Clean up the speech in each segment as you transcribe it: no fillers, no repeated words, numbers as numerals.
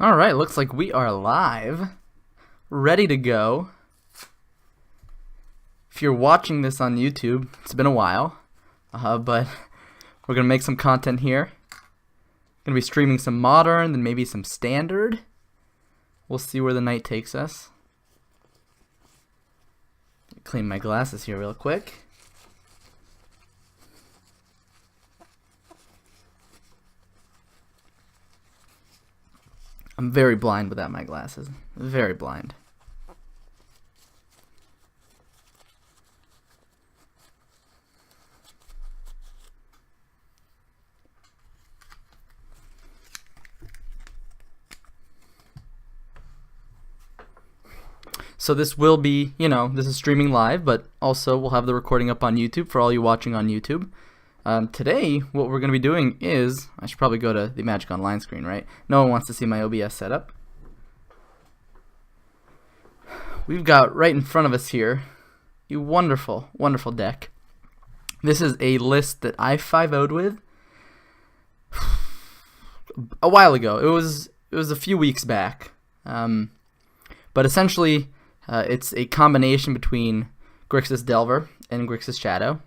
Alright, looks like we are live, ready to go. If you're watching this on YouTube, it's been a while, but we're going to make some content here. Going to be streaming some Modern, then maybe some Standard. We'll see where the night takes us. Clean my glasses here real quick. I'm very blind without my glasses. Very blind. So this will be, this is streaming live, but also we'll have the recording up on YouTube for all you watching on YouTube. Today, what we're going to be doing is, I should probably go to the Magic Online screen, right? No one wants to see my OBS setup. We've got right in front of us here a wonderful, wonderful deck. This is a list that I 5-0'd with a while ago. It was a few weeks back. But essentially, it's a combination between Grixis Delver and Grixis Shadow.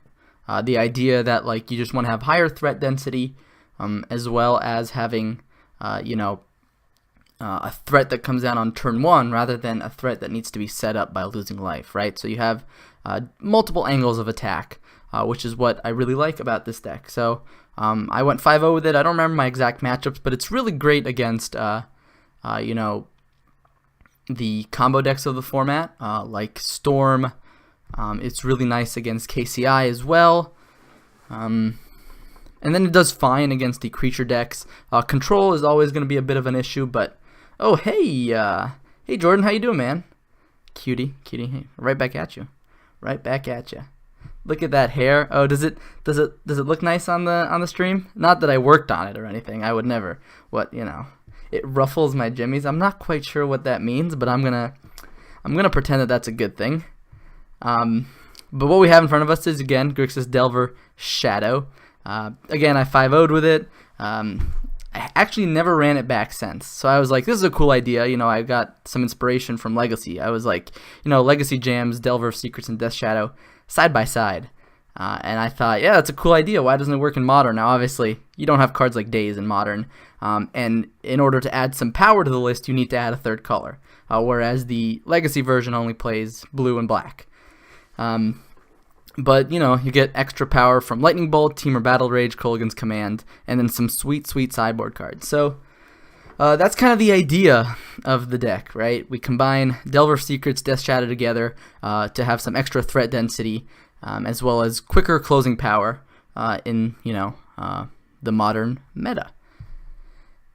The idea that you just want to have higher threat density, as well as having a threat that comes down on turn 1 rather than a threat that needs to be set up by losing life, right? So you have multiple angles of attack, which is what I really like about this deck. So I went 5-0 with it. I don't remember my exact matchups, but it's really great against the combo decks of the format, like Storm. It's really nice against KCI as well. And then it does fine against the creature decks. Control is always going to be a bit of an issue, but oh hey Jordan, how you doing, man? Cutie, hey, right back at you, Look at that hair. Oh, does it look nice on the stream? Not that I worked on it or anything. I would never. It ruffles my jimmies. I'm not quite sure what that means, but I'm gonna pretend that that's a good thing. But what we have in front of us is, again, Grixis Delver Shadow. Again, I 5-0'd with it. I actually never ran it back since. So I was like, this is a cool idea. I got some inspiration from Legacy. I was like, Legacy jams Delver Secrets and Death Shadow side by side. And I thought, yeah, that's a cool idea. Why doesn't it work in Modern? Now, obviously, you don't have cards like Daze in Modern. And in order to add some power to the list, you need to add a third color. Whereas the Legacy version only plays blue and black. But, you get extra power from Lightning Bolt, Temur Battle Rage, Kolaghan's Command, and then some sweet, sweet sideboard cards. So, that's kind of the idea of the deck, right? We combine Delver Secrets, Death Shadow together to have some extra threat density, as well as quicker closing power in, the Modern meta.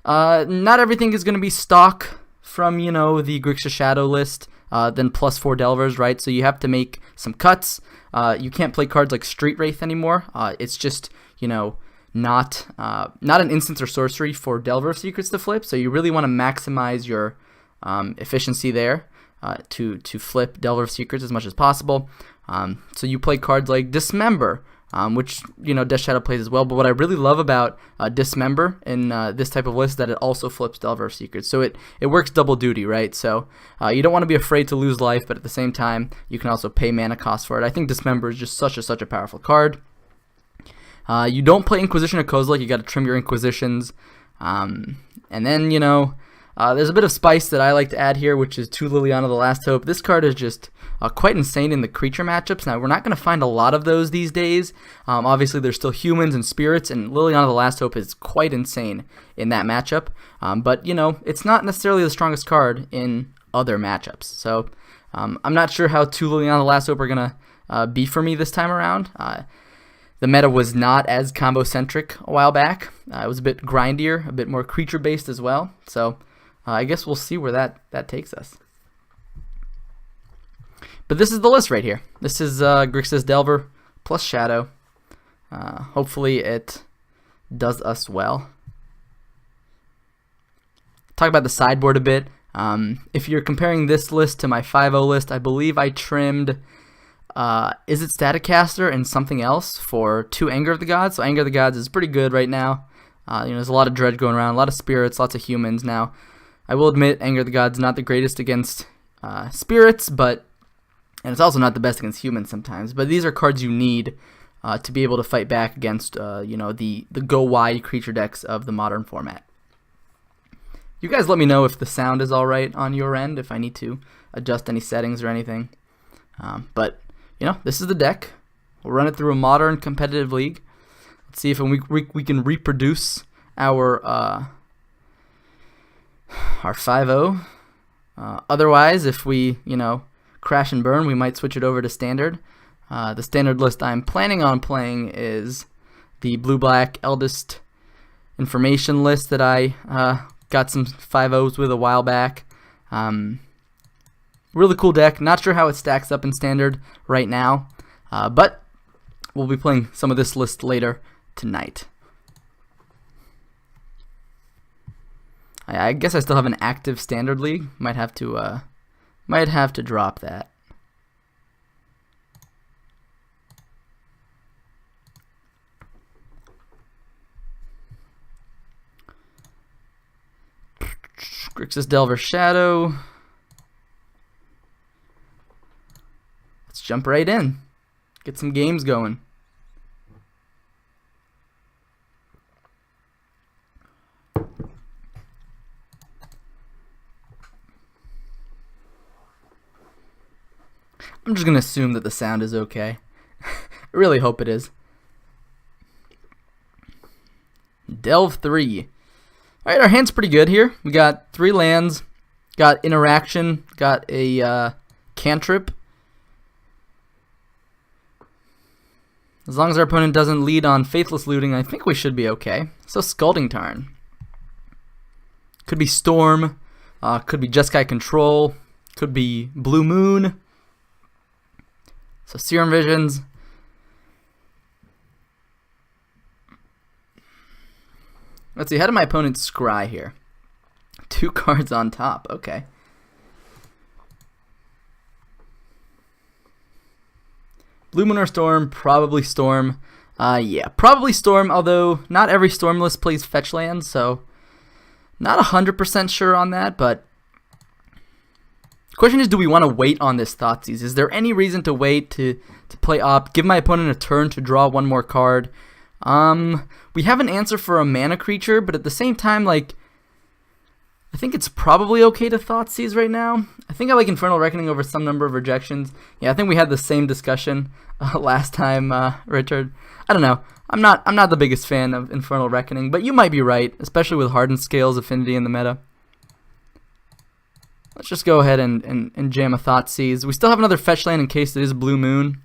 Not everything is going to be stock from, the Grixis Shadow list. Then +4 Delvers, right? So you have to make some cuts. You can't play cards like Street Wraith anymore. It's just, not an instance or sorcery for Delver Secrets to flip. So you really want to maximize your efficiency there to flip Delver Secrets as much as possible. So you play cards like Dismember, which Death Shadow plays as well. But what I really love about Dismember in this type of list is that it also flips Delver Secrets, so it works double duty, right? So you don't want to be afraid to lose life, but at the same time you can also pay mana cost for it. I think Dismember is just such a powerful card. You don't play Inquisition or Kozilek. You got to trim your Inquisitions, and then there's a bit of spice that I like to add here, which is 2 Liliana the Last Hope. This card is just quite insane in the creature matchups. Now, we're not going to find a lot of those these days. Obviously, there's still humans and spirits, and Liliana the Last Hope is quite insane in that matchup. But, it's not necessarily the strongest card in other matchups. So, I'm not sure how 2 Liliana the Last Hope are going to be for me this time around. The meta was not as combo-centric a while back. It was a bit grindier, a bit more creature-based as well. So, I guess we'll see where that takes us. But this is the list right here. This is Grixis Delver plus Shadow. Hopefully it does us well. Talk about the sideboard a bit. If you're comparing this list to my 5-0 list, I believe I trimmed Is It Staticaster and something else for 2 Anger of the Gods. So Anger of the Gods is pretty good right now. There's a lot of dredge going around, a lot of spirits, lots of humans now. I will admit, Anger of the Gods not the greatest against spirits, and it's also not the best against humans sometimes. But these are cards you need to be able to fight back against the go wide creature decks of the modern format. You guys let me know if the sound is alright on your end, if I need to adjust any settings or anything. But this is the deck. We'll run it through a modern competitive league. Let's see if we can reproduce our 5-0. Otherwise, if we crash and burn, we might switch it over to standard. The standard list I'm planning on playing is the blue-black eldest information list that I got some 5-0s with a while back. Really cool deck. Not sure how it stacks up in standard right now, but we'll be playing some of this list later tonight. I guess I still have an active standard league. Might have to drop that. Grixis Delver Shadow. Let's jump right in. Get some games going. I'm just going to assume that the sound is okay. I really hope it is. Delve 3. Alright, our hand's pretty good here. We got 3 lands, got interaction, got a cantrip. As long as our opponent doesn't lead on Faithless Looting, I think we should be okay. So Scalding Tarn. Could be Storm, could be Jeskai Control, could be Blue Moon. So Serum Visions. Let's see, how did my opponent scry here? 2 cards on top, okay. Blue Moon or Storm, probably Storm. Yeah, probably Storm, although not every Storm list plays fetch lands, so not 100% sure on that, but the question is, do we want to wait on this Thoughtseize? Is there any reason to wait to play Opt, give my opponent a turn to draw 1 more card? We have an answer for a mana creature, but at the same time, like, I think it's probably okay to Thoughtseize right now. I think I like Infernal Reckoning over some number of rejections. Yeah, I think we had the same discussion last time, Richard. I don't know. I'm not the biggest fan of Infernal Reckoning, but you might be right, especially with Hardened Scales affinity in the meta. Let's just go ahead and jam a Thoughtseize. We still have another fetch land in case it is Blue Moon.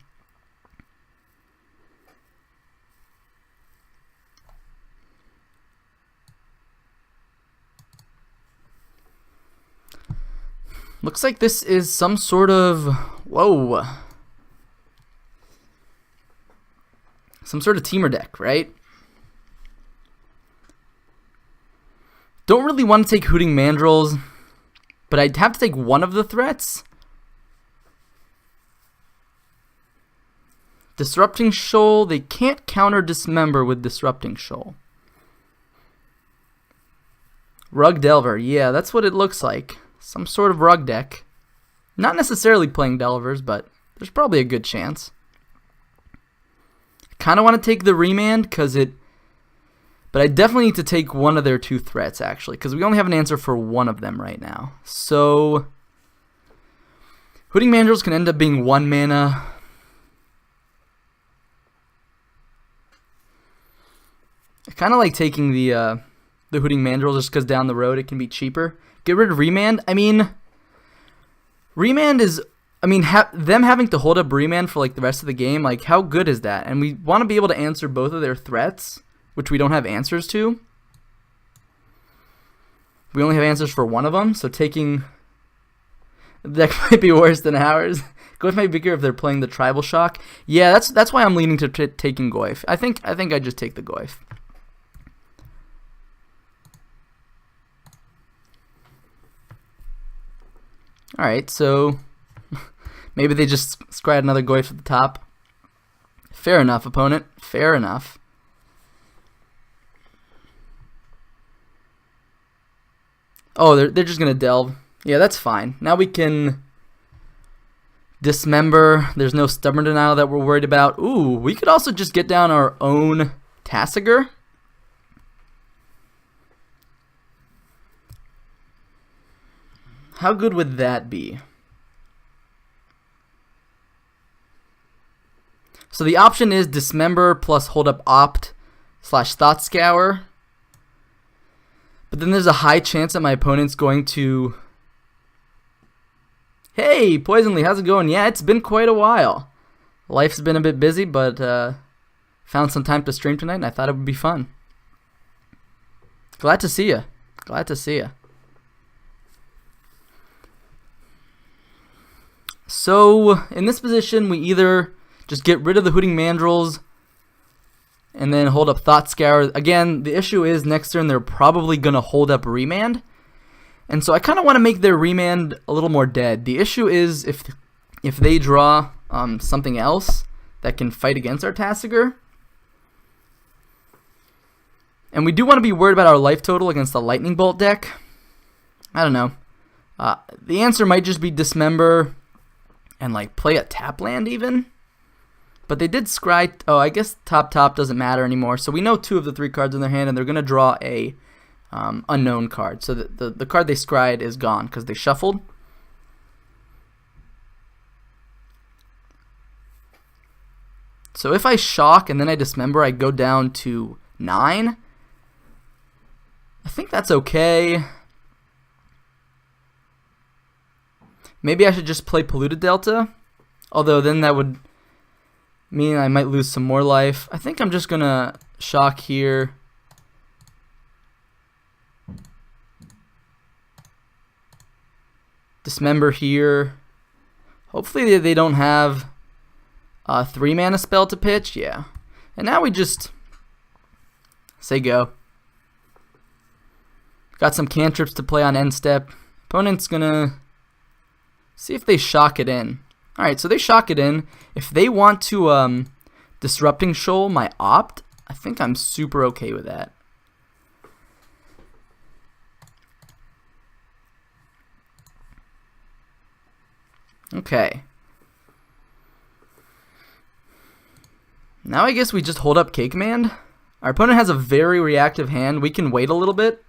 Looks like this is some sort of, whoa, some sort of teamer deck, right? Don't really want to take Hooting Mandrills, but I'd have to take one of the threats. Disrupting Shoal, they can't counter Dismember with Disrupting Shoal. Rug Delver, yeah, that's what it looks like. Some sort of rug deck. Not necessarily playing Delvers, but there's probably a good chance. I kind of want to take the Remand, but I definitely need to take one of their 2 threats, actually, because we only have an answer for one of them right now. So, Hooting Mandrills can end up being 1 mana. I kind of like taking the Hooting Mandrills just because down the road it can be cheaper. Get rid of Remand. I mean, Remand is, them having to hold up Remand for like the rest of the game, like how good is that? And we want to be able to answer both of their threats, which we don't have answers to. We only have answers for one of them, so taking that might be worse than ours. Goyf might be bigger if they're playing the Tribal Shock. Yeah, that's why I'm leaning to taking Goyf. I think I just take the Goyf. Alright, so maybe they just scryed another Goyf at the top. Fair enough, opponent. Fair enough. Oh, they're just gonna delve. Yeah, that's fine. Now we can dismember. There's no stubborn denial that we're worried about. Ooh, we could also just get down our own Tasigur. How good would that be? So the option is dismember plus hold up opt / thought scour. But then there's a high chance that my opponent's going to... Hey, Poisonly, how's it going? Yeah, it's been quite a while. Life's been a bit busy, but found some time to stream tonight, and I thought it would be fun. Glad to see you. Glad to see you. So, in this position, we either just get rid of the Hooting Mandrills and then hold up Thought Scour. Again, the issue is next turn they're probably going to hold up Remand. And so I kind of want to make their Remand a little more dead. The issue is if they draw something else that can fight against our Tasigur. And we do want to be worried about our life total against the Lightning Bolt deck. I don't know. The answer might just be dismember and like play a tap land even. But they did scry. Oh, I guess top doesn't matter anymore. So we know 2 of the 3 cards in their hand, and they're going to draw a unknown card. So the card they scried is gone because they shuffled. So if I shock and then I dismember, I go down to 9. I think that's okay. Maybe I should just play Polluted Delta. Although then that would mean I might lose some more life. I think I'm just going to shock here. Dismember here. Hopefully they don't have a 3-mana spell to pitch. Yeah. And now we just say go. Got some cantrips to play on end step. Opponent's going to see if they shock it in. Alright, so they shock it in. If they want to Disrupting Shoal my opt, I think I'm super okay with that. Okay. Now I guess we just hold up K Command. Our opponent has a very reactive hand. We can wait a little bit.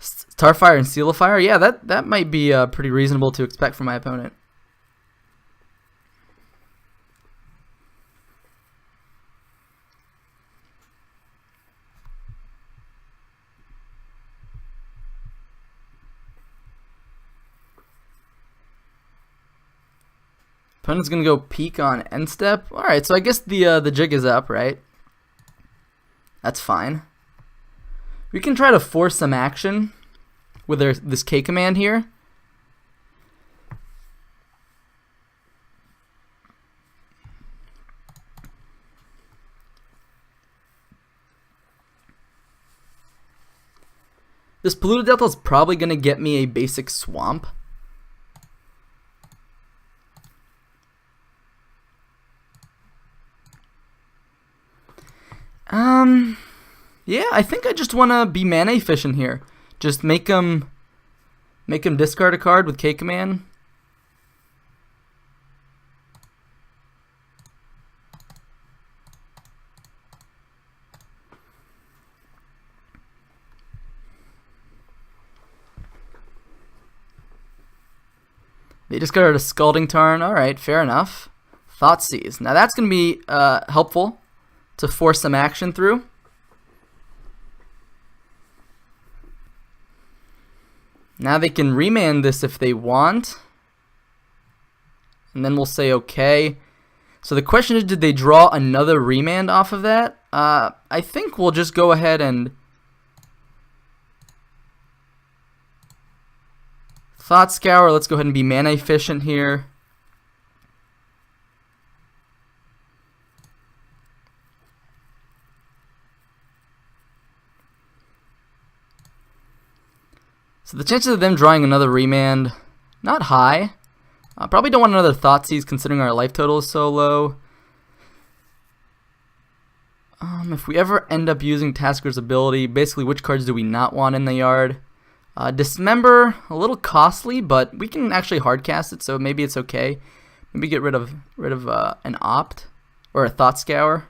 Starfire and Seal of Fire. Yeah, that might be pretty reasonable to expect from my opponent. Opponent's gonna go peek on end step. All right, so I guess the jig is up, right? That's fine. We can try to force some action with this K command here. This Polluted Delta is probably gonna get me a basic swamp. Yeah, I think I just want to be mana efficient here. Just make him discard a card with K command. They discarded a Scalding Tarn. All right, fair enough. Thoughtseize. Now that's going to be helpful to force some action through. Now they can remand this if they want. And then we'll say okay. So the question is, did they draw another remand off of that? I think we'll just go ahead and Thought Scour. Let's go ahead and be mana efficient here. So the chances of them drawing another remand, not high. Probably don't want another Thoughtseize considering our life total is so low. If we ever end up using Tasker's ability, basically which cards do we not want in the yard? Dismember, a little costly, but we can actually hardcast it, so maybe it's okay. Maybe get rid of an Opt or a Thought Scour.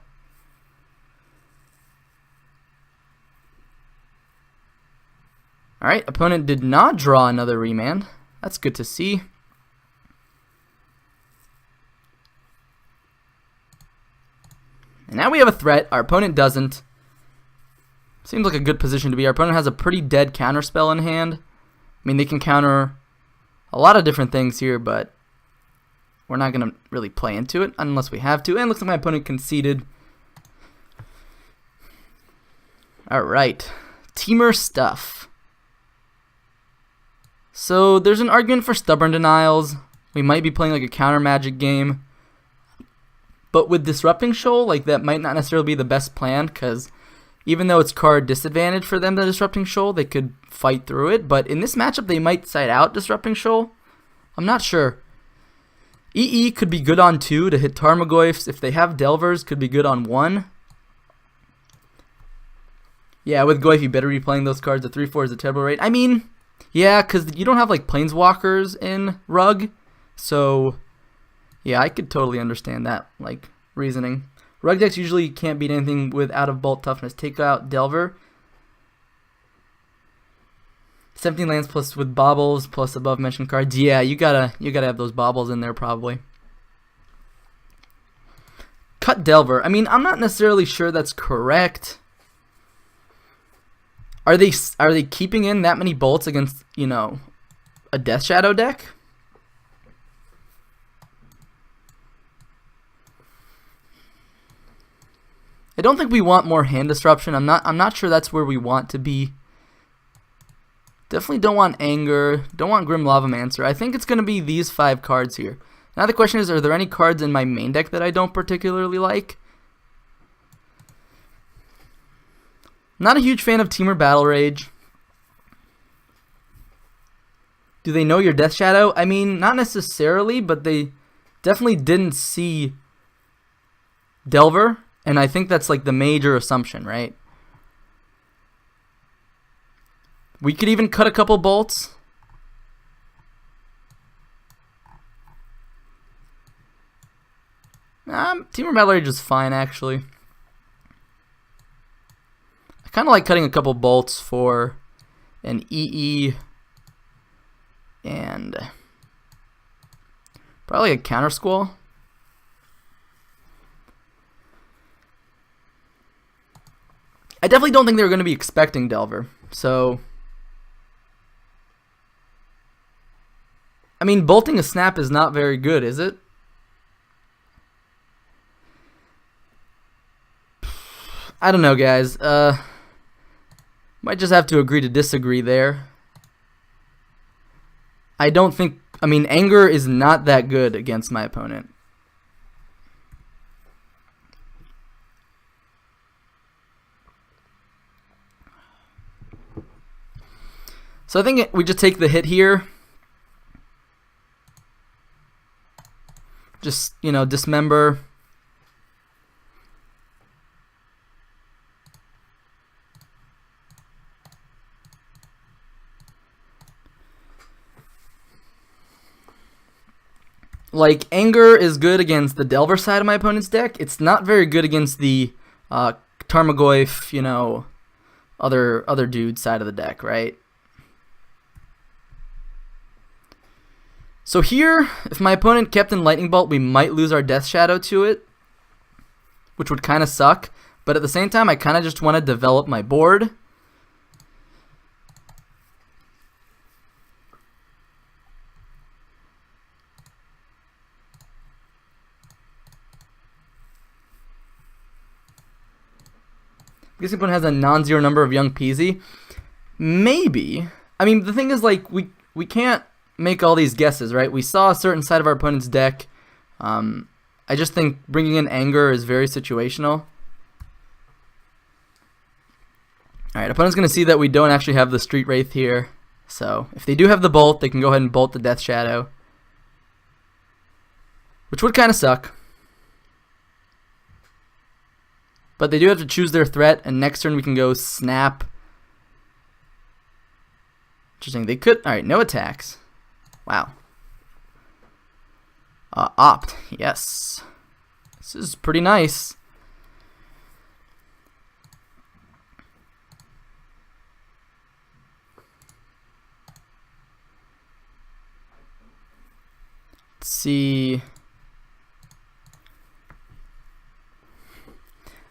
Alright, opponent did not draw another remand. That's good to see. And now we have a threat. Our opponent doesn't. Seems like a good position to be. Our opponent has a pretty dead counterspell in hand. I mean, they can counter a lot of different things here, but we're not going to really play into it unless we have to. And it looks like my opponent conceded. Alright. Teamer stuff. So there's an argument for Stubborn Denials. We might be playing like a counter magic game. But with Disrupting Shoal, like that might not necessarily be the best plan, because even though it's card disadvantage for them, the Disrupting Shoal, they could fight through it. But in this matchup, they might side out Disrupting Shoal. I'm not sure. EE could be good on 2 to hit Tarmogoyfs. If they have Delvers, could be good on 1. Yeah, with Goyf, you better be playing those cards. The 3/4 is a terrible rate. I mean, yeah, because you don't have like Planeswalkers in Rug. So yeah, I could totally understand that like reasoning. Rug decks usually can't beat anything with out of bolt toughness. Take out Delver. 17 lands plus with baubles plus above mentioned cards. Yeah, you gotta have those baubles in there probably. Cut Delver. I mean, I'm not necessarily sure that's correct. Are they keeping in that many bolts against, you know, a Death Shadow deck? I don't think we want more hand disruption. I'm not sure that's where we want to be. Definitely don't want Anger. Don't want Grim Lavamancer. I think it's going to be these 5 cards here. Now the question is, are there any cards in my main deck that I don't particularly like? Not a huge fan of Teamer Battle Rage. Do they know your Death Shadow? I mean, not necessarily, but they definitely didn't see Delver. And I think that's like the major assumption, right? We could even cut a couple bolts. Teamer Battle Rage is fine, actually. I kind of like cutting a couple bolts for an EE and probably a Counter Squall. I definitely don't think they were going to be expecting Delver. So, I mean, bolting a Snap is not very good, is it? I don't know, guys. Might just have to agree to disagree there. I don't think... I mean, Anger is not that good against my opponent. So I think we just take the hit here. Just, you know, dismember. Like, Anger is good against the Delver side of my opponent's deck. It's not very good against the Tarmogoyf, you know, other dude side of the deck, right? So here, if my opponent kept in Lightning Bolt, we might lose our Death Shadow to it, which would kind of suck. But at the same time, I kind of just want to develop my board. I guess opponent has a non-zero number of Young Peasy. Maybe. I mean, the thing is, like, we can't make all these guesses, right? We saw a certain side of our opponent's deck. I just think bringing in Anger is very situational. Alright, opponent's going to see that we don't actually have the Street Wraith here. So, if they do have the Bolt, they can go ahead and Bolt the Death Shadow. Which would kind of suck. But they do have to choose their threat, and next turn we can go snap. Interesting. They could... Alright, no attacks. Wow. Opt. Yes. This is pretty nice. Let's see...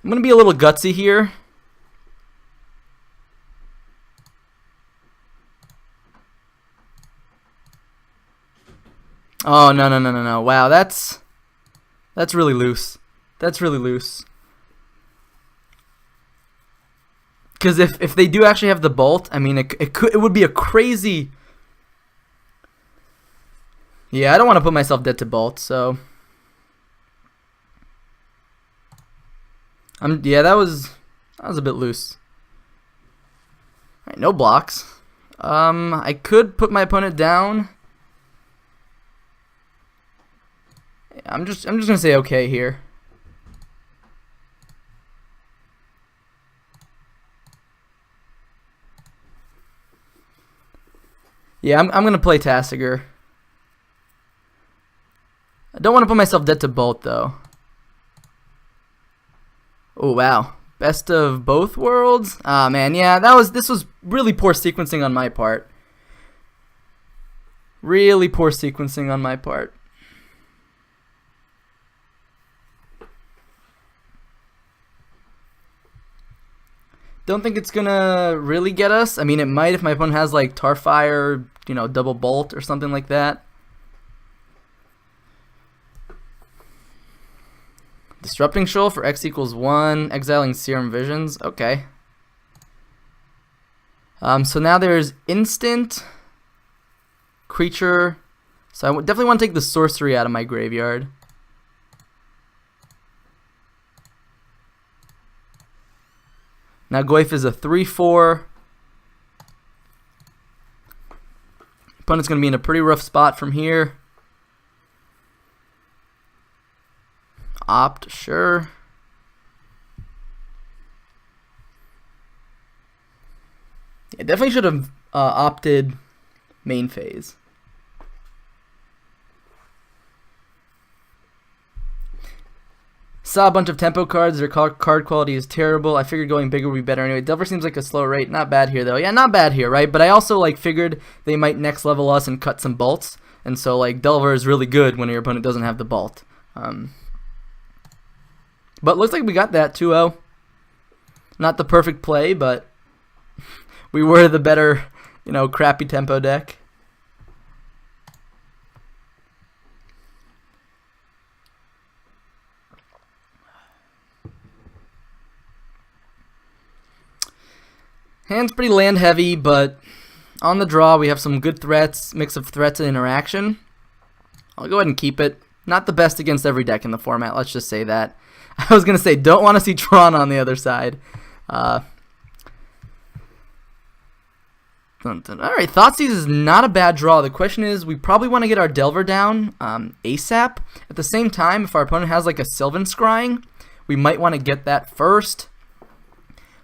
I'm going to be a little gutsy here. Oh, no. Wow, that's really loose. That's really loose. Because if they do actually have the bolt, I mean, it would be a crazy... Yeah, I don't want to put myself dead to bolt, so... Yeah, that was a bit loose. Alright, no blocks. I could put my opponent down. I'm just gonna say okay here. Yeah, I'm gonna play Tasigur. I don't want to put myself dead to bolt though. Oh wow, best of both worlds. Ah man, yeah, this was really poor sequencing on my part. Really poor sequencing on my part. Don't think it's gonna really get us. I mean, it might if my opponent has like Tarfire, you know, double bolt or something like that. Disrupting Shoal for X equals 1. Exiling Serum Visions. Okay. So now there's instant creature. So I definitely want to take the sorcery out of my graveyard. Now Goyf is a 3/4. Opponent's going to be in a pretty rough spot from here. Opt, sure. Yeah, definitely should have opted main phase. Saw a bunch of tempo cards. Their card quality is terrible. I figured going bigger would be better anyway. Delver seems like a slow rate. Not bad here, though. Yeah, not bad here, right? But I also like figured they might next level us and cut some bolts. And so like Delver is really good when your opponent doesn't have the bolt. But looks like we got that 2-0. Not the perfect play, but we were the better, you know, crappy tempo deck. Hand's pretty land heavy, but on the draw we have some good threats, mix of threats and interaction. I'll go ahead and keep it. Not the best against every deck in the format, let's just say that. I was going to say, don't want to see Tron on the other side. Alright, Thoughtseize is not a bad draw. The question is, we probably want to get our Delver down ASAP. At the same time, if our opponent has like a Sylvan Scrying, we might want to get that first.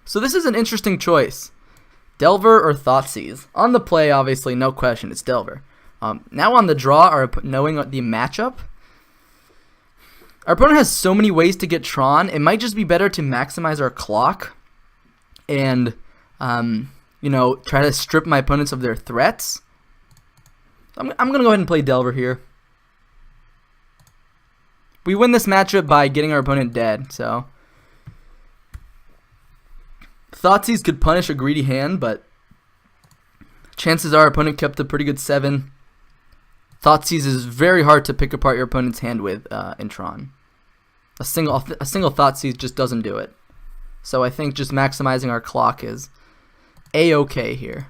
So this is an interesting choice. Delver or Thoughtseize? On the play, obviously, no question, it's Delver. Now on the draw, knowing the matchup, our opponent has so many ways to get Tron, it might just be better to maximize our clock and, you know, try to strip my opponents of their threats. I'm going to go ahead and play Delver here. We win this matchup by getting our opponent dead, so... Thoughtseize could punish a greedy hand, but chances are our opponent kept a pretty good 7. Thoughtseize is very hard to pick apart your opponent's hand with in Tron. A single Thoughtseize just doesn't do it. So I think just maximizing our clock is A-okay here.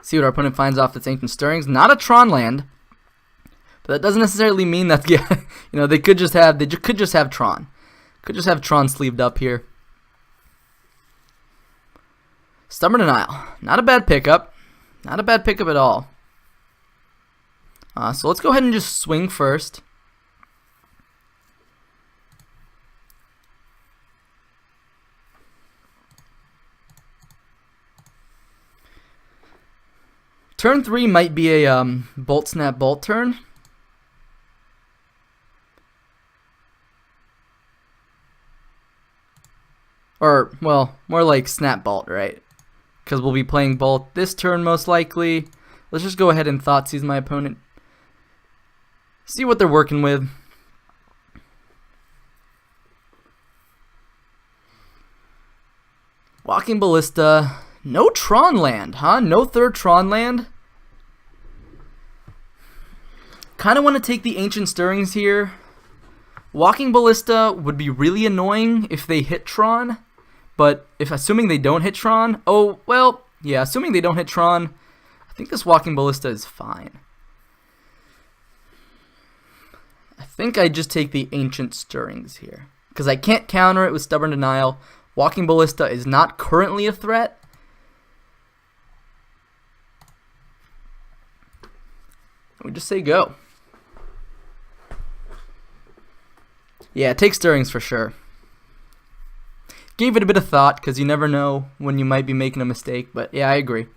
See what our opponent finds off its Ancient Stirrings. Not a Tron land. But that doesn't necessarily mean that, yeah, you know, they could just have Tron. Could just have Tron sleeved up here. Stubborn Denial. Not a bad pickup. Not a bad pickup at all. So let's go ahead and just swing first. Turn 3 might be a Bolt Snap Bolt turn. Or, well, more like Snap Bolt, right? Because we'll be playing Bolt this turn most likely. Let's just go ahead and Thoughtseize my opponent. See what they're working with. Walking Ballista. No Tron land, huh? No third Tron land. Kind of want to take the Ancient Stirrings here. Walking Ballista would be really annoying if they hit Tron. But assuming they don't hit Tron, oh, well, yeah, assuming they don't hit Tron, I think this Walking Ballista is fine. I think I just take the Ancient Stirrings here, because I can't counter it with Stubborn Denial. Walking Ballista is not currently a threat. We just say go. Yeah, take Stirrings for sure. Gave it a bit of thought, because you never know when you might be making a mistake, but yeah, I agree.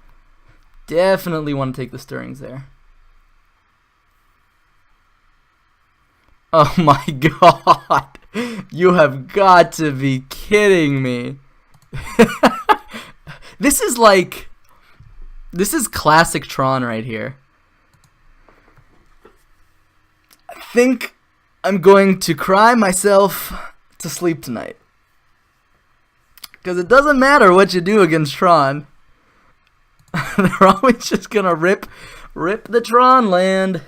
Definitely want to take the Stirrings there. Oh my god! You have got to be kidding me. This is classic Tron right here. I think I'm going to cry myself to sleep tonight. Because it doesn't matter what you do against Tron. They're always just going to rip the Tron land.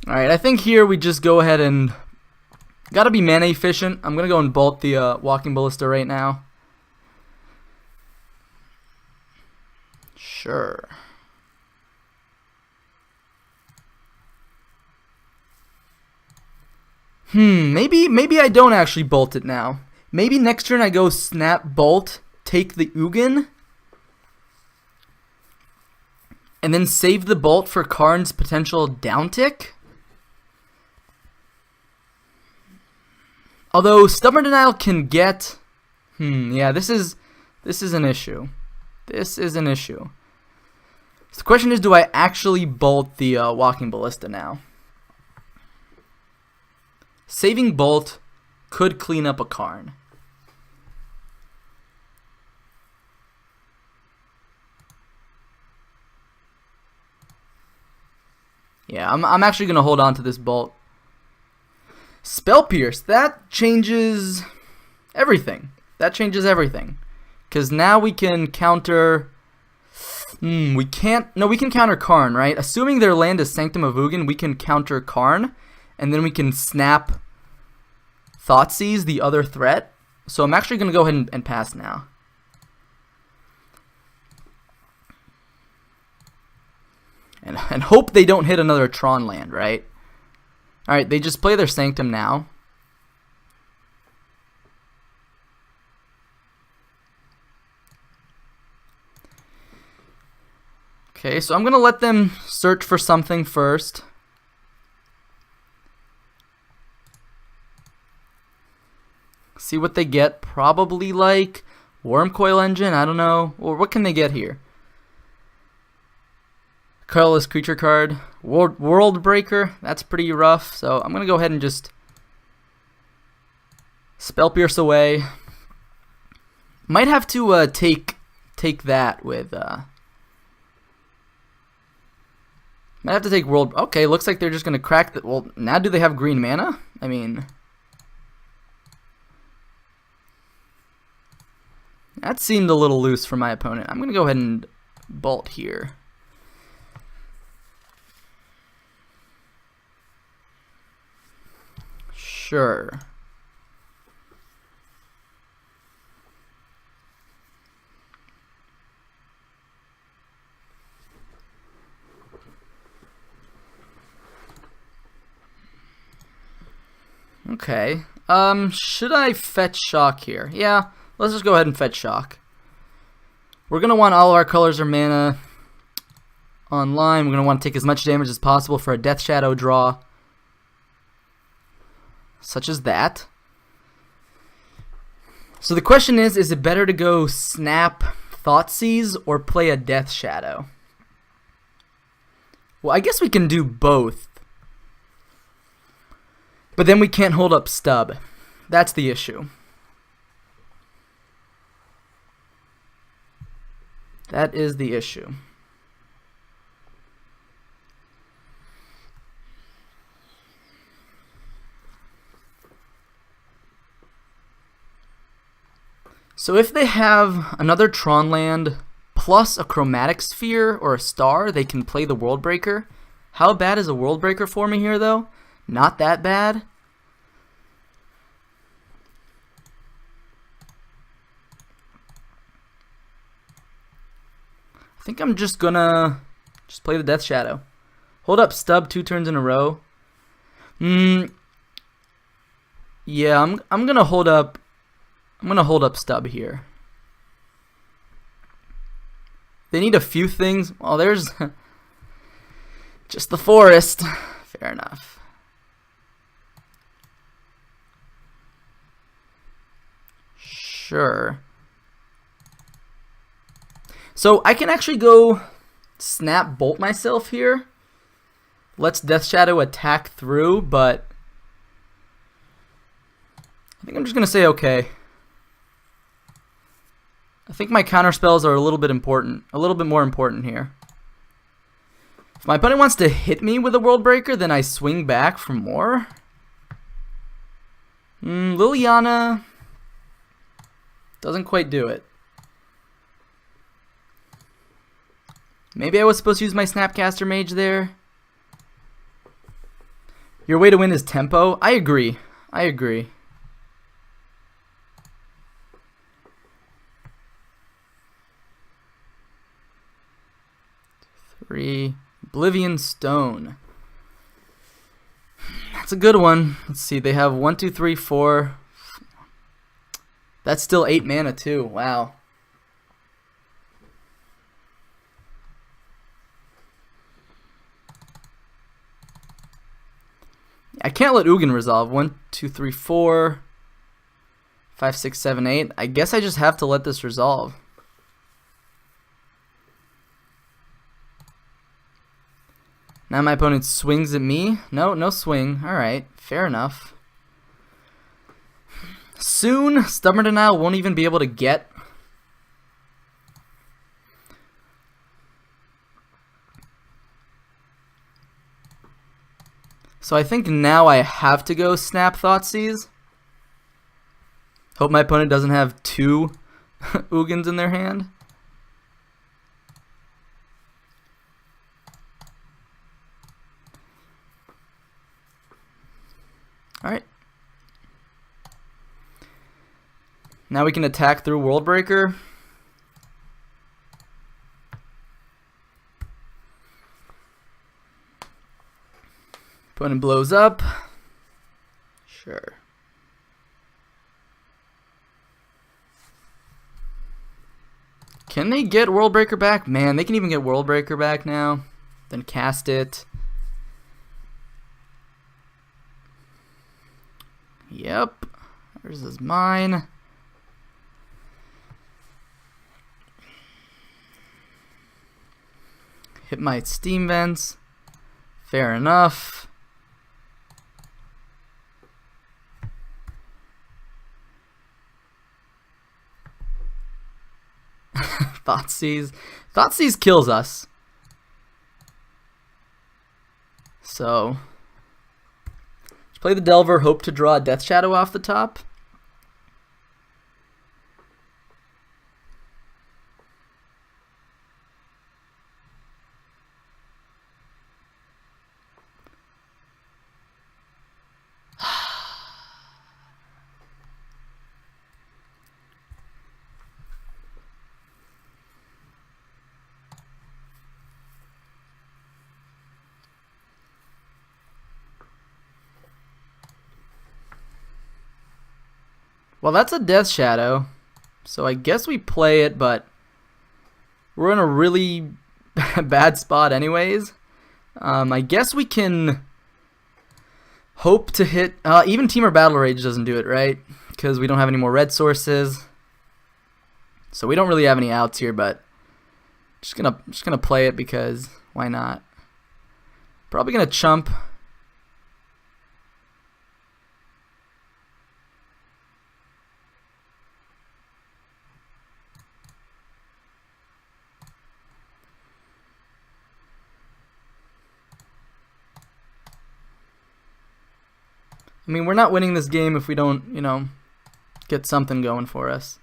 Alright, I think here we just go ahead and... Gotta be mana efficient. I'm going to go and bolt the Walking Ballista right now. Sure. Maybe I don't actually bolt it now. Maybe next turn I go Snap Bolt, take the Ugin, and then save the Bolt for Karn's potential downtick. Although Stubborn Denial can get... yeah, this is an issue. This is an issue. So the question is, do I actually bolt the Walking Ballista now? Saving Bolt could clean up a Karn. Yeah, I'm actually going to hold on to this Bolt. Spell Pierce, that changes everything. That changes everything. Because now we can counter... we can't... No, we can counter Karn, right? Assuming their land is Sanctum of Ugin, we can counter Karn. And then we can snap Thoughtseize, the other threat. So I'm actually going to go ahead and pass now. And hope they don't hit another Tron land, right? Alright, they just play their Sanctum now. Okay, so I'm going to let them search for something first. See what they get. Probably like Wormcoil Engine, I don't know. Or what can they get here? Colorless creature card. World Breaker, that's pretty rough. So I'm going to go ahead and just Spell Pierce away. Might have to take that with... Might have to take World... Okay, looks like they're just going to crack the... Well, now do they have green mana? I mean... That seemed a little loose for my opponent. I'm going to go ahead and bolt here. Sure. Okay. Should I fetch Shock here? Yeah, let's just go ahead and fetch Shock. We're going to want all of our colors or mana. online. We're going to want to take as much damage as possible for a Death Shadow draw, such as that. So the question is it better to go Snap Thoughtseize or play a Death Shadow? Well, I guess we can do both. But then we can't hold up Stub. That's the issue. That is the issue. So if they have another Tron land plus a Chromatic Sphere or a Star, they can play the World Breaker. How bad is a World Breaker for me here, though? Not that bad. I think I'm just gonna play the Death Shadow. Hold up Stub 2 turns in a row. Yeah, I'm gonna hold up. I'm gonna hold up Stub here. They need a few things. Well, there's just the forest. Fair enough. Sure. So I can actually go Snap Bolt myself here. Let's Death Shadow attack through, but I think I'm just gonna say okay. I think my counter spells are a little bit more important here. If my opponent wants to hit me with a World Breaker, then I swing back for more. Liliana doesn't quite do it. Maybe I was supposed to use my Snapcaster Mage there. Your way to win is tempo. I agree. I agree. Oblivion Stone. That's a good one. Let's see. They have 1, 2, 3, 4. That's still 8 mana too. Wow. I can't let Ugin resolve. 1, 2, 3, 4, 5, 6, 7, 8. I guess I just have to let this resolve. Now my opponent swings at me. No swing. Alright, fair enough. Soon, Stubborn Denial won't even be able to get. So I think now I have to go Snap Thoughtseize. Hope my opponent doesn't have 2 Ugins in their hand. Alright. Now we can attack through World Breaker. Opponent blows up. Sure. Can they get World Breaker back? Man, they can even get World Breaker back now. Then cast it. Yep. Yours is mine. Hit my Steam Vents. Fair enough. Thoughtseize kills us. So play the Delver, hope to draw a Death Shadow off the top. Well, that's a Death Shadow, so I guess we play it, but we're in a really bad spot anyways. I guess we can hope to hit... even Teamer Battle Rage doesn't do it, right? Because we don't have any more red sources. So we don't really have any outs here, but just gonna play it because why not? Probably gonna chump. I mean, we're not winning this game if we don't, you know, get something going for us.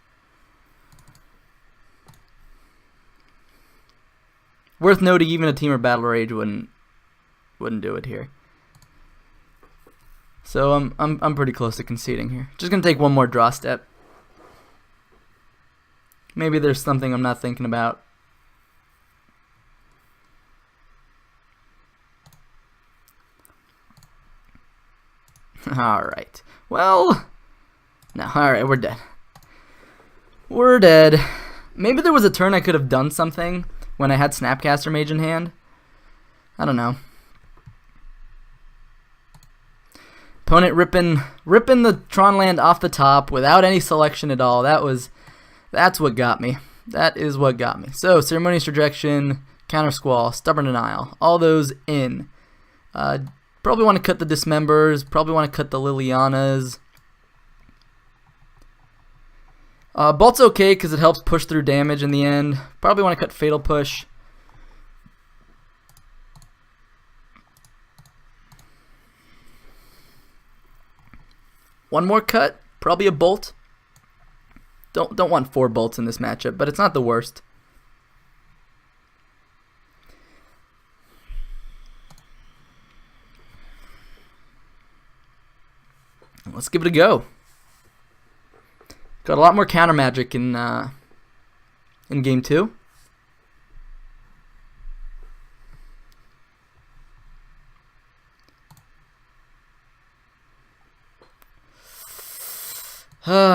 Worth noting, even a Teamer Battle Rage wouldn't do it here. So I'm pretty close to conceding here. Just gonna take one more draw step. Maybe there's something I'm not thinking about. Alright. Well, no, alright, we're dead. We're dead. Maybe there was a turn I could have done something when I had Snapcaster Mage in hand. I don't know. Opponent ripping the Tron land off the top without any selection at all. That's what got me. That is what got me. So, Ceremonious Rejection, Counter Squall, Stubborn Denial, all those in. Probably want to cut the Dismembers, probably want to cut the Lilianas. Bolt's okay because it helps push through damage in the end. Probably want to cut Fatal Push. One more cut, probably a Bolt. Don't want 4 bolts in this matchup, but it's not the worst. Let's give it a go. Got a lot more counter magic in game 2.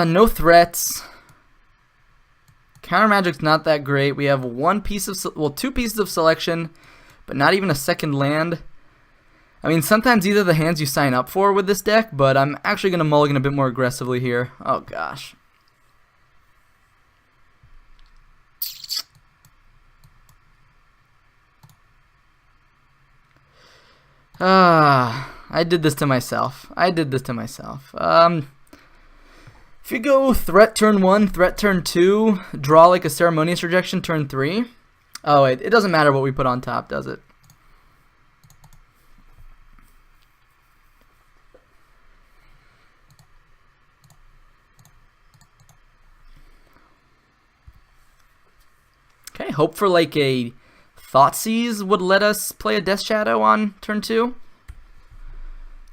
No threats. Counter magic's not that great. We have 2 pieces of selection, but not even a second land. I mean, sometimes these are the hands you sign up for with this deck, but I'm actually going to mulligan a bit more aggressively here. Oh, gosh. I did this to myself. If you go threat turn 1, threat turn 2, draw like a Ceremonious Rejection turn 3. Oh, wait, it doesn't matter what we put on top, does it? Okay, hope for like a Thoughtseize would let us play a Death Shadow on turn 2.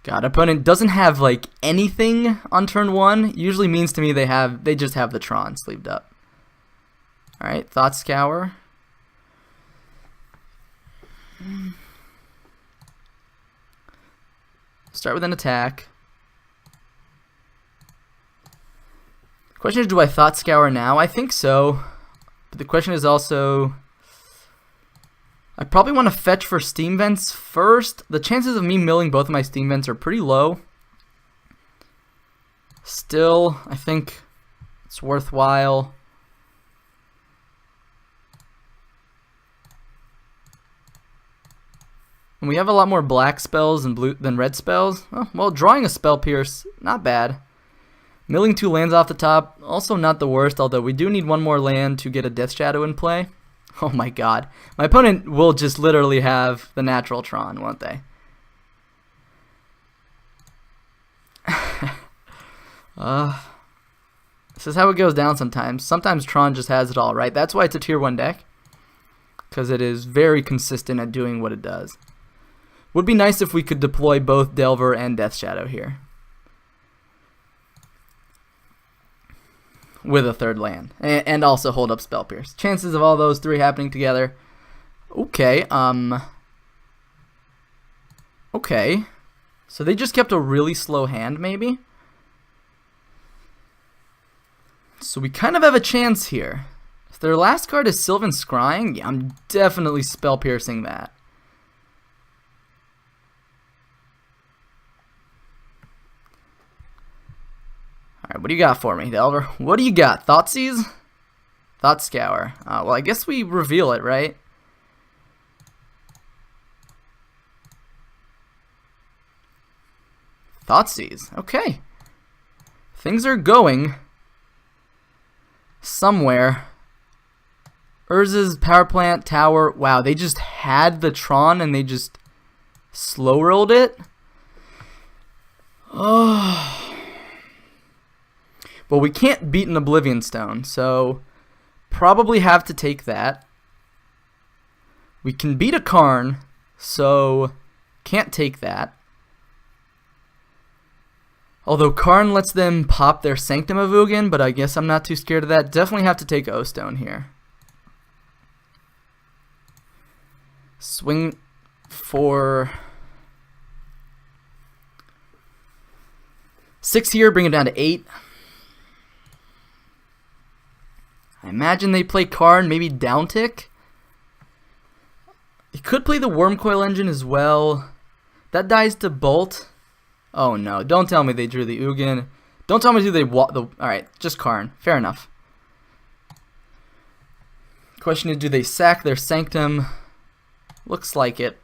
God, opponent doesn't have like anything on turn 1. Usually means to me they just have the Tron sleeved up. Alright, Thought Scour. Start with an attack. Question is, do I Thought Scour now? I think so. But the question is also, I probably want to fetch for Steam Vents first. The chances of me milling both of my Steam Vents are pretty low. Still, I think it's worthwhile. And we have a lot more black spells than red spells. Oh, well, drawing a Spell Pierce, not bad. Milling 2 lands off the top, also not the worst, although we do need 1 more land to get a Death Shadow in play. Oh my god. My opponent will just literally have the natural Tron, won't they? This is how it goes down sometimes. Sometimes Tron just has it all, right? That's why it's a tier 1 deck. Because it is very consistent at doing what it does. Would be nice if we could deploy both Delver and Death Shadow here. With a 3rd land. And also hold up Spell Pierce. Chances of all those 3 happening together. Okay, okay. So they just kept a really slow hand, maybe? So we kind of have a chance here. If their last card is Sylvan Scrying, yeah, I'm definitely spell piercing that. Alright, what do you got for me, Delver? What do you got? Thoughtseize? Thought Scour. Well, I guess we reveal it, right? Thoughtseize. Okay. Things are going somewhere. Urza's power plant tower. Wow, they just had the Tron and they just slow rolled it. Oh. Well, we can't beat an Oblivion Stone, so probably have to take that. We can beat a Karn, so can't take that. Although Karn lets them pop their Sanctum of Ugin, but I guess I'm not too scared of that. Definitely have to take O-Stone here. Swing for 6 here, bring it down to 8. I imagine they play Karn, maybe down tick. He could play the Wormcoil Engine as well. That dies to Bolt. Oh no, don't tell me they drew the Ugin. Don't tell me alright, just Karn. Fair enough. Question is, do they sack their Sanctum? Looks like it.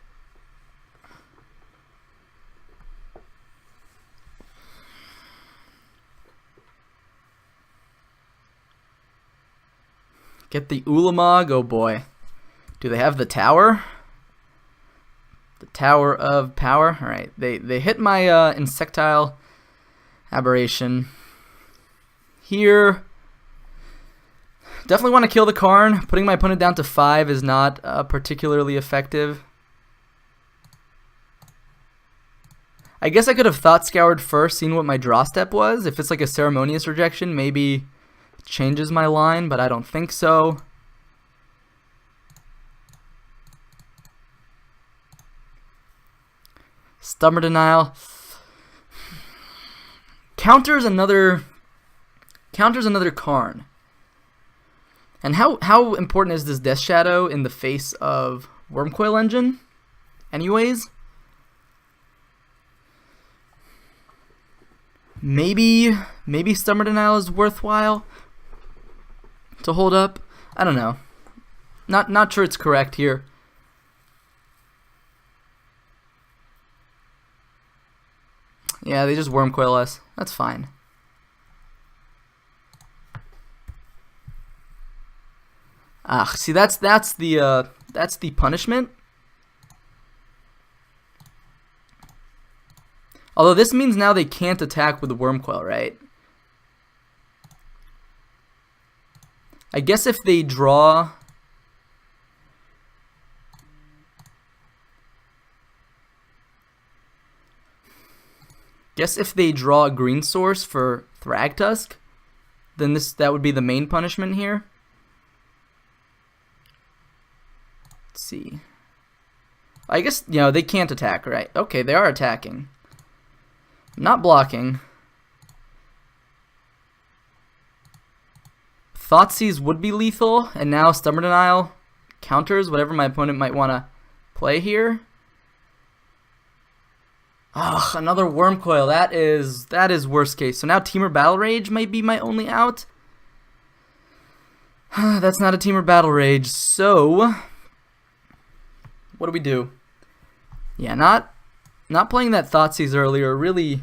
Get the Ulamog. Oh boy. Do they have the tower? The Tower of Power. Alright, they hit my Insectile Aberration. Here. Definitely want to kill the Karn. Putting my opponent down to 5 is not particularly effective. I guess I could have Thought Scoured first, seen what my draw step was. If it's like a Ceremonious Rejection, maybe it changes my line, but I don't think so. Stubborn Denial. Counters another Karn. And how important is this Death Shadow in the face of Wormcoil Engine? Anyways, maybe Stubborn Denial is worthwhile to hold up. I don't know. Not sure it's correct here. Yeah, they just Wormcoil us. That's fine. Ah, see, that's the punishment. Although this means now they can't attack with the Wormcoil, right? I guess if they draw... Guess if they draw a green source for Thragtusk, then that would be the main punishment here. Let's see. I guess, you know, they can't attack, right? Okay, they are attacking. Not blocking. Thoughtseize would be lethal, and now Stubborn Denial counters whatever my opponent might want to play here. Ugh, another Wormcoil. That is worst case. So now Teamer Battle Rage might be my only out. That's not a Teamer Battle Rage. So what do we do? Yeah, not playing that Thoughtseize earlier really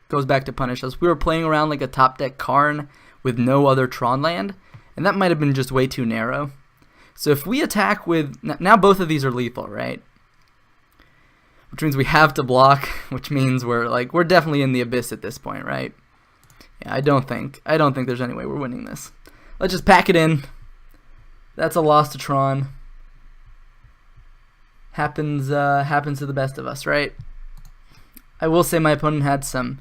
goes back to punish us. We were playing around like a top deck Karn with no other Tron land, and that might have been just way too narrow. So if we attack with... Now both of these are lethal, right? Which means we have to block, which means we're definitely in the abyss at this point, right? Yeah, I don't think there's any way we're winning this. Let's just pack it in. That's a loss to Tron. Happens to the best of us, right? I will say my opponent had some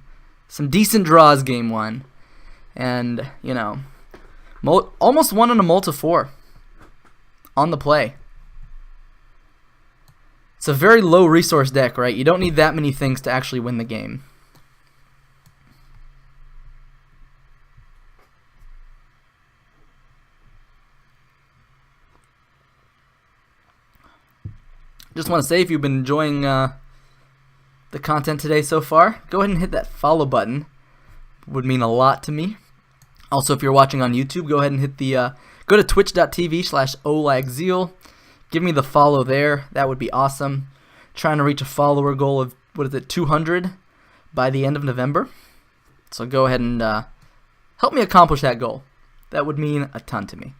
decent draws game 1, and you know, almost won on a multi-4 on the play. It's a very low resource deck, right? You don't need that many things to actually win the game. Just want to say, if you've been enjoying the content today so far, go ahead and hit that follow button. Would mean a lot to me. Also, if you're watching on YouTube, go ahead and hit the go to twitch.tv/olagzeal. Give me the follow there. That would be awesome. Trying to reach a follower goal of, 200 by the end of November. So go ahead and help me accomplish that goal. That would mean a ton to me.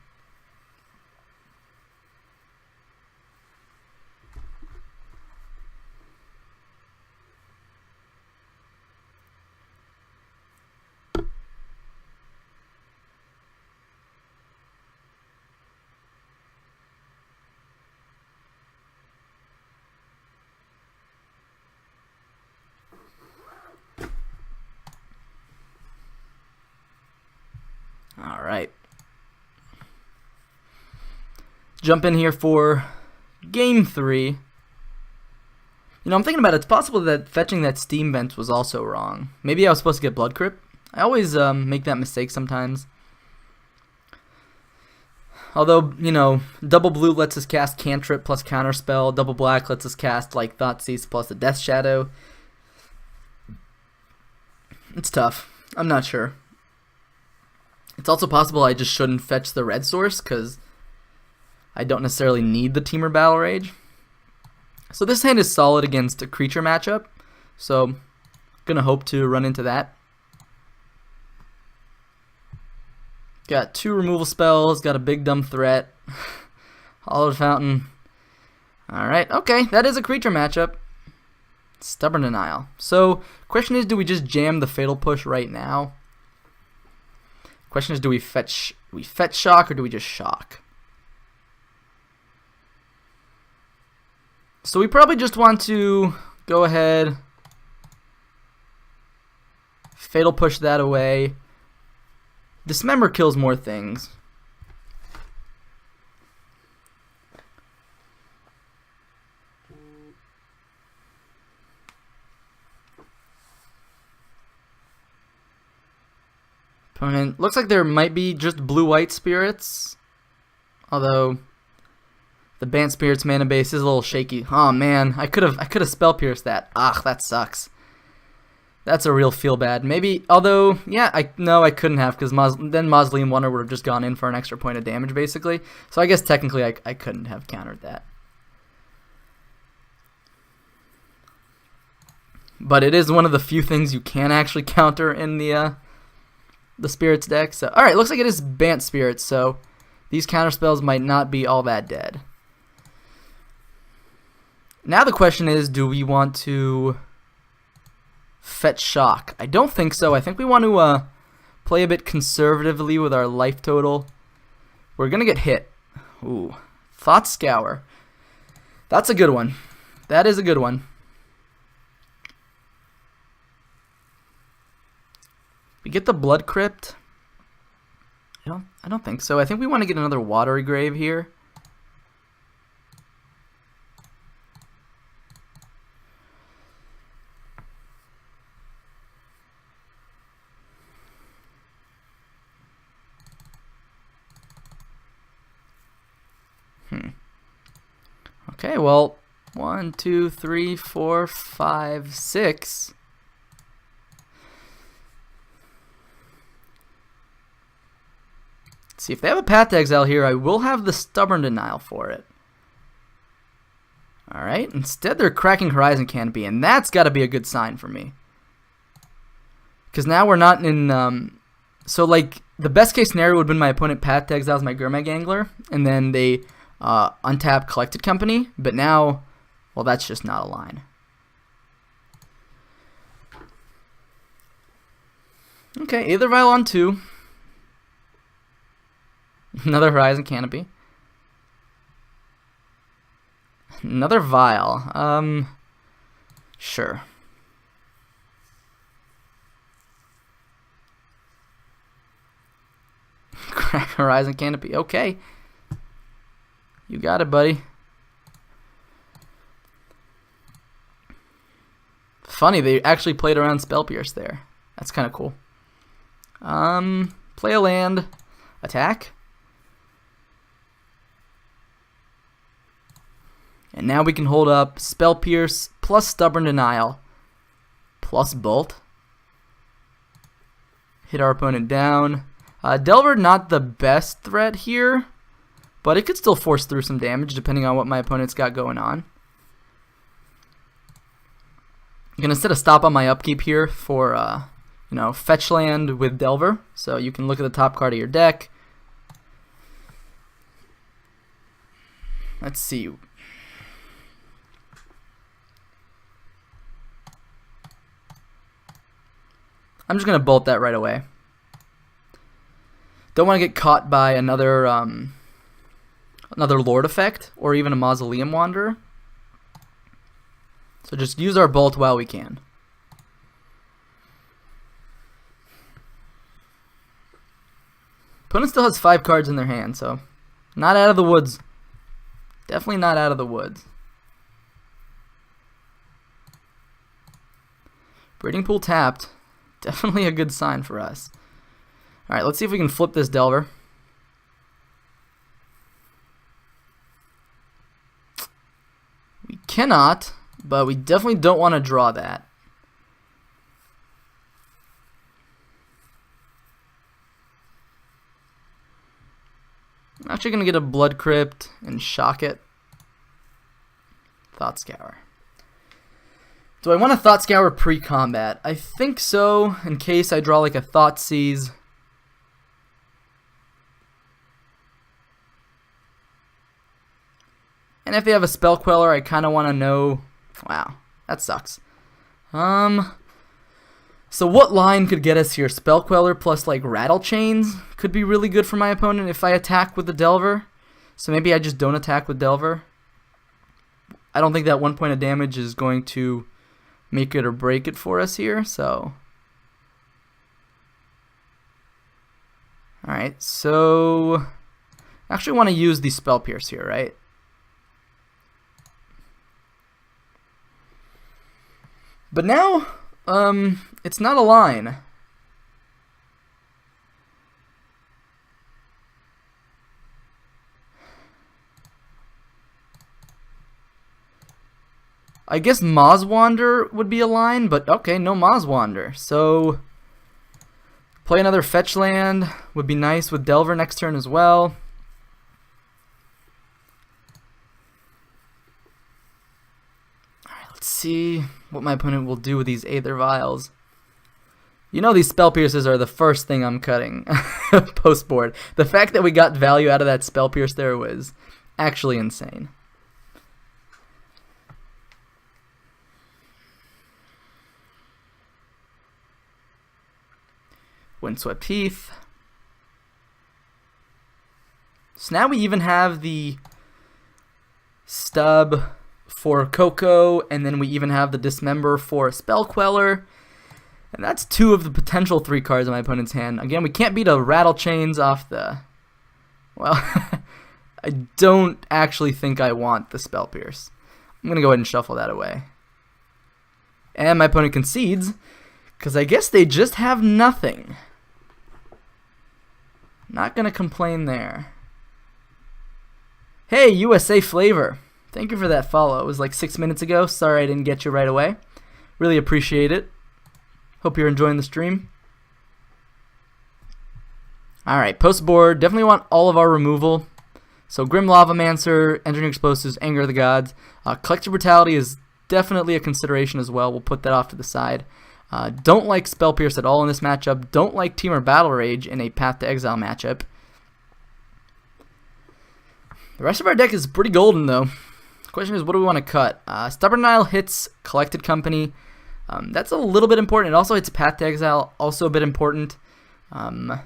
Alright. Jump in here for game 3. You know, I'm thinking about it. It's possible that fetching that steam vent was also wrong. Maybe I was supposed to get blood crypt. I always make that mistake sometimes. Although, you know, double blue lets us cast cantrip plus counterspell. Double black lets us cast like Thoughtseize plus a Death Shadow. It's tough. I'm not sure. It's also possible I just shouldn't fetch the red source because I don't necessarily need the Teamer Battle Rage. So this hand is solid against a creature matchup, so gonna hope to run into that. Got 2 removal spells, got a big dumb threat. Hollowed Fountain. Alright, okay, that is a creature matchup. Stubborn Denial. So, question is, do we just jam the Fatal Push right now? Question is, do we fetch shock or do we just shock? So we probably just want to go ahead, Fatal Push that away. Dismember kills more things. Opponent looks like there might be just blue-white spirits, although the Bant Spirit's mana base is a little shaky. Oh man, I could have spell pierced that. Ah, that sucks. That's a real feel bad. Maybe, although, yeah, I couldn't have, because then Mausoleum Wonder would have just gone in for an extra point of damage, basically. So I guess technically I couldn't have countered that. But it is one of the few things you can actually counter in the Spirits deck. So, alright, looks like it is Bant Spirits, so these counterspells might not be all that dead. Now the question is, do we want to fetch shock? I don't think so. I think we want to play a bit conservatively with our life total. We're going to get hit. Ooh. Thought Scour. That's a good one. That is a good one. We get the Blood Crypt. I don't think so. I think we want to get another Watery Grave here. Okay, well, 1, 2, 3, 4, 5, 6. Let's see, if they have a Path to Exile here, I will have the Stubborn Denial for it. Alright, instead they're cracking Horizon Canopy, and that's got to be a good sign for me. Because now we're not in... so, like, the best case scenario would have been my opponent Path to Exiles my Gurmag Angler, and then they untap Collected Company, but now, well, that's just not a line. Okay, Aether Vial on 2. Another Horizon Canopy. Another Vial. Sure. Crack Horizon Canopy. Okay. You got it, buddy. Funny, they actually played around Spell Pierce there. That's kind of cool. Play a land. Attack. And now we can hold up Spell Pierce plus Stubborn Denial plus Bolt. Hit our opponent down. Delver not the best threat here, but it could still force through some damage depending on what my opponent's got going on. I'm going to set a stop on my upkeep here for, you know, fetch land with Delver. So you can look at the top card of your deck. Let's see. I'm just going to bolt that right away. Don't want to get caught by another Lord effect or even a Mausoleum Wanderer. So just use our bolt while we can. Opponent still has 5 cards in their hand, so not out of the woods. Definitely not out of the woods. Breeding Pool tapped. Definitely a good sign for us. Alright, let's see if we can flip this Delver. We cannot, but we definitely don't want to draw that. I'm actually going to get a Blood Crypt and shock it. Thought Scour. Do I want a Thought Scour pre-combat? I think so, in case I draw like a Thought Seize. And if they have a Spell Queller, I kind of want to know... Wow, that sucks. So what line could get us here? Spell Queller plus like Rattle Chains could be really good for my opponent if I attack with the Delver. So maybe I just don't attack with Delver. I don't think that 1 point of damage is going to make it or break it for us here, so... Alright, so... I actually want to use the Spell Pierce here, right? But now, it's not a line. I guess Mozwander would be a line, but okay, no Mozwander. So, play another fetch land would be nice with Delver next turn as well. Alright, let's see what my opponent will do with these Aether Vials. You know these Spell Pierces are the first thing I'm cutting post board. The fact that we got value out of that Spell Pierce there was actually insane. Windswept Heath. So now we even have the stub for Coco, and then we even have the Dismember for a Spell Queller. And that's 2 of the potential 3 cards in my opponent's hand. Again, we can't beat a Rattle Chains off the... Well, I don't actually think I want the Spell Pierce. I'm going to go ahead and shuffle that away. And my opponent concedes, because I guess they just have nothing. Not going to complain there. Hey, USA Flavor. Thank you for that follow. It was like 6 minutes ago. Sorry I didn't get you right away. Really appreciate it. Hope you're enjoying the stream. Alright, post board. Definitely want all of our removal. So Grim Lavamancer, Engineering Explosives, Anger of the Gods. Collective Brutality is definitely a consideration as well. We'll put that off to the side. Don't like Spell Pierce at all in this matchup. Don't like Temur Battle Rage in a Path to Exile matchup. The rest of our deck is pretty golden though. The question is, what do we want to cut? Stubborn Denial hits Collected Company. That's a little bit important. It also hits Path to Exile, also a bit important. Might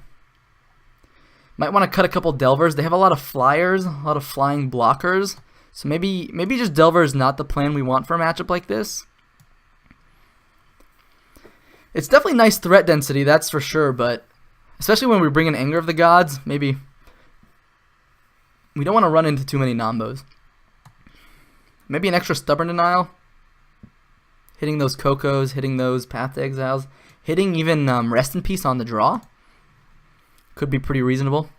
want to cut a couple Delvers. They have a lot of flyers, a lot of flying blockers. So maybe just Delver is not the plan we want for a matchup like this. It's definitely nice threat density, that's for sure, but especially when we bring in Anger of the Gods, maybe we don't want to run into too many Nombos. Maybe an extra Stubborn Denial. Hitting those Cocos, hitting those Path to Exiles, hitting even Rest in Peace on the draw. Could be pretty reasonable.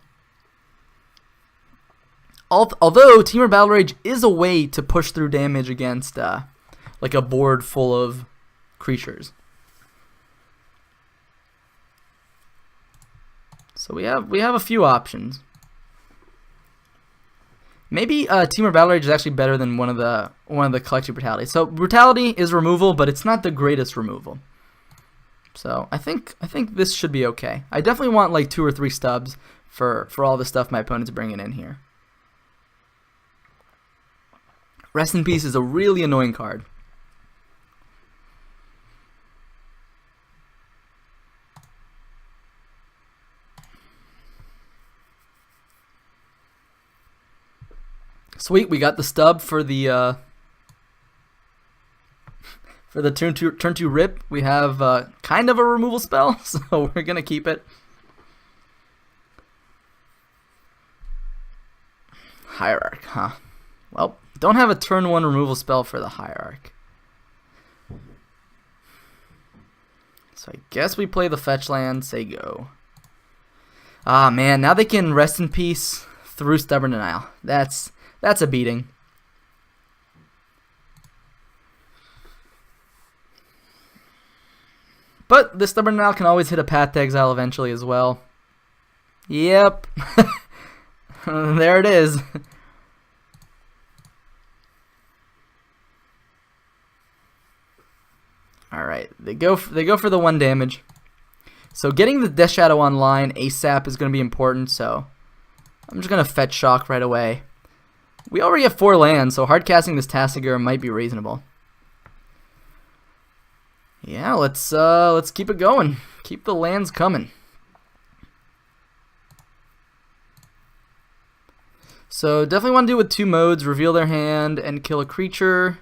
Although Temur Battle Rage is a way to push through damage against like a board full of creatures. So we have a few options. Maybe Temur Battle Rage is actually better than one of the Collective Brutality. So Brutality is removal, but it's not the greatest removal. So I think this should be okay. I definitely want like 2 or 3 stubs for all the stuff my opponent's bringing in here. Rest in Peace is a really annoying card. Sweet, we got the stub for the turn two rip. We have kind of a removal spell, so we're gonna keep it. Hierarch, huh? Well, don't have a turn 1 removal spell for the Hierarch. So I guess we play the fetch land, say go. Ah man, now they can Rest in Peace through Stubborn Denial. That's a beating. But the Stubborn Denial can always hit a Path to Exile eventually as well. Yep. There it is. Alright, they go for the 1 damage. So getting the Death Shadow online ASAP is going to be important, so I'm just going to fetch Shock right away. We already have 4 lands, so hard casting this Tasigur might be reasonable. Yeah, let's keep it going. Keep the lands coming. So definitely want to do it with 2 modes, reveal their hand and kill a creature.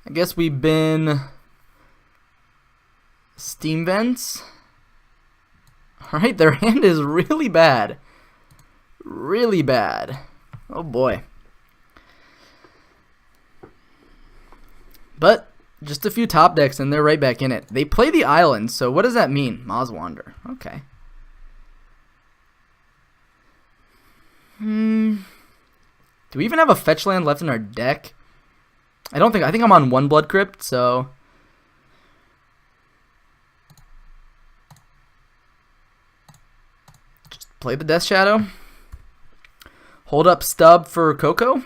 I guess we've been Steam Vents. Alright, their hand is really bad. Really bad. Oh boy. But just a few top decks and they're right back in it. They play the island, so what does that mean? Mozwander. Okay. Do we even have a fetch land left in our deck? I think I'm on 1 Blood Crypt, so just play the Death Shadow. Hold up stub for Coco.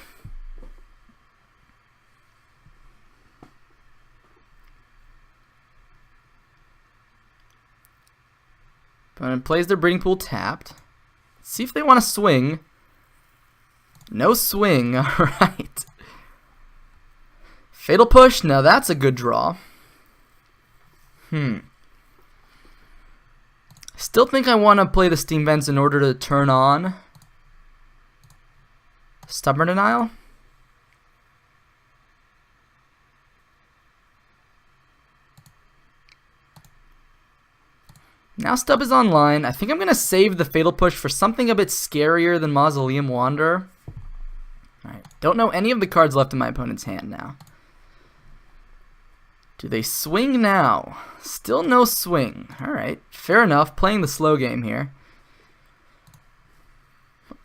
Opponent plays their Breeding Pool tapped. Let's see if they want to swing. No swing. Alright. Fatal Push. Now that's a good draw. Still think I want to play the Steam Vents in order to turn on Stubborn Denial. Now Stub is online. I think I'm going to save the Fatal Push for something a bit scarier than Mausoleum Wanderer. Alright, don't know any of the cards left in my opponent's hand now. Do they swing now? Still no swing. Alright, fair enough. Playing the slow game here.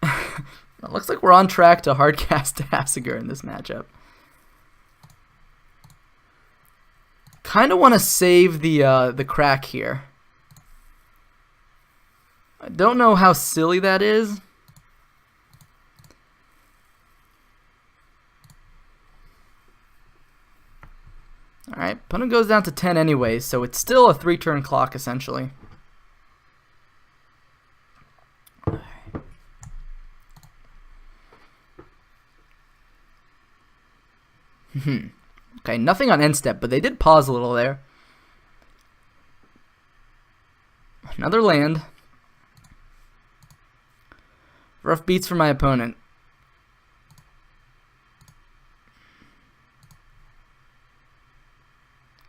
It looks like we're on track to hardcast Tasigur in this matchup. Kind of want to save the crack here. I don't know how silly that is. Alright, opponent goes down to 10 anyways, so it's still a 3-turn clock essentially. Okay, nothing on end step, but they did pause a little there. Another land. Rough beats for my opponent.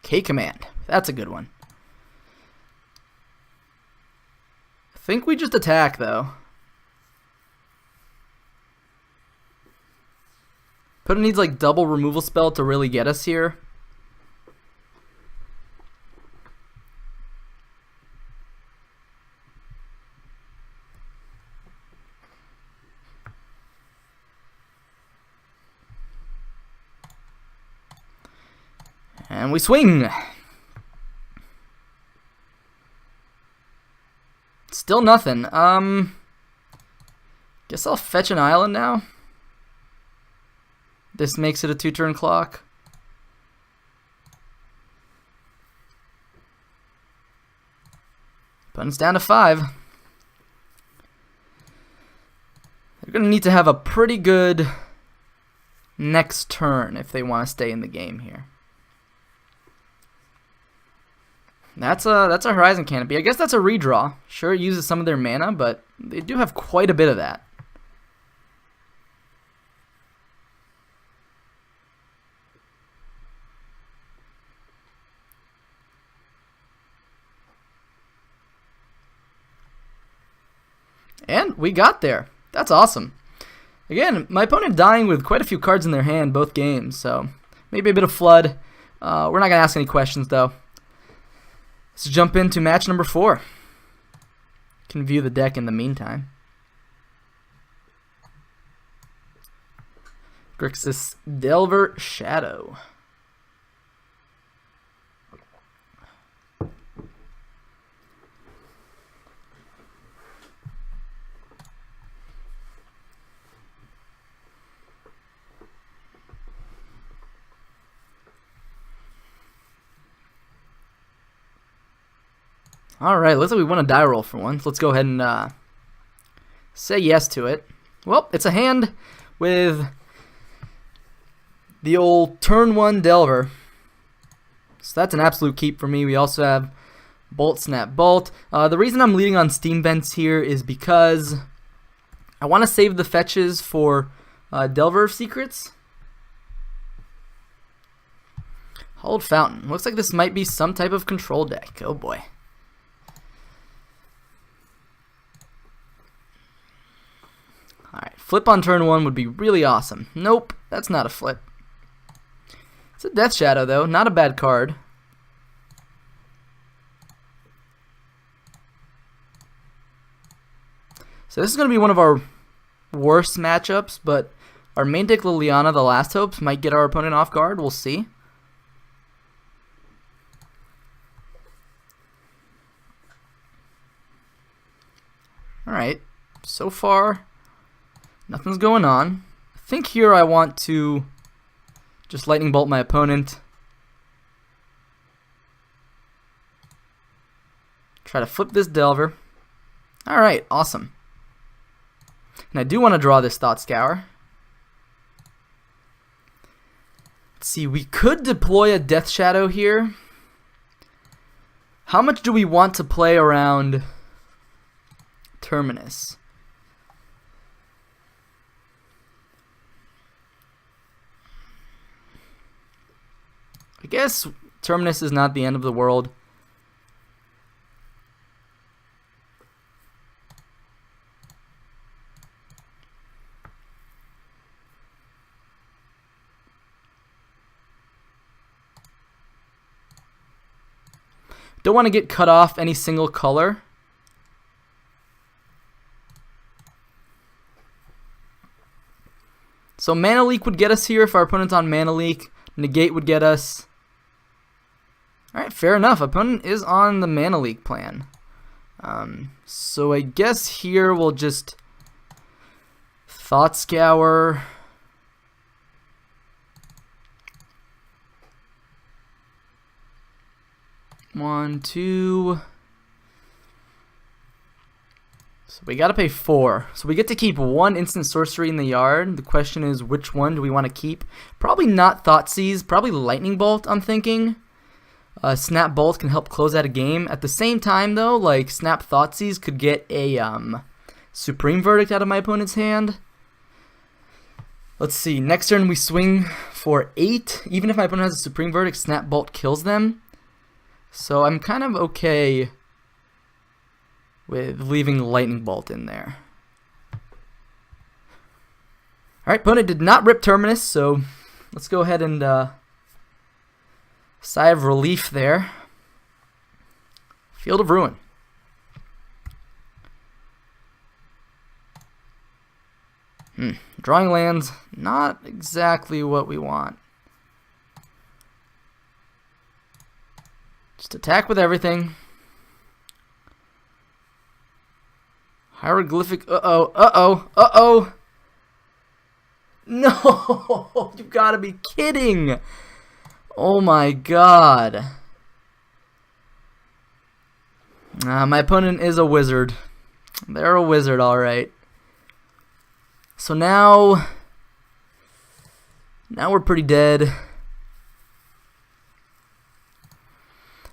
K-Command. That's a good one. I think we just attack, though. Opponent needs, like, double removal spell to really get us here. And we swing. Still nothing. Guess I'll fetch an island now. This makes it a 2-turn clock. Opponent's down to 5. They're going to need to have a pretty good next turn if they want to stay in the game here. That's a Horizon Canopy. I guess that's a redraw. Sure, it uses some of their mana, but they do have quite a bit of that. And we got there. That's awesome. Again, my opponent dying with quite a few cards in their hand both games, so maybe a bit of flood. We're not going to ask any questions, though. Let's jump into match number 4. Can view the deck in the meantime. Grixis Delver Shadow. Alright, looks like we won a die roll for once. Let's go ahead and say yes to it. Well, it's a hand with the old turn 1 Delver. So that's an absolute keep for me. We also have Bolt, Snap, Bolt. The reason I'm leading on Steam Vents here is because I want to save the fetches for Delver of Secrets. Hold Fountain. Looks like this might be some type of control deck. Oh boy. Alright, flip on turn 1 would be really awesome. Nope, that's not a flip. It's a Death Shadow, though. Not a bad card. So this is going to be one of our worst matchups, but our main deck Liliana, the Last Hopes, might get our opponent off guard. We'll see. Alright, so far nothing's going on. I think here I want to just Lightning Bolt my opponent. Try to flip this Delver. Alright, awesome. And I do want to draw this Thought Scour. Let's see, we could deploy a Death Shadow here. How much do we want to play around Terminus? I guess Terminus is not the end of the world. Don't want to get cut off any single color. So Mana Leak would get us here if our opponent's on Mana Leak. Negate would get us. Alright, fair enough. Opponent is on the Mana Leak plan. So I guess here we'll just Thought Scour. One, two. So we gotta pay 4. So we get to keep 1 instant sorcery in the yard. The question is, which one do we want to keep? Probably not Thoughtseize. Probably Lightning Bolt, I'm thinking. Snap Bolt can help close out a game. At the same time, though, like Snap Thoughtseize could get a Supreme Verdict out of my opponent's hand. Let's see. Next turn we swing for 8. Even if my opponent has a Supreme Verdict, Snap Bolt kills them. So I'm kind of okay with leaving Lightning Bolt in there. Alright, opponent did not rip Terminus, so let's go ahead and sigh of relief there. Field of Ruin. Drawing lands, not exactly what we want. Just attack with everything. Hieroglyphic. Uh-oh. Uh-oh. Uh-oh. No! You gotta be kidding! Oh my god. My opponent is a wizard. They're a wizard, alright. So now we're pretty dead.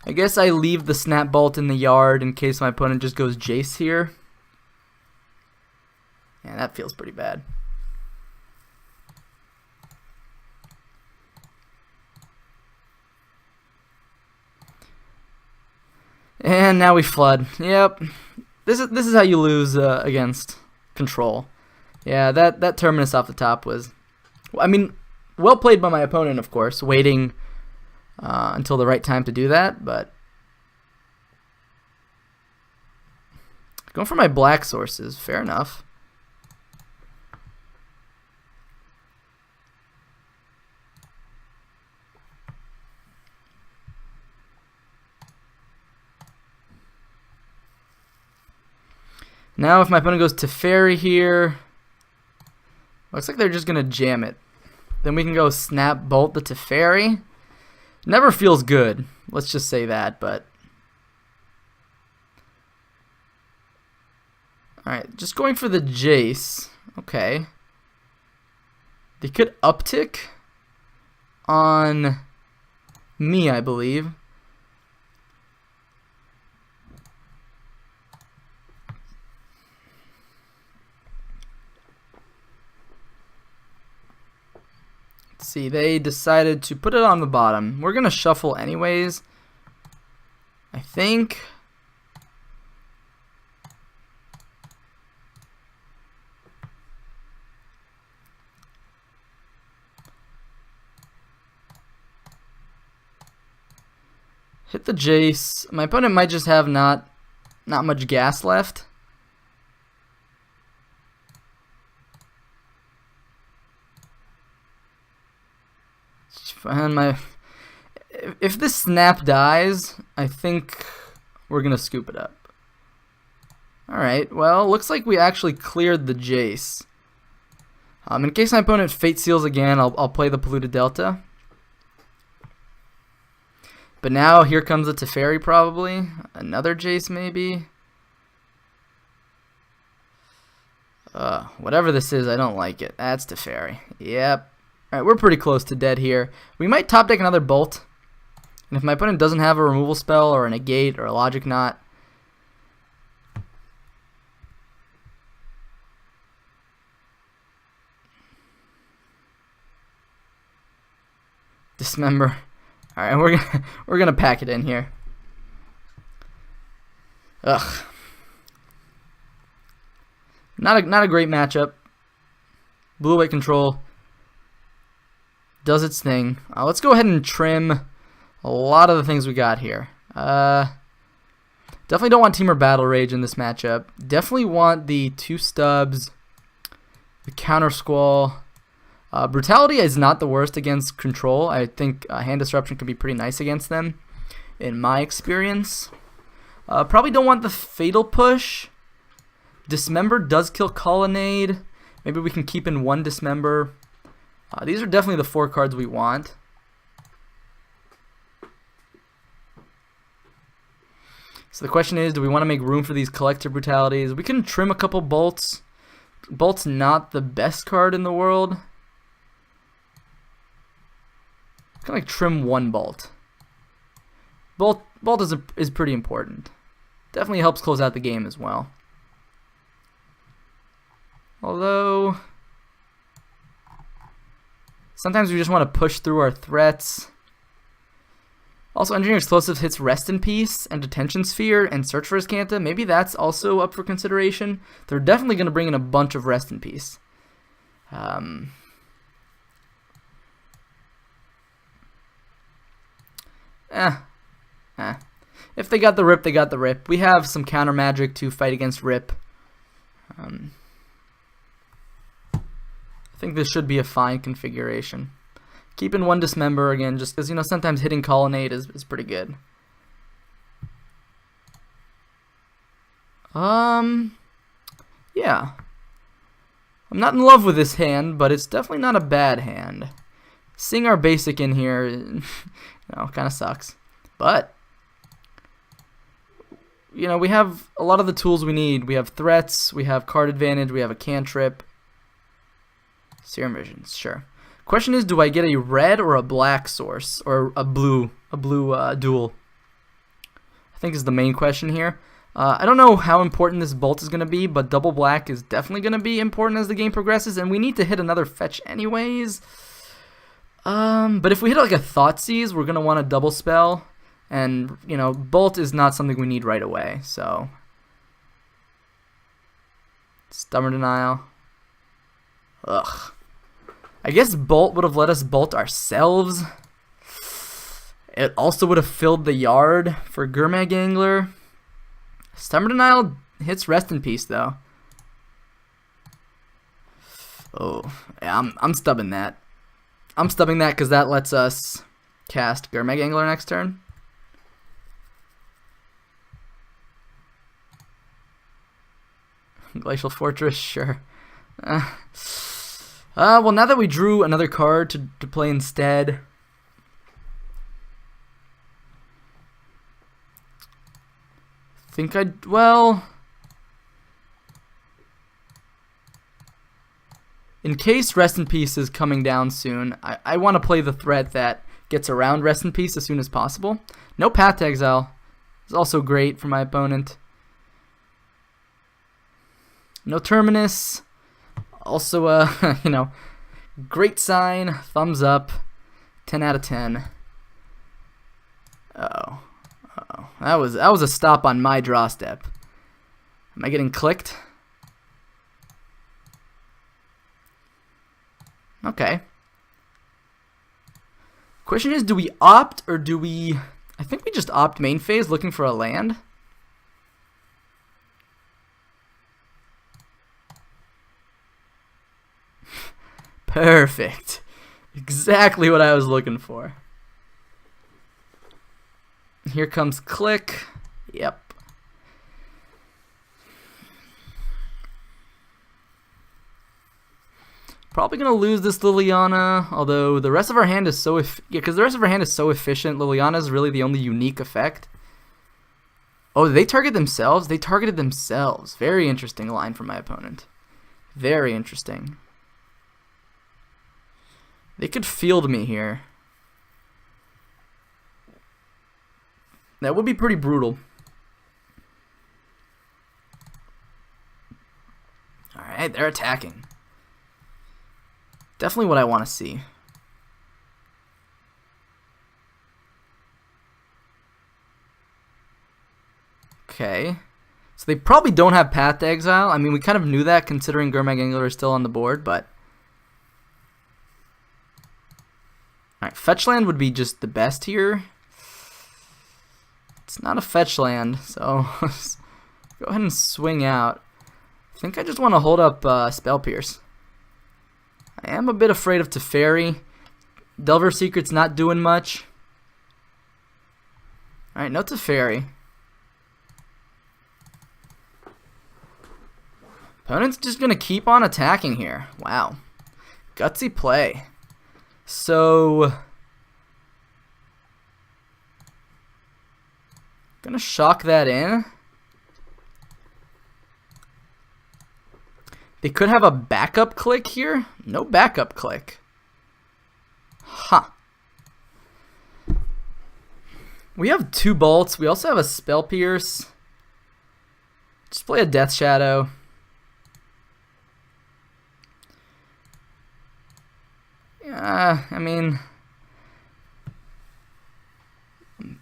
I guess I leave the snap bolt in the yard in case my opponent just goes Jace here. Yeah, that feels pretty bad. And now we flood. Yep. This is how you lose against control. Yeah, that terminus off the top was, I mean, well played by my opponent, of course, waiting until the right time to do that, but going for my black sources, fair enough. Now if my opponent goes Teferi here, looks like they're just going to jam it. Then we can go snap bolt the Teferi. Never feels good, let's just say that, but alright, just going for the Jace. Okay. They could uptick on me, I believe. See, they decided to put it on the bottom. We're gonna shuffle anyways, I think. Hit the Jace. My opponent might just have not much gas left. And if this snap dies, I think we're gonna scoop it up. Alright, well, looks like we actually cleared the Jace. In case my opponent Fate Seals again, I'll play the Polluted Delta. But now here comes a Teferi probably. Another Jace maybe. Whatever this is, I don't like it. That's Teferi. Yep. Alright, we're pretty close to dead here. We might top deck another Bolt. And if my opponent doesn't have a removal spell or a negate or a logic knot, Dismember. Alright, we're gonna pack it in here. Ugh. Not a great matchup. Blue-white control does its thing. Let's go ahead and trim a lot of the things we got here. Definitely don't want Teamer Battle Rage in this matchup. Definitely want the 2 stubs, the Counter Squall. Brutality is not the worst against control. I think Hand Disruption can be pretty nice against them, in my experience. Probably don't want the Fatal Push. Dismember does kill Colonnade. Maybe we can keep in 1 Dismember. These are definitely the 4 cards we want. So the question is, do we want to make room for these Collector Brutalities? We can trim a couple Bolts. Bolt's not the best card in the world. Kind of like trim 1 Bolt. Bolt is pretty important. Definitely helps close out the game as well. Although sometimes we just want to push through our threats. Also, Engineer Explosives hits Rest in Peace and Detention Sphere and Search for Azcanta. Maybe that's also up for consideration. They're definitely going to bring in a bunch of Rest in Peace. If they got the Rip, they got the Rip. We have some counter magic to fight against Rip. I think this should be a fine configuration. Keeping 1 Dismember again, just because, you know, sometimes hitting Colonnade is pretty good. Yeah. I'm not in love with this hand, but it's definitely not a bad hand. Seeing our basic in here, you know, kind of sucks. But, you know, we have a lot of the tools we need. We have threats, we have card advantage, we have a cantrip. Serum Visions, sure. Question is, do I get a red or a black source, or a blue duel? I think is the main question here. I don't know how important this bolt is going to be, but double black is definitely going to be important as the game progresses, and we need to hit another fetch anyways. But if we hit like a Thoughtseize, we're going to want a double spell, and, you know, bolt is not something we need right away, so. Stubborn Denial. Ugh. I guess bolt would have let us bolt ourselves. It also would have filled the yard for Gurmag Angler. Stubborn Denial hits Rest in Peace, though. Oh, yeah, I'm stubbing that. I'm stubbing that because that lets us cast Gurmag Angler next turn. Glacial Fortress, sure. Well, now that we drew another card to play instead, well, in case Rest in Peace is coming down soon, I want to play the threat that gets around Rest in Peace as soon as possible. No Path to Exile is also great for my opponent. No Terminus, also you know, great sign, thumbs up, 10 out of 10. Uh-oh. That was a stop on my draw step. Am I getting clicked? Okay. Question is, do we opt or do we... I think we just opt main phase looking for a land. Perfect. Exactly what I was looking for. Here comes click. Yep. Probably gonna lose this Liliana, although the rest of our hand is so because the rest of our hand is so efficient. Liliana is really the only unique effect. Oh, did they target themselves? They targeted themselves. Very interesting line from my opponent. Very interesting. They could field me here. That would be pretty brutal. Alright, they're attacking. Definitely what I want to see. Okay. So they probably don't have Path to Exile. I mean, we kind of knew that considering Gurmag Angler is still on the board, but... Alright, fetch land would be just the best here. It's not a fetch land, so go ahead and swing out. I think I just want to hold up Spell Pierce. I am a bit afraid of Teferi. Delver Secret's not doing much. Alright, no Teferi. Opponent's just going to keep on attacking here. Wow. Gutsy play. So... Gonna shock that in. They could have a backup click here. No backup click. Huh. We have 2 bolts. We also have a Spell Pierce. Just play a Death Shadow. Yeah, I mean...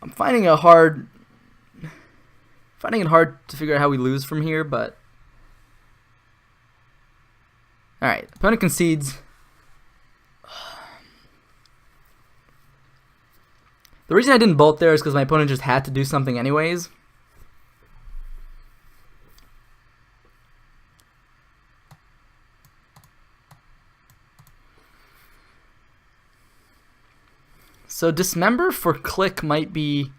I'm finding it hard to figure out how we lose from here, but... Alright, opponent concedes. The reason I didn't bolt there is because my opponent just had to do something anyways. So Dismember for click might be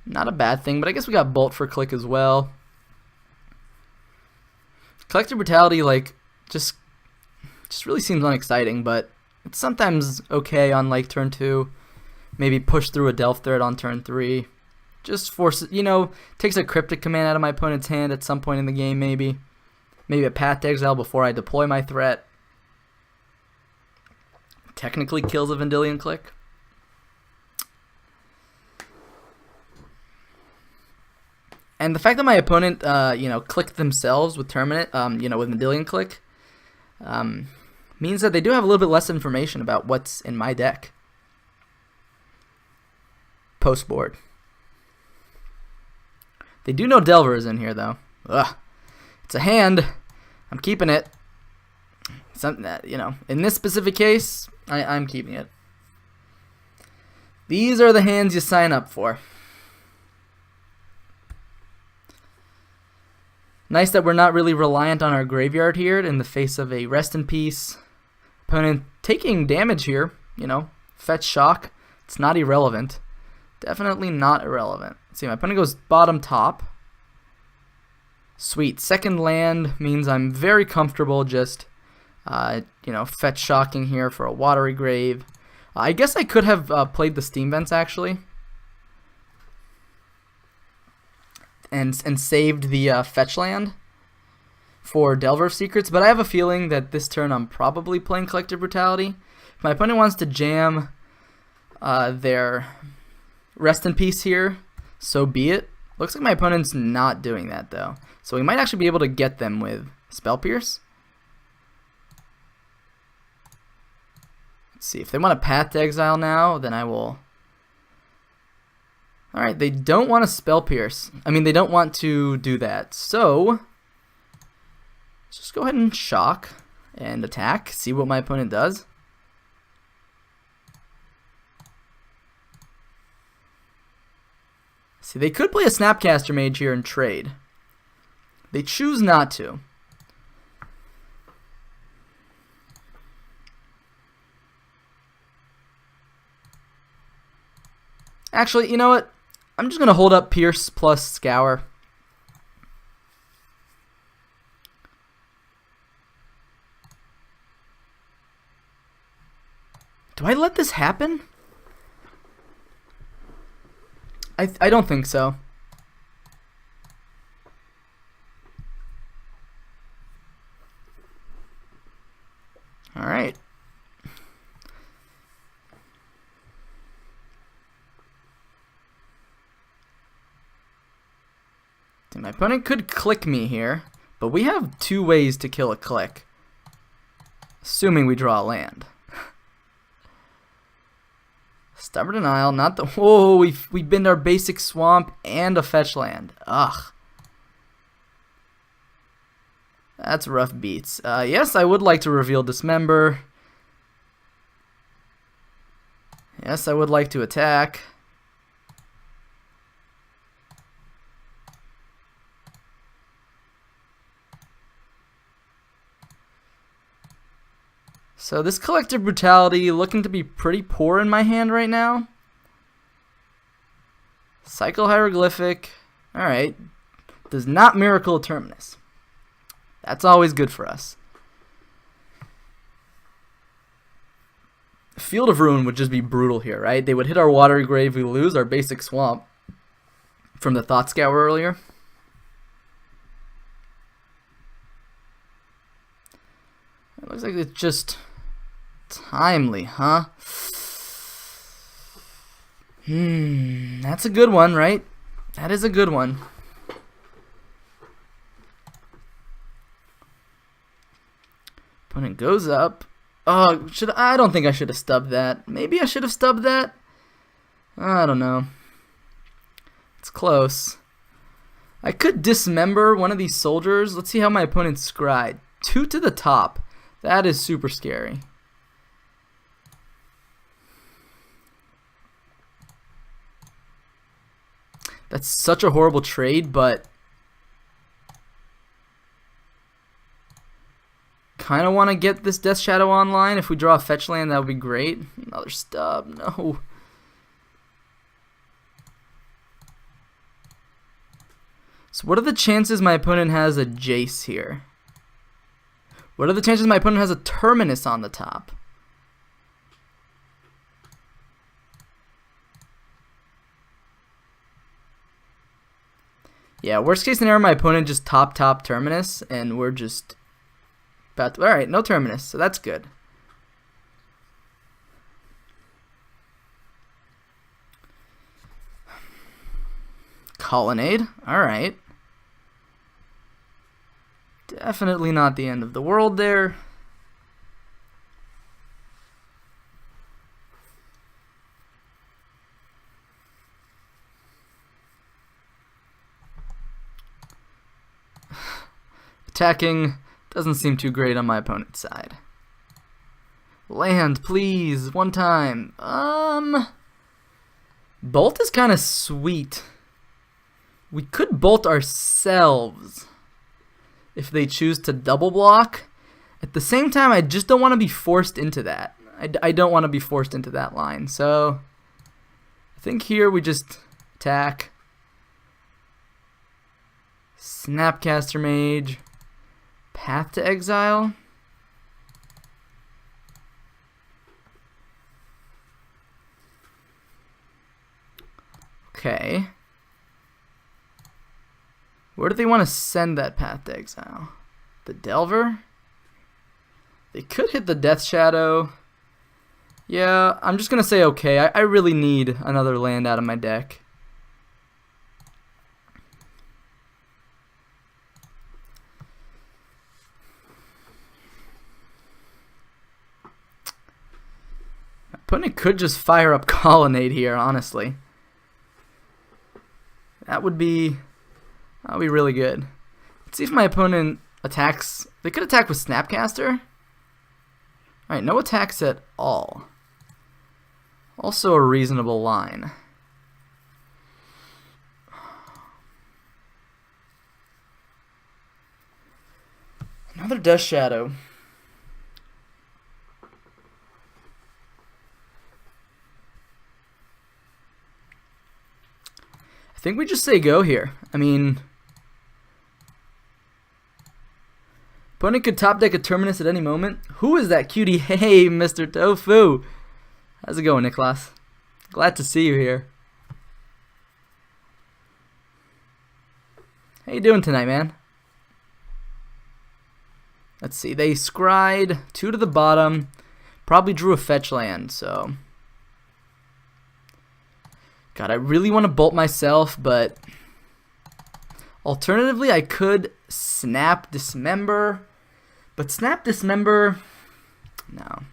not a bad thing, but I guess we got bolt for click as well. Collective Brutality, like, just really seems unexciting, but it's sometimes okay on, like, turn 2. Maybe push through a Delve Threat on turn 3. Just forces, takes a Cryptic Command out of my opponent's hand at some point in the game, maybe. Maybe a Path to Exile before I deploy my threat. Technically kills a Vendilion Click. And the fact that my opponent, clicked themselves with Terminate, with Vendilion Click, means that they do have a little bit less information about what's in my deck. Post board. They do know Delver is in here, though. Ugh. It's a hand. I'm keeping it. Something that, in this specific case, I'm keeping it. These are the hands you sign up for. Nice that we're not really reliant on our graveyard here in the face of a Rest in Peace. Opponent taking damage here, Fetch Shock. It's not irrelevant. Definitely not irrelevant. Let's see, my opponent goes bottom top. Sweet. Second land means I'm very comfortable just, Fetch Shocking here for a Watery Grave. I guess I could have played the Steam Vents, actually. And saved the fetch land for Delver of Secrets, but I have a feeling that this turn I'm probably playing Collective Brutality. If my opponent wants to jam their Rest in Peace here, so be it. Looks like my opponent's not doing that, though. So we might actually be able to get them with Spell Pierce. Let's see, if they want a Path to Exile now, then I will... Alright, they don't want to Spell Pierce. They don't want to do that. So, let's just go ahead and shock and attack. See what my opponent does. See, they could play a Snapcaster Mage here and trade. They choose not to. Actually, you know what? I'm just going to hold up Pierce plus Scour. Do I let this happen? I don't think so. All right. My opponent could click me here, but we have 2 ways to kill a click, assuming we draw a land. Stubborn Denial, not the... Whoa, we binned our basic swamp and a fetch land. Ugh. That's rough beats. Yes, I would like to reveal Dismember. Yes, I would like to attack. So this Collective Brutality looking to be pretty poor in my hand right now. Cycle Hieroglyphic. Alright. Does not Miracle Terminus. That's always good for us. Field of Ruin would just be brutal here, right? They would hit our Watery Grave. We lose our basic swamp from the Thought Scour earlier. It looks like it's just... timely, huh? That's a good one, right? That is a good one. Opponent goes up. Oh, I don't think I should have stubbed that. Maybe I should have stubbed that. I don't know. It's close. I could dismember one of these soldiers. Let's see how my opponent's scryed. 2 to the top. That is super scary. That's such a horrible trade, but kind of want to get this Death Shadow online. If we draw a fetch land, that would be great. Another stub, no. So what are the chances my opponent has a Jace here? What are the chances my opponent has a Terminus on the top? Yeah, worst case scenario, my opponent just top Terminus, and we're just about to... Alright, no Terminus, so that's good. Colonnade, alright. Definitely not the end of the world there. Attacking doesn't seem too great on my opponent's side. Land, please, one time. Bolt is kind of sweet. We could bolt ourselves if they choose to double block. At the same time, I just don't want to be forced into that. I don't want to be forced into that line. So I think here we just attack. Snapcaster Mage. Path to Exile. Okay. Where do they want to send that Path to Exile? The Delver? They could hit the Death Shadow. Yeah, I'm just going to say okay. I really need another land out of my deck. My opponent could just fire up Colonnade here, honestly. That would be really good. Let's see if my opponent attacks. They could attack with Snapcaster. Alright, no attacks at all. Also a reasonable line. Another Death Shadow. I think we just say go here. I mean, opponent could top deck a Terminus at any moment. Who is that cutie? Hey, Mr. Tofu. How's it going, Nicholas? Glad to see you here. How you doing tonight, man? Let's see. They scryed 2 to the bottom. Probably drew a fetch land, so... God, I really want to bolt myself, but alternatively, I could snap Dismember, but snap Dismember, no.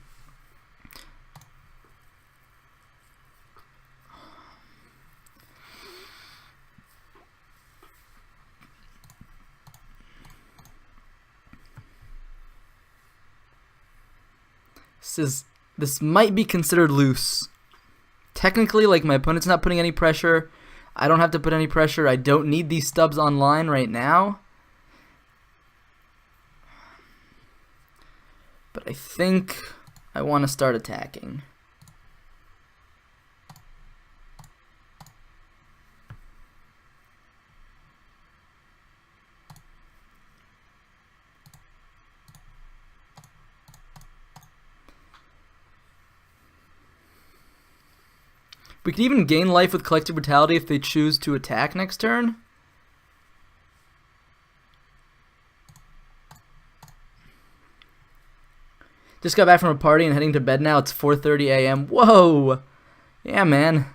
This might be considered loose. Technically, like, my opponent's not putting any pressure. I don't have to put any pressure. I don't need these stubs online right now. But I think I want to start attacking. We could even gain life with Collective Brutality if they choose to attack next turn. Just got back from a party and heading to bed now. It's 4:30 a.m. Whoa! Yeah, man.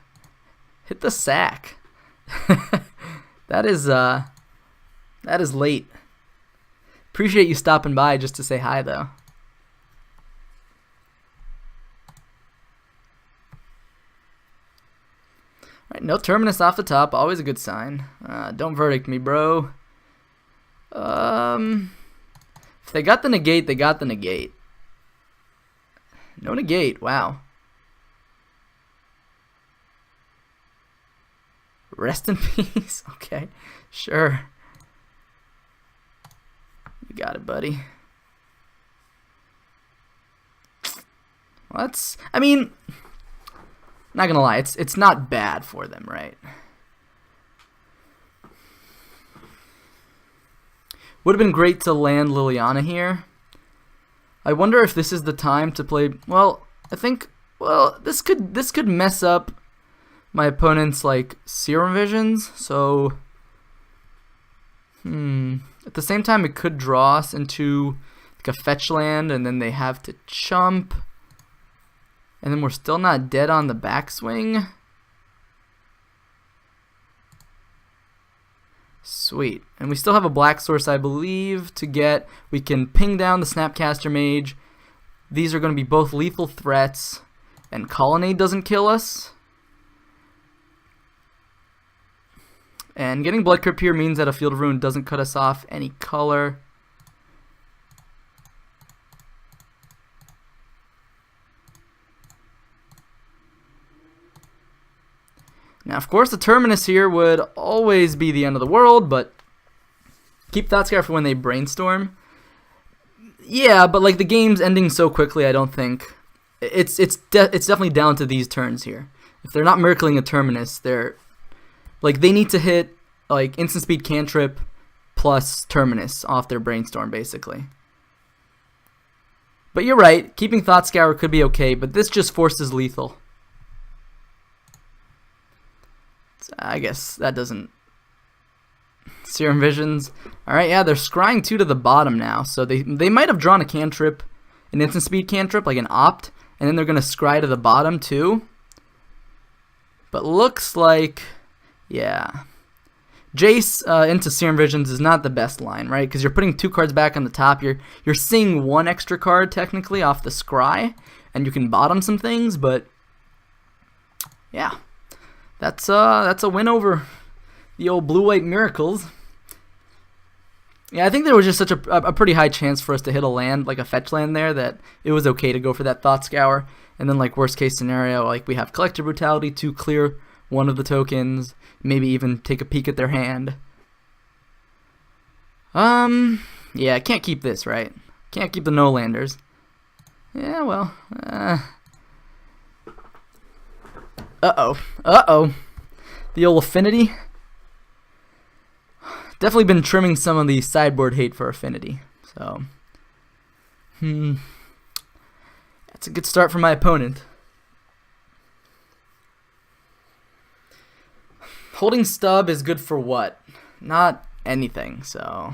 Hit the sack. That is late. Appreciate you stopping by just to say hi, though. Alright, no Terminus off the top. Always a good sign. Don't verdict me, bro. If they got the negate, they got the negate. No negate. Wow. Rest in peace. Okay. Sure. You got it, buddy. Well, that's... I mean... Not gonna lie, it's not bad for them, right? Would have been great to land Liliana here, I wonder if this is the time to play. Well, I think. Well, this could mess up my opponent's like Serum Visions. So, at the same time, it could draw us into like a fetch land, and then they have to chump, and then we're still not dead on the backswing. Sweet. And we still have a black source, I believe, to get. We can ping down the Snapcaster Mage. These are going to be both lethal threats, and Colonnade doesn't kill us. And getting Blood Crypt here means that a Field of Ruin doesn't cut us off any color. Now, of course, the Terminus here would always be the end of the world, but keep Thoughtscour for when they brainstorm. Yeah, but like the game's ending so quickly, I don't think it's definitely down to these turns here. If they're not miracling a Terminus, they're like they need to hit like instant speed cantrip plus Terminus off their brainstorm basically. But you're right, keeping Thoughtscour could be okay, but this just forces lethal. I guess that doesn't. Serum Visions. Alright, yeah, they're scrying 2 to the bottom now. So they might have drawn a cantrip, an instant speed cantrip, like an opt, and then they're going to scry to the bottom too. But looks like, yeah. Jace into Serum Visions is not the best line, right? Because you're putting 2 cards back on the top. You're seeing 1 extra card technically off the scry, and you can bottom some things, but yeah. That's a win over the old blue-white miracles. Yeah, I think there was just such a pretty high chance for us to hit a land, like a fetch land there, that it was okay to go for that Thoughtscour. And then, like, worst-case scenario, like, we have Collector Brutality to clear one of the tokens, maybe even take a peek at their hand. Yeah, I can't keep this, right? Can't keep the no-landers. Yeah, well, Uh-oh. The old Affinity. Definitely been trimming some of the sideboard hate for Affinity. So, that's a good start for my opponent. Holding Stub is good for what? Not anything, so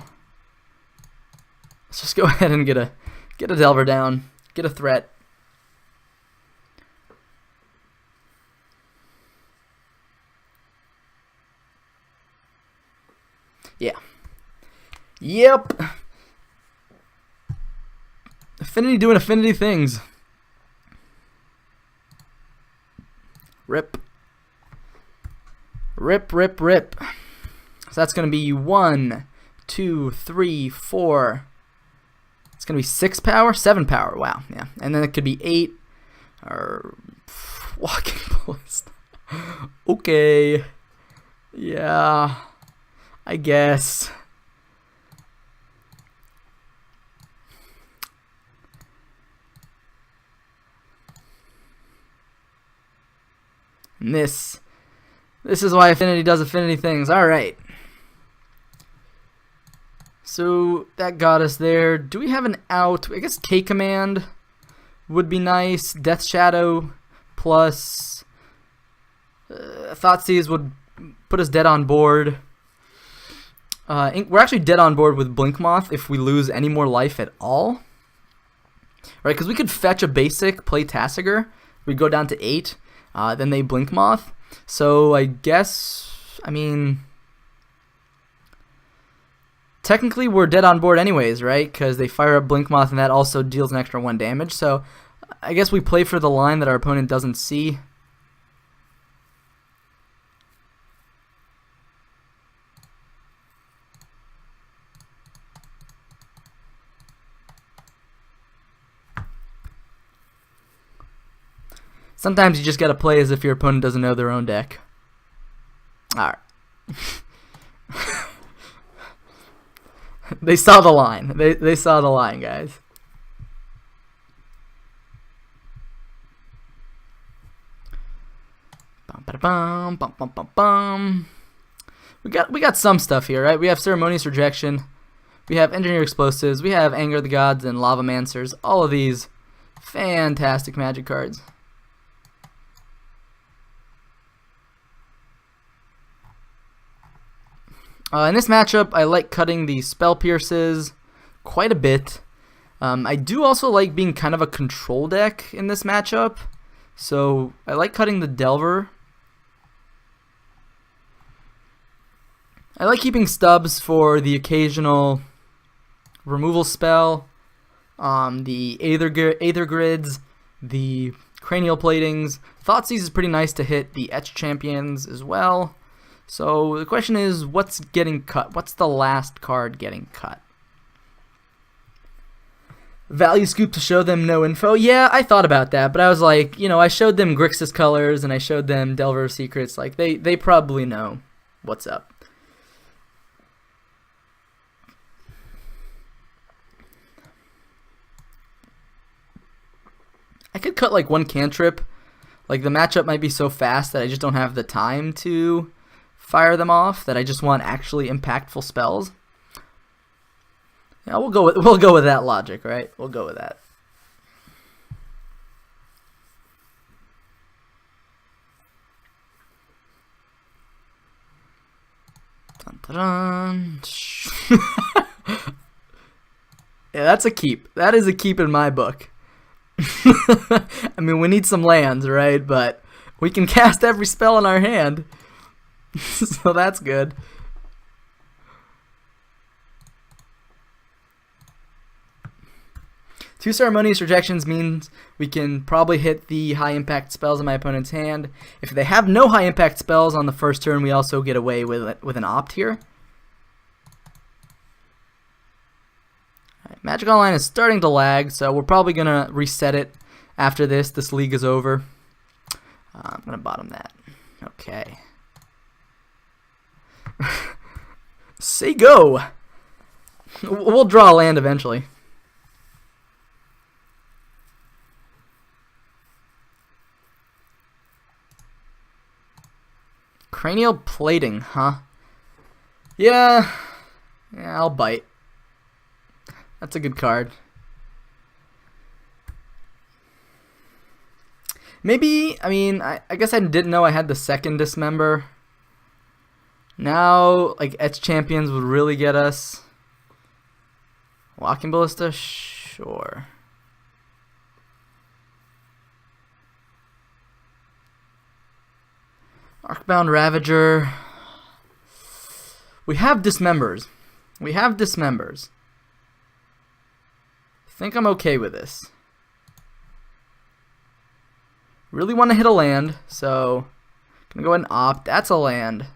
let's just go ahead and get a Delver down. Get a threat. Yeah. Yep. Affinity doing Affinity things. Rip. Rip. So that's going to be 1, 2, 3, 4. It's going to be 6 power, 7 power. Wow. Yeah. And then it could be 8 or Walking Ballista. Okay. Yeah. I guess. And this is why Affinity does Affinity things. Alright. So that got us there. Do we have an out? I guess K-Command would be nice. Death Shadow plus Thoughtseize would put us dead on board. We're actually dead on board with Blinkmoth if we lose any more life at all. Right, because we could fetch a basic, play Tassiger. We'd go down to 8. Then they Blinkmoth. So I guess, I mean, technically we're dead on board anyways, right? Because they fire up Blinkmoth and that also deals an extra 1 damage. So I guess we play for the line that our opponent doesn't see. Sometimes you just gotta play as if your opponent doesn't know their own deck. Alright. They saw the line. They saw the line, guys. Bum, bum, bum, bum, bum. We got some stuff here, right? We have Ceremonious Rejection. We have Engineer Explosives, we have Anger of the Gods, and Lava Mancers. All of these fantastic Magic cards. In this matchup, I like cutting the Spell Pierces quite a bit. I do also like being kind of a control deck in this matchup, so I like cutting the Delver. I like keeping stubs for the occasional removal spell, the Aether Grids, the Cranial Platings. Thoughtseize is pretty nice to hit the Etch Champions as well. So the question is, what's getting cut? What's the last card getting cut? Value Scoop to show them no info. Yeah, I thought about that, but I was like, you know, I showed them Grixis colors and I showed them Delver secrets. Like, they probably know what's up. I could cut like one cantrip. Like, the matchup might be so fast that I just don't have the time to fire them off, that I just want actually impactful spells. Yeah, we'll go with that logic, right? We'll go with that. Dun, dun, dun. Yeah, that's a keep. That is a keep in my book. I mean, we need some lands, right? But we can cast every spell in our hand. So that's good. Two Ceremonious Rejections means we can probably hit the high impact spells in my opponent's hand. If they have no high impact spells on the first turn, we also get away with an opt here. Right, Magic Online is starting to lag, so we're probably going to reset it after this. This league is over. I'm going to bottom that. Okay. Say go! We'll draw a land eventually. Cranial Plating, huh? Yeah, I'll bite. That's a good card. Maybe, I mean, I guess I didn't know I had the second Dismember. Now, like, Etch Champions would really get us. Walking Ballista? Sure. Arcbound Ravager. We have Dismembers. I think I'm okay with this. Really want to hit a land, so I'm going to go ahead and opt. That's a land.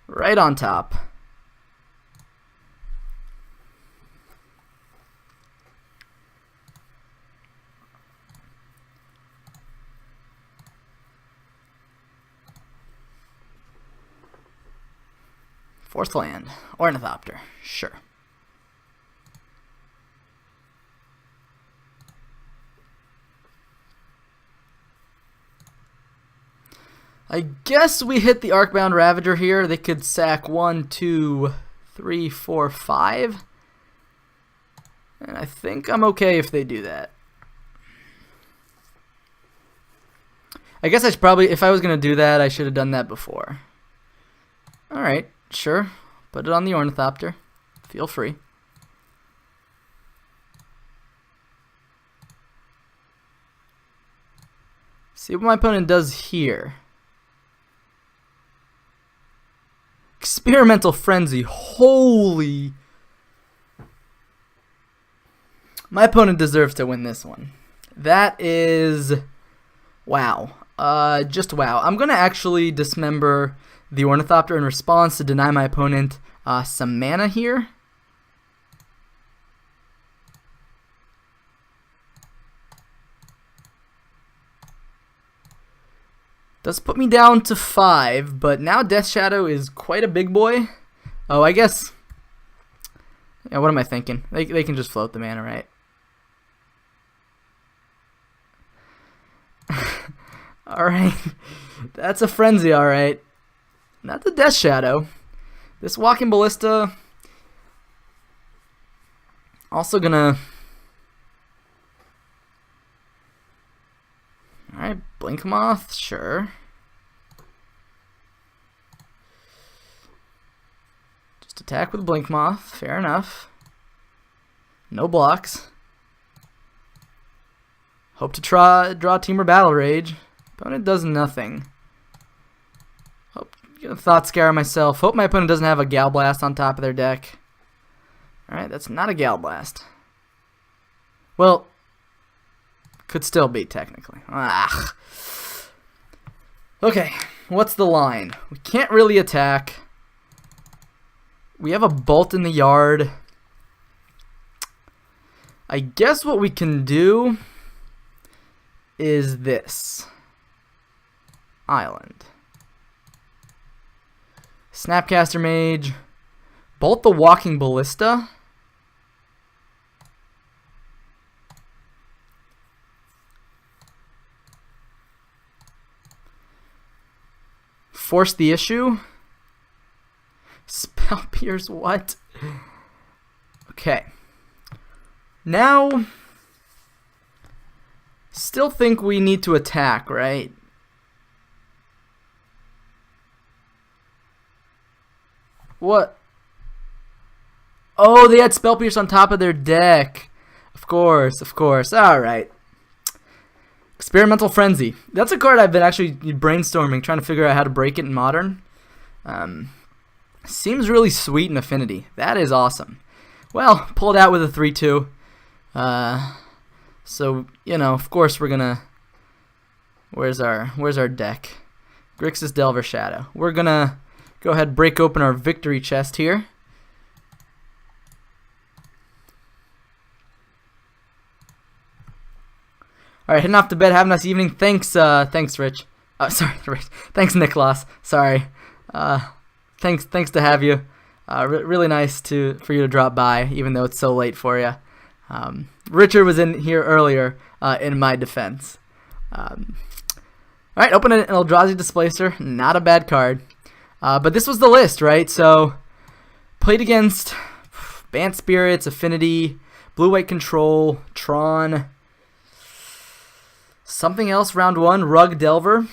Right on top. Fourth land. Ornithopter. Sure. I guess we hit the Arcbound Ravager here. They could sack 1, 2, 3, 4, 5. And I think I'm okay if they do that. I guess I should probably, if I was going to do that, I should have done that before. Alright, sure. Put it on the Ornithopter. Feel free. See what my opponent does here. Experimental Frenzy. Holy. My opponent deserves to win this one. That is... wow. Just wow. I'm going to actually dismember the Ornithopter in response to deny my opponent some mana here. Does put me down to 5, but now Death Shadow is quite a big boy. Oh, I guess... yeah, what am I thinking? They can just float the mana, right? Alright. That's a Frenzy, alright. Not the Death Shadow. This Walking Ballista... Also gonna... Alright, Blink Moth, sure. Just attack with Blink Moth, fair enough. No blocks. Hope to draw Teamer Battle Rage. Opponent does nothing. Get a Thought Scar myself. Hope my opponent doesn't have a Gal Blast on top of their deck. Alright, that's not a Gal Blast. Well, could still be, technically. Ah. Okay, what's the line? We can't really attack. We have a Bolt in the yard. I guess what we can do is this. Island. Snapcaster Mage. Bolt the Walking Ballista. Force the Issue. Spell Pierce, what? Okay. Now, still think we need to attack, right? What? Oh, they had Spell Pierce on top of their deck. Of course, of course. Alright. Experimental Frenzy. That's a card I've been actually brainstorming, trying to figure out how to break it in Modern. Seems really sweet in Affinity. That is awesome. Well, pulled out with a 3-2. So, you know, of course we're gonna... Where's our deck? Grixis Delver Shadow. We're gonna go ahead and break open our victory chest here. Alright, heading off to bed. Have a nice evening. Thanks, Rich. Sorry, Rich. Thanks, Nicholas. Sorry. Thanks to have you. Really nice for you to drop by, even though it's so late for you. Richard was in here earlier, in my defense. Alright, open an Eldrazi Displacer. Not a bad card. But this was the list, right? So, played against Bant Spirits, Affinity, Blue-White Control, Tron... Something else, round 1, Rug Delver.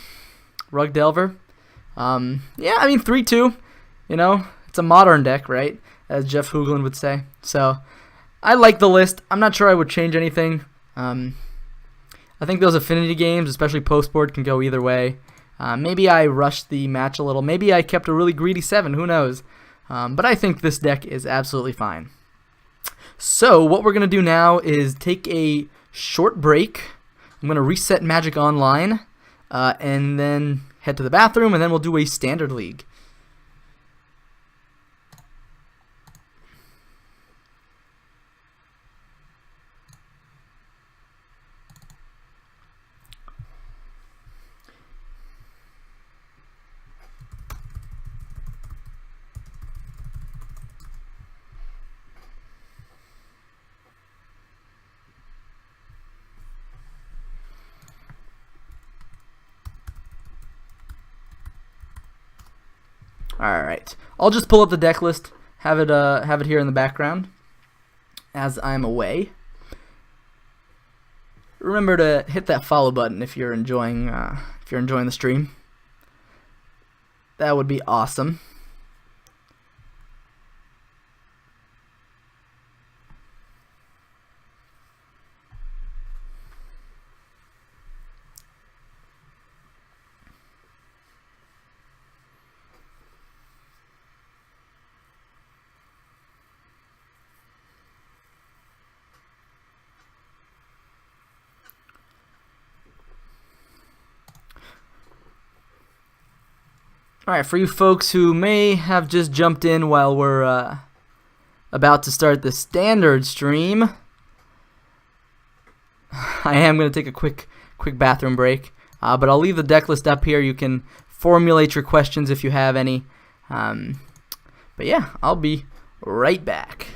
Yeah, I mean, 3-2. You know, it's a Modern deck, right? As Jeff Hoogland would say. So, I like the list. I'm not sure I would change anything. I think those Affinity games, especially post-board, can go either way. Maybe I rushed the match a little. Maybe I kept a really greedy 7. Who knows? But I think this deck is absolutely fine. So, what we're going to do now is take a short break. I'm going to reset Magic Online, and then head to the bathroom, and then we'll do a Standard League. Alright, I'll just pull up the deck list, have it here in the background as I'm away. Remember to hit that follow button if you're enjoying the stream. That would be awesome. Alright, for you folks who may have just jumped in while we're about to start the standard stream, I am going to take a quick bathroom break, but I'll leave the deck list up here. You can formulate your questions if you have any. But yeah, I'll be right back.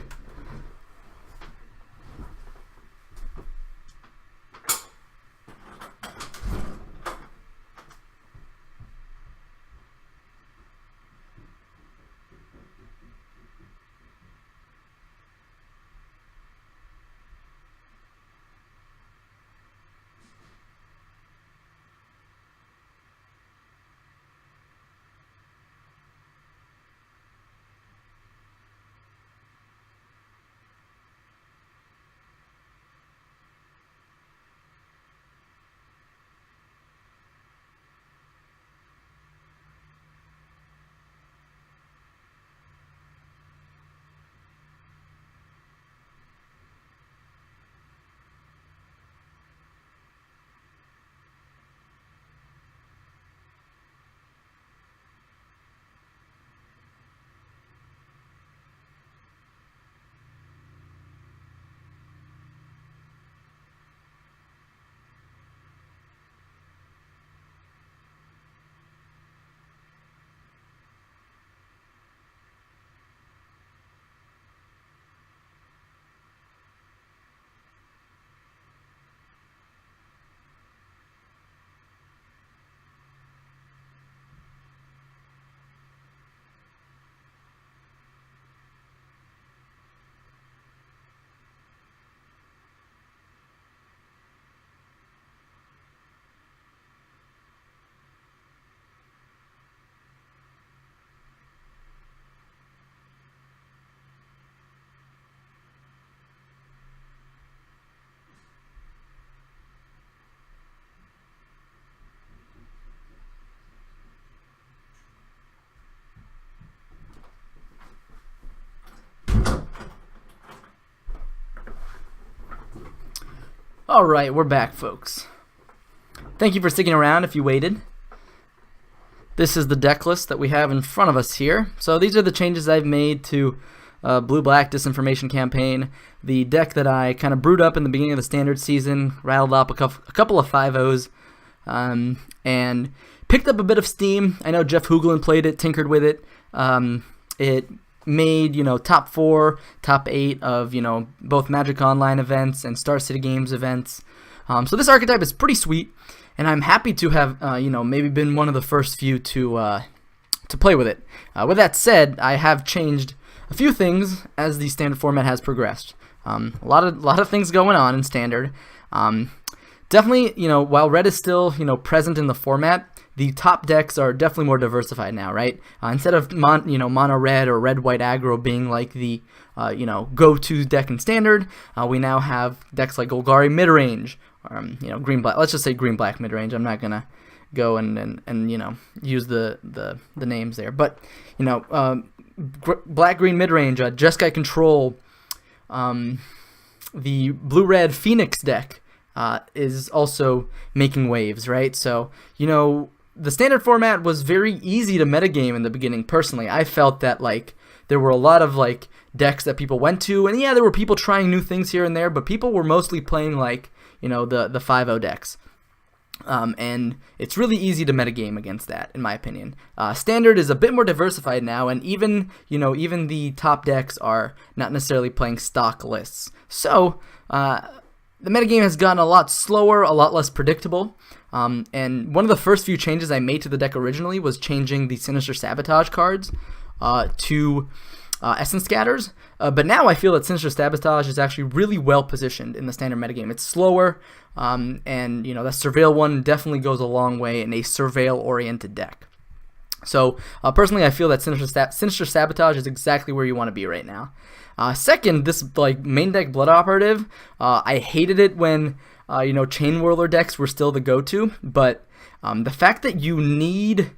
Alright, we're back, folks. Thank you for sticking around if you waited. This is the deck list that we have in front of us here. So these are the changes I've made to Blue-Black Disinformation Campaign, the deck that I kind of brewed up in the beginning of the standard season, rattled up a couple of 5-0s, and picked up a bit of steam. I know Jeff Hoogland played it, tinkered with it. It made, top 4, top 8 of, both Magic Online events and Star City Games events. So this archetype is pretty sweet, and I'm happy to have, maybe been one of the first few to play with it. With that said, I have changed a few things as the standard format has progressed. A lot of things going on in standard. Definitely, while red is still, present in the format, the top decks are definitely more diversified now, right? Instead of mono red or red white aggro being like the go-to deck in standard, we now have decks like Golgari midrange, green black. Let's just say green black midrange. I'm not gonna go and use the names there, but black green midrange, Jeskai control, the blue red Phoenix deck is also making waves, right? So the standard format was very easy to metagame in the beginning. Personally, I felt that there were a lot of decks that people went to, and yeah, there were people trying new things here and there, but people were mostly playing the 5-0 decks. And it's really easy to metagame against that, in my opinion. Standard is a bit more diversified now, and even the top decks are not necessarily playing stock lists. So the metagame has gotten a lot slower, a lot less predictable. And one of the first few changes I made to the deck originally was changing the Sinister Sabotage cards to Essence Scatters. But now I feel that Sinister Sabotage is actually really well positioned in the standard metagame. It's slower, and that Surveil one definitely goes a long way in a Surveil-oriented deck. So personally, I feel that Sinister Sabotage is exactly where you want to be right now. Second, this main deck Blood Operative, I hated it when Chain Whirler decks were still the go-to, but the fact that you need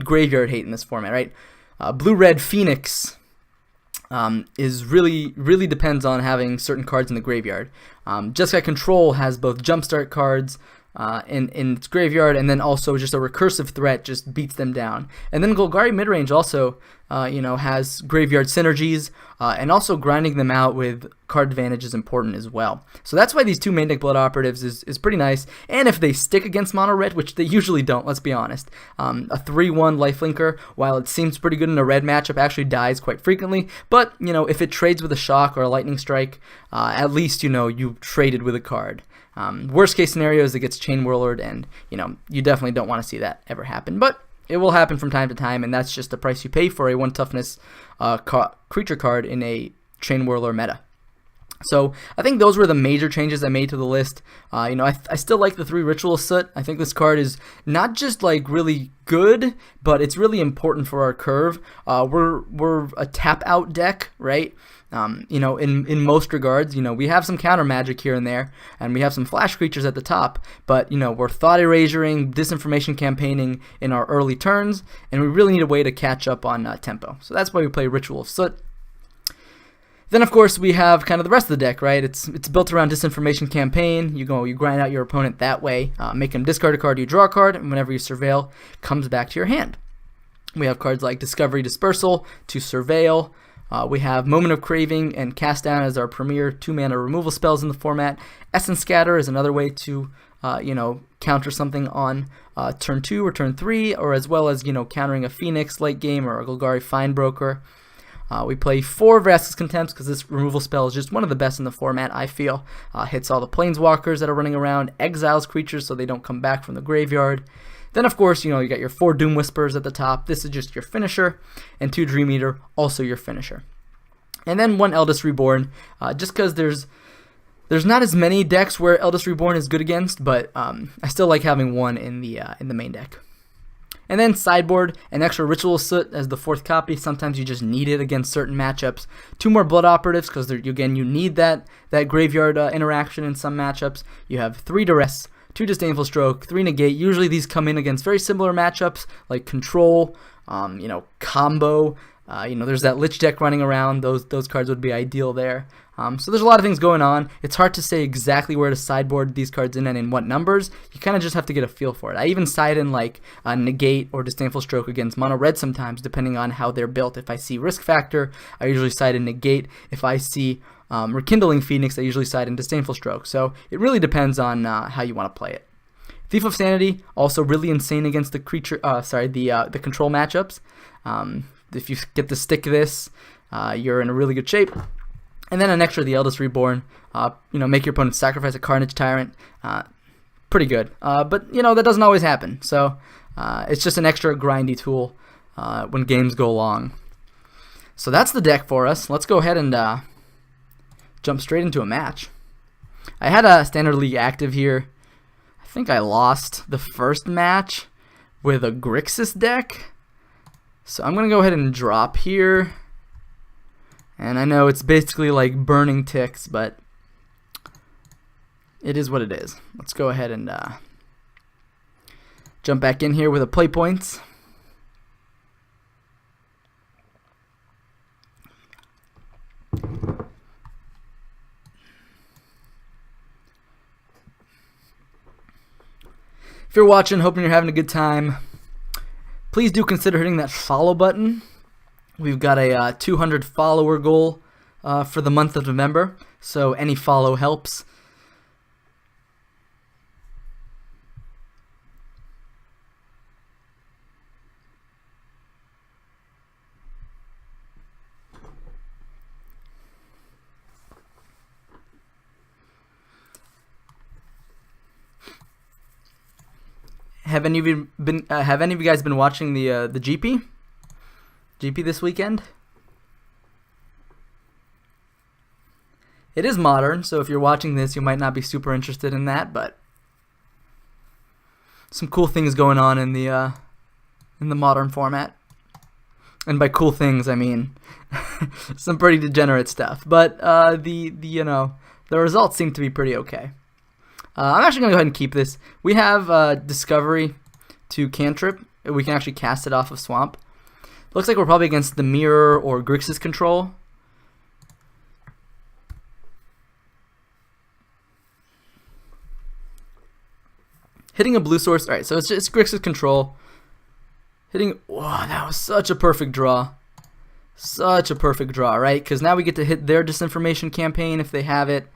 graveyard hate in this format, right? Blue-red Phoenix is really depends on having certain cards in the graveyard. Jeskai Control has both jumpstart cards in its graveyard, and then also just a recursive threat just beats them down. And then Golgari midrange also has graveyard synergies, and also grinding them out with card advantage is important as well. So that's why these two main deck Blood Operatives is pretty nice. And if they stick against mono red, which they usually don't, let's be honest, a 3/1 lifelinker, while it seems pretty good in a red matchup, actually dies quite frequently. But if it trades with a shock or a lightning strike, at least you traded with a card. Worst case scenario is it gets Chain Whirlered, and you definitely don't want to see that ever happen, but it will happen from time to time, and that's just the price you pay for a 1 toughness creature card in a Chain Whirler meta. So I think those were the major changes I made to the list. I still like the 3 Ritual Soot. I think this card is not just really good, but it's really important for our curve. We're a tap out deck, right? In most regards, we have some counter magic here and there, and we have some flash creatures at the top, but, we're thought erasuring, disinformation campaigning in our early turns, and we really need a way to catch up on tempo. So that's why we play Ritual of Soot. Then, of course, we have kind of the rest of the deck, right? It's built around disinformation campaign. You grind out your opponent that way, make him discard a card, you draw a card, and whenever you surveil, comes back to your hand. We have cards like Discovery Dispersal to surveil. We have Moment of Craving and Cast Down as our premier 2-mana removal spells in the format. Essence Scatter is another way to, counter something on turn 2 or turn 3, or as well as, countering a Phoenix late game or a Golgari Finebroker. We play 4 Vraska's Contempts because this removal spell is just one of the best in the format, I feel. Hits all the Planeswalkers that are running around, exiles creatures so they don't come back from the graveyard. Then, of course, you got your 4 Doom Whispers at the top. This is just your finisher. And 2 Dream Eater, also your finisher. And then 1 Eldest Reborn, just because there's not as many decks where Eldest Reborn is good against, but I still like having 1 in the main deck. And then sideboard, an extra Ritual Soot as the 4th copy. Sometimes you just need it against certain matchups. 2 more Blood Operatives, because again, you need that graveyard interaction in some matchups. You have 3 Duress, 2 Disdainful Stroke, 3 Negate. Usually these come in against very similar matchups, like Control, Combo. There's that Lich deck running around. Those cards would be ideal there. So there's a lot of things going on. It's hard to say exactly where to sideboard these cards in and in what numbers. You kind of just have to get a feel for it. I even side in like Negate or Disdainful Stroke against Mono Red sometimes, depending on how they're built. If I see Risk Factor, I usually side in Negate. If I see Rekindling Phoenix, I usually side in Disdainful Stroke. So it really depends on how you want to play it. Thief of Sanity, also really insane against the the control matchups. If you get to stick this, you're in a really good shape. And then an extra, the Eldest Reborn. Make your opponent sacrifice a Carnage Tyrant. Pretty good. But that doesn't always happen. So it's just an extra grindy tool when games go long. So that's the deck for us. Let's go ahead and jump straight into a match. I had a Standard League active here. I think I lost the first match with a Grixis deck. So I'm going to go ahead and drop here. And I know it's basically like burning ticks, but it is what it is. Let's go ahead and jump back in here with a play points. If you're watching, hoping you're having a good time, please do consider hitting that follow button. We've got a 200 follower goal for the month of November, so any follow helps. Have any of you guys been watching the GP? GP this weekend? It is modern, so if you're watching this, you might not be super interested in that, but some cool things going on in the modern format. And by cool things, I mean some pretty degenerate stuff. But the results seem to be pretty okay. I'm actually going to go ahead and keep this. We have Discovery to Cantrip. We can actually cast it off of Swamp. Looks like we're probably against the Mirror or Grixis Control. Hitting a blue source. Alright, so it's Grixis Control. Wow, that was such a perfect draw. Such a perfect draw, right? Because now we get to hit their Disinformation campaign if they have it.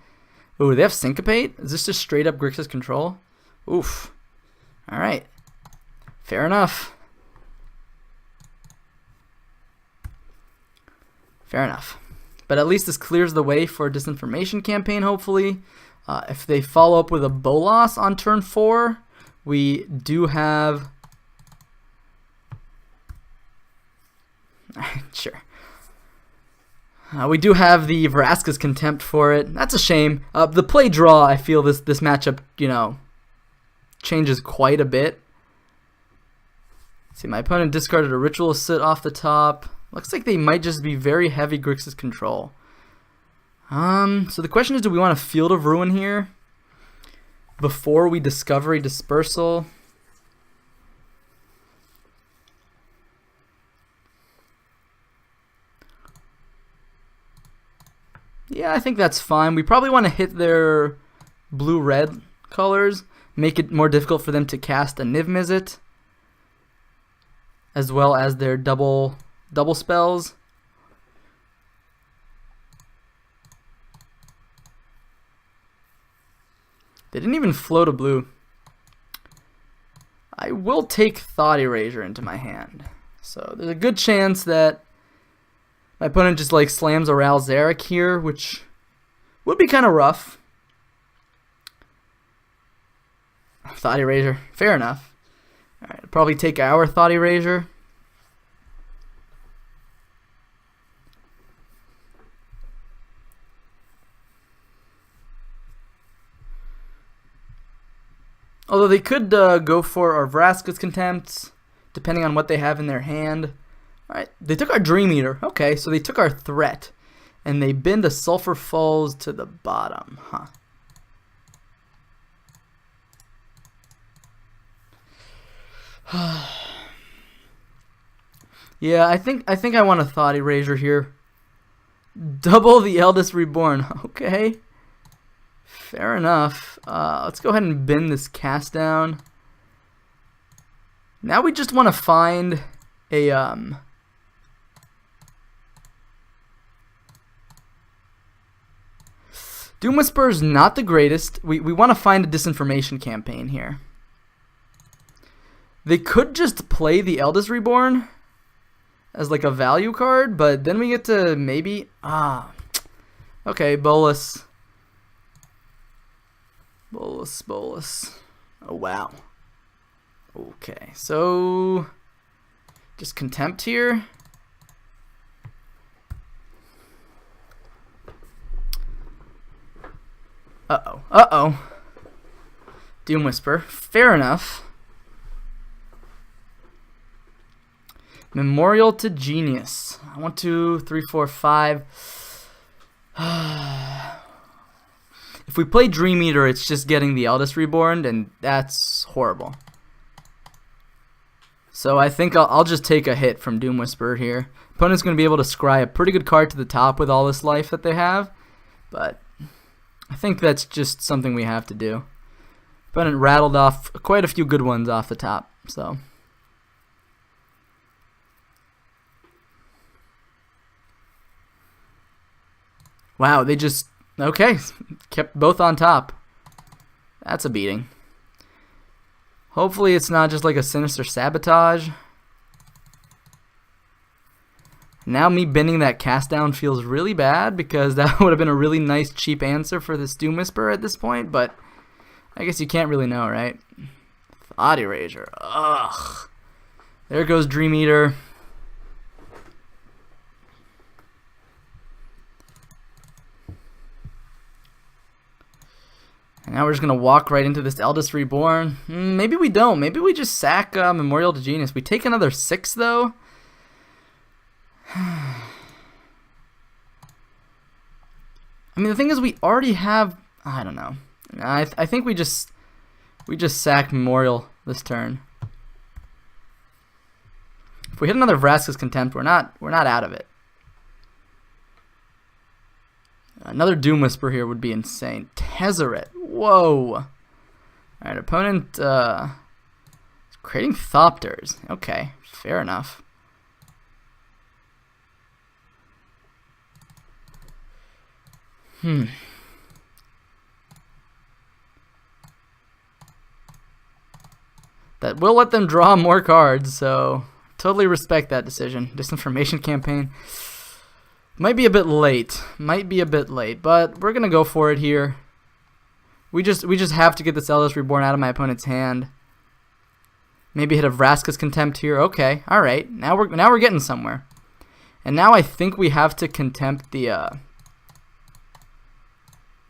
Ooh, they have Syncopate? Is this just straight up Grixis Control? Oof. Alright. Fair enough. Fair enough. But at least this clears the way for a Disinformation campaign, hopefully. If they follow up with a Bolas on turn 4, we do have... Sure. We do have the Vraska's Contempt for it. That's a shame. The play draw, I feel this matchup, changes quite a bit. Let's see, my opponent discarded a Ritual Sit off the top. Looks like they might just be very heavy Grixis Control. So the question is, do we want a Field of Ruin here before we Discovery Dispersal? Yeah, I think that's fine. We probably want to hit their blue-red colors, make it more difficult for them to cast a Niv Mizzet, as well as their double spells. They didn't even float a blue. I will take Thought Erasure into my hand. So there's a good chance that my opponent just like slams a Ral Zarek here, which would be kind of rough. Thought Erasure, fair enough. Alright, I'll probably take our Thought Erasure. Although they could go for our Vraska's Contempts, depending on what they have in their hand. Alright, they took our Dream Eater. Okay, so they took our threat. And they binned a Sulfur Falls to the bottom. Huh. Yeah, I think I want a Thought Erasure here. Double the Eldest Reborn. Okay. Fair enough. Let's go ahead and bin this cast down. Now we just want to find a Doom Whisperer is not the greatest. We want to find a disinformation campaign here. They could just play the Eldest Reborn as like a value card, but then we get to maybe okay, Bolus. Bolus. Oh wow. Okay, so just Contempt here. Uh-oh. Doom Whisper. Fair enough. Memorial to Genius. 1, 2, 3, 4, 5. If we play Dream Eater, it's just getting the Eldest Reborn, and that's horrible. So I think I'll just take a hit from Doom Whisperer here. Opponent's going to be able to scry a pretty good card to the top with all this life that they have, but I think that's just something we have to do. Opponent rattled off quite a few good ones off the top, so. Wow, they just, okay, kept both on top. That's a beating. Hopefully it's not just like a Sinister Sabotage. Now me bending that cast down feels really bad because that would have been a really nice cheap answer for this Doom Whisperer at this point, but I guess you can't really know, right? Thought Erasure. Ugh. There goes Dream Eater. And now we're just going to walk right into this Eldest Reborn. Maybe we don't. Maybe we just sack Memorial to Genius. We take another 6, though. I mean, the thing is, we already have. I don't know. I think we just sack Memorial this turn. If we hit another Vraska's Contempt, we're not out of it. Another Doom Whisper here would be insane. Tezzeret. Whoa. All right, opponent is creating Thopters. Okay, fair enough. That will let them draw more cards, so totally respect that decision. Disinformation campaign. Might be a bit late. But we're gonna go for it here. We just have to get this Eldest Reborn out of my opponent's hand. Maybe hit a Vraska's Contempt here. Okay, all right. Now we're getting somewhere. And now I think we have to Contempt the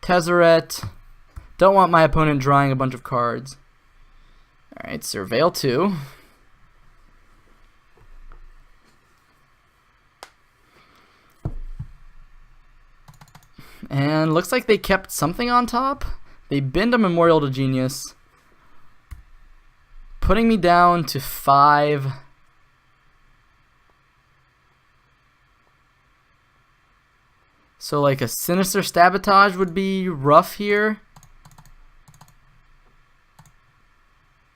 Tezzeret. Don't want my opponent drawing a bunch of cards. All right, Surveil 2. And looks like they kept something on top. They binned a Memorial to Genius, putting me down to 5. So like a Sinister Sabotage would be rough here.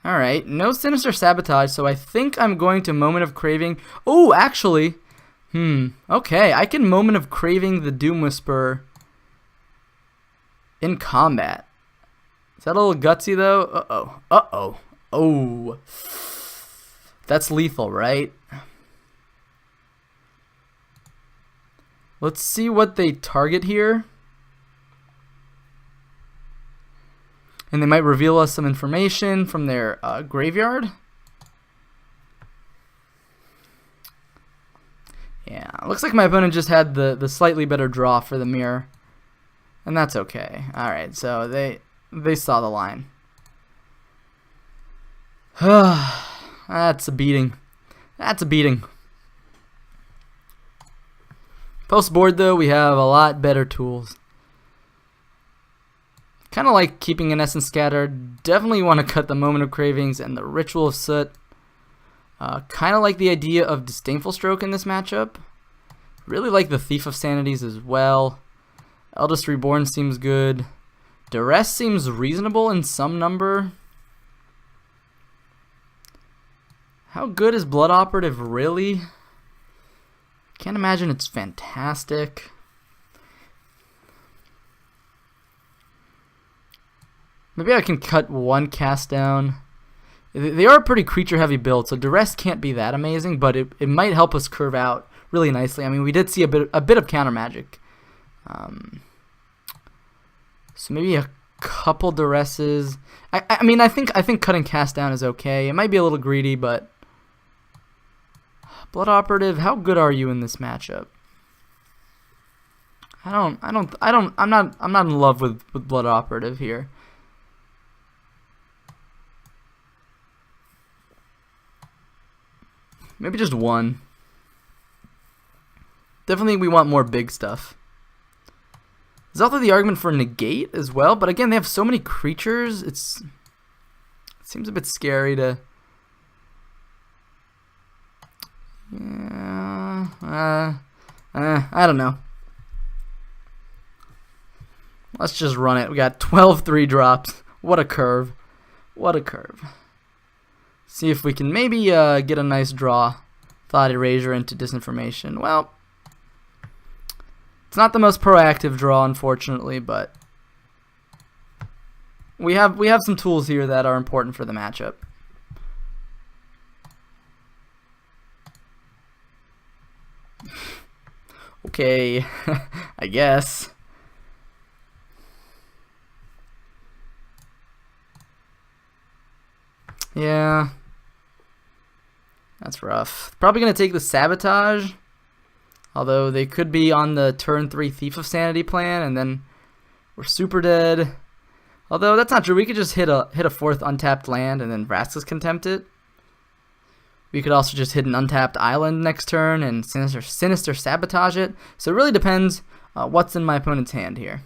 Alright, no Sinister Sabotage, so I think I'm going to Moment of Craving. Oh, actually, okay, I can Moment of Craving the Doom Whisperer in combat. Is that a little gutsy though? Oh, that's lethal, right? Let's see what they target here. And they might reveal us some information from their graveyard. Yeah, looks like my opponent just had the slightly better draw for the mirror. And that's okay. Alright, so they saw the line. That's a beating. That's a beating. Post board though, we have a lot better tools. Kind of like keeping an Essence Scatter. Definitely want to cut the Moment of Cravings and the Ritual of Soot. Kind of like the idea of Disdainful Stroke in this matchup. Really like the Thief of Sanities as well. Eldest Reborn seems good. Duress seems reasonable in some number. How good is Blood Operative really? Can't imagine it's fantastic. Maybe I can cut one cast down. They are a pretty creature heavy build, so Duress can't be that amazing, but it might help us curve out really nicely. I mean, we did see a bit of counter magic. So maybe a couple Duresses. I mean, I think cutting cast down is okay. It might be a little greedy, but Blood Operative, how good are you in this matchup? I'm not in love with Blood Operative here. Maybe just one. Definitely we want more big stuff. There's also the argument for negate as well, but again, they have so many creatures, it seems a bit scary to... Yeah, I don't know. Let's just run it. We got 12 3-drops. What a curve. What a curve. See if we can maybe get a nice draw. Thought Erasure into Disinformation. Well, it's not the most proactive draw, unfortunately, but we have some tools here that are important for the matchup. Okay, I guess. Yeah. That's rough. Probably going to take the Sabotage. Although they could be on the turn 3 Thief of Sanity plan, and then we're super dead. Although that's not true. We could just hit a 4th untapped land and then Vraska's Contempt it. We could also just hit an untapped island next turn and Sinister Sabotage it. So it really depends what's in my opponent's hand here.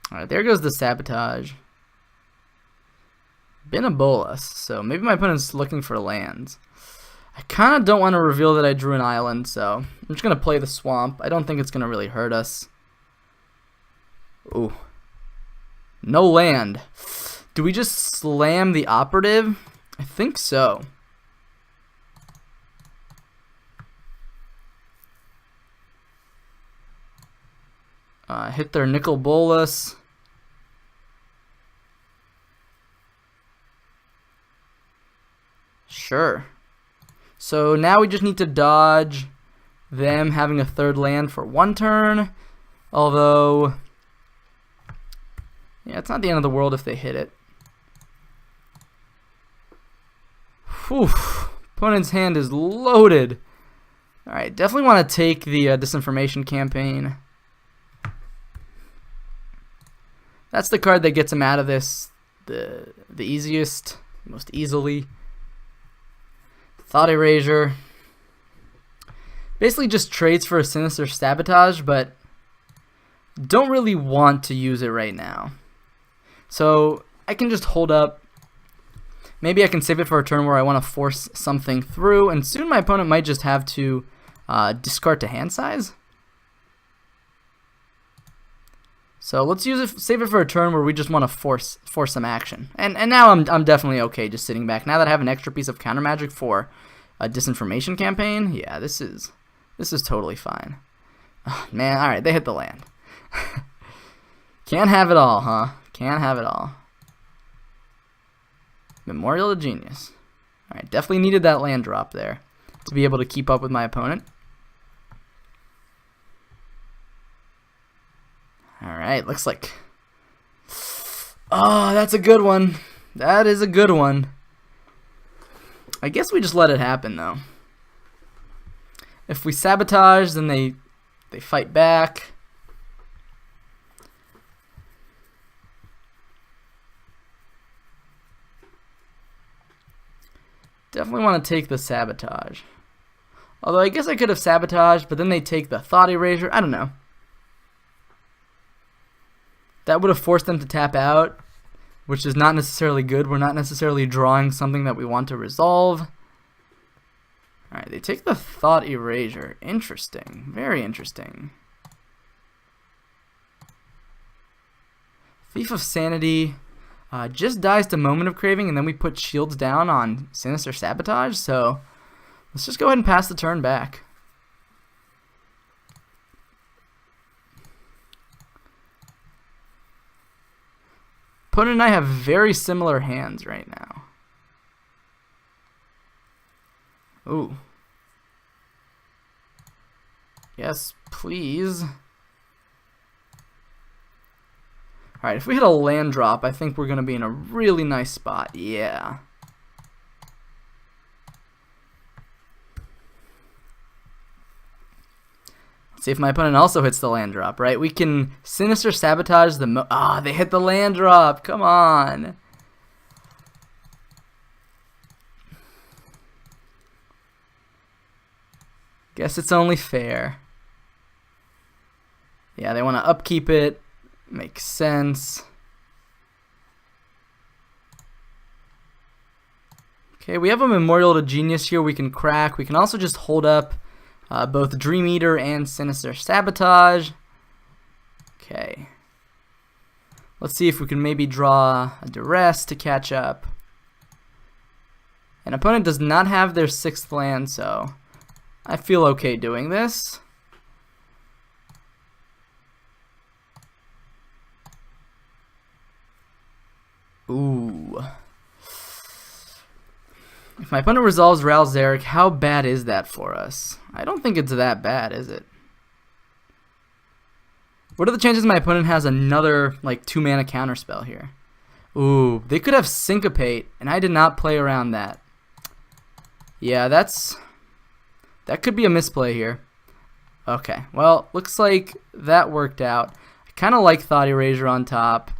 Alright, there goes the Sabotage. Been a Bolas, so maybe my opponent's looking for lands. I kind of don't want to reveal that I drew an island, so I'm just going to play the Swamp. I don't think it's going to really hurt us. Ooh. No land. Do we just slam the Operative? I think so. Hit their Nicol Bolas. Sure. So now we just need to dodge them having a 3rd land for 1 turn. Although, yeah, it's not the end of the world if they hit it. Whew. Opponent's hand is loaded. Alright, definitely want to take the Disinformation Campaign. That's the card that gets him out of this the easiest, most easily. Thought Erasure. Basically just trades for a Sinister Sabotage, but don't really want to use it right now. So I can just hold up. Maybe I can save it for a turn where I want to force something through, and soon my opponent might just have to discard to hand size. So let's save it for a turn where we just want to force some action. And now I'm definitely okay just sitting back. Now that I have an extra piece of counter magic for a Disinformation Campaign, yeah, this is totally fine. Oh, man, all right, they hit the land. Can't have it all, huh? Can't have it all. Memorial to Genius. All right, definitely needed that land drop there to be able to keep up with my opponent. Alright, looks like... Oh, that's a good one. That is a good one. I guess we just let it happen, though. If we sabotage, then they fight back. Definitely want to take the Sabotage. Although I guess I could have sabotaged, but then they take the Thought Erasure. I don't know. That would have forced them to tap out. which is not necessarily good. We're not necessarily drawing something that we want to resolve. Alright, they take the Thought Erasure. Interesting. Very interesting. Thief of Sanity just dies to Moment of Craving, and then we put shields down on Sinister Sabotage, so let's just go ahead and pass the turn back. Opponent and I have very similar hands right now. Ooh. Yes, please. Alright, if we hit a land drop, I think we're going to be in a really nice spot. Yeah. Let's see if my opponent also hits the land drop, right? We can Sinister Sabotage the they hit the land drop. Come on. Guess it's only fair. Yeah, they want to upkeep it. Makes sense. Okay, we have a Memorial to Genius here we can crack. We can also just hold up both Dream Eater and Sinister Sabotage. Okay. Let's see if we can maybe draw a Duress to catch up. An opponent does not have their 6th land, so I feel okay doing this. Ooh. If my opponent resolves Ral Zarek, how bad is that for us? I don't think it's that bad, is it? What are the chances my opponent has another, like, 2-mana counterspell here? Ooh, they could have Syncopate, and I did not play around that. Yeah, that could be a misplay here. Okay, well, looks like that worked out. I kind of like Thought Erasure on top.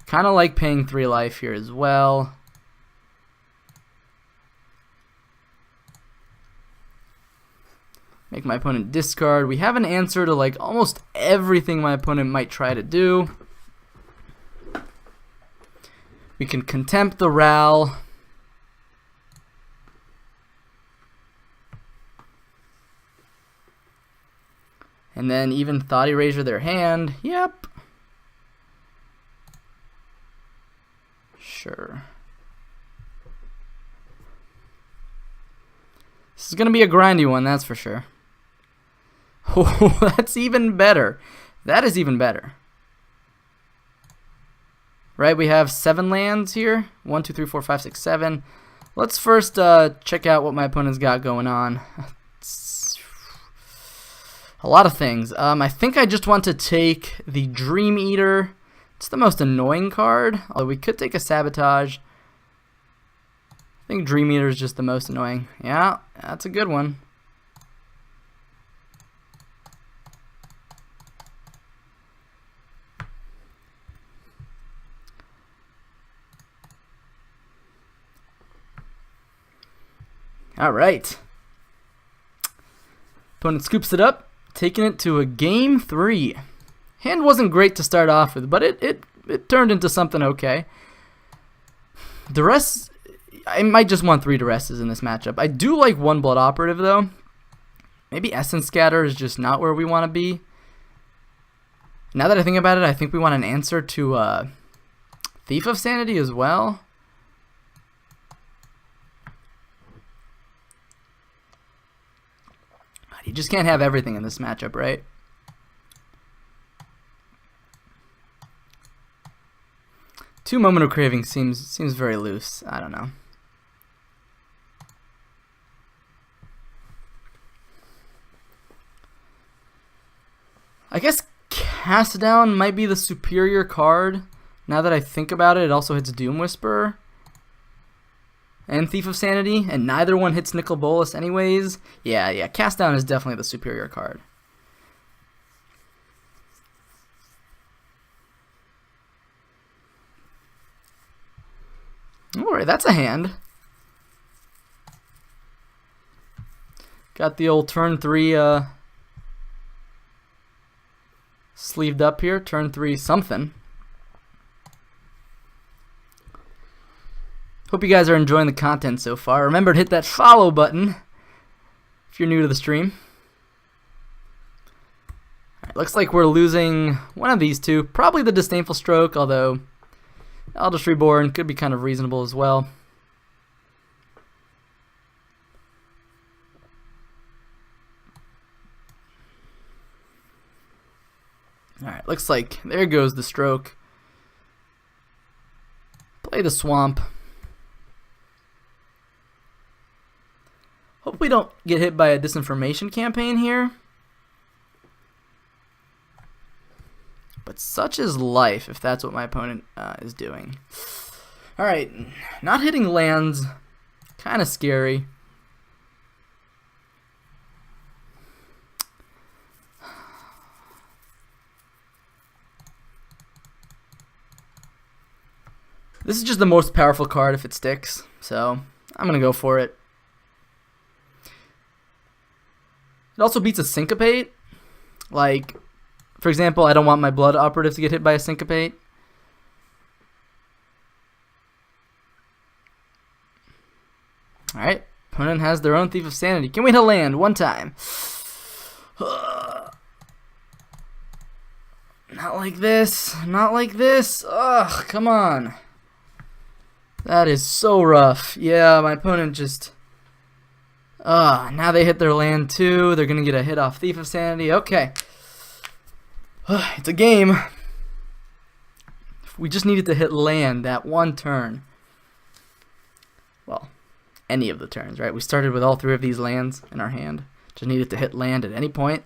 Kind of like paying 3 life here as well. Make my opponent discard. We have an answer to like almost everything my opponent might try to do. We can Contempt the Ral. And then even Thought Erasure their hand. Yep. Sure. This is going to be a grindy one, that's for sure. Oh, that's even better. That is even better. Right, we have 7 lands here. 1, 2, 3, 4, 5, 6, 7. Let's first check out what my opponent's got going on. A lot of things. I think I just want to take the Dream Eater. It's the most annoying card, although we could take a Sabotage. I think Dream Eater is just the most annoying. Yeah, that's a good one. All right. Opponent scoops it up, taking it to a game 3. Hand wasn't great to start off with, but it turned into something okay. Duress, I might just want 3 Duresses in this matchup. I do like 1 Blood Operative, though. Maybe Essence Scatter is just not where we want to be. Now that I think about it, I think we want an answer to Thief of Sanity as well. You just can't have everything in this matchup, right? Two Moment of Craving seems very loose. I don't know. I guess Cast Down might be the superior card. Now that I think about it, it also hits Doom Whisperer and Thief of Sanity, and neither one hits Nicol Bolas anyways. Yeah, Cast Down is definitely the superior card. Alright, that's a hand. Got the old turn 3 sleeved up here. Turn 3 something. Hope you guys are enjoying the content so far. Remember to hit that follow button if you're new to the stream. Alright, looks like we're losing one of these two. Probably the Disdainful Stroke, although Eldritch Reborn could be kind of reasonable as well. Alright, looks like there goes the Stroke. Play the Swamp. Hope we don't get hit by a disinformation campaign here. But such is life if that's what my opponent is doing. Alright, not hitting lands, kind of scary. This is just the most powerful card if it sticks, so I'm going to go for it. It also beats a Syncopate. Like, for example, I don't want my Blood Operative to get hit by a Syncopate. Alright, opponent has their own Thief of Sanity. Can we hit a land one time? Not like this. Not like this. Ugh, come on. That is so rough. Yeah, my opponent just... now they hit their land too. They're going to get a hit off Thief of Sanity. Okay. It's a game. We just needed to hit land that one turn. Well, any of the turns, right? We started with all three of these lands in our hand. Just needed to hit land at any point.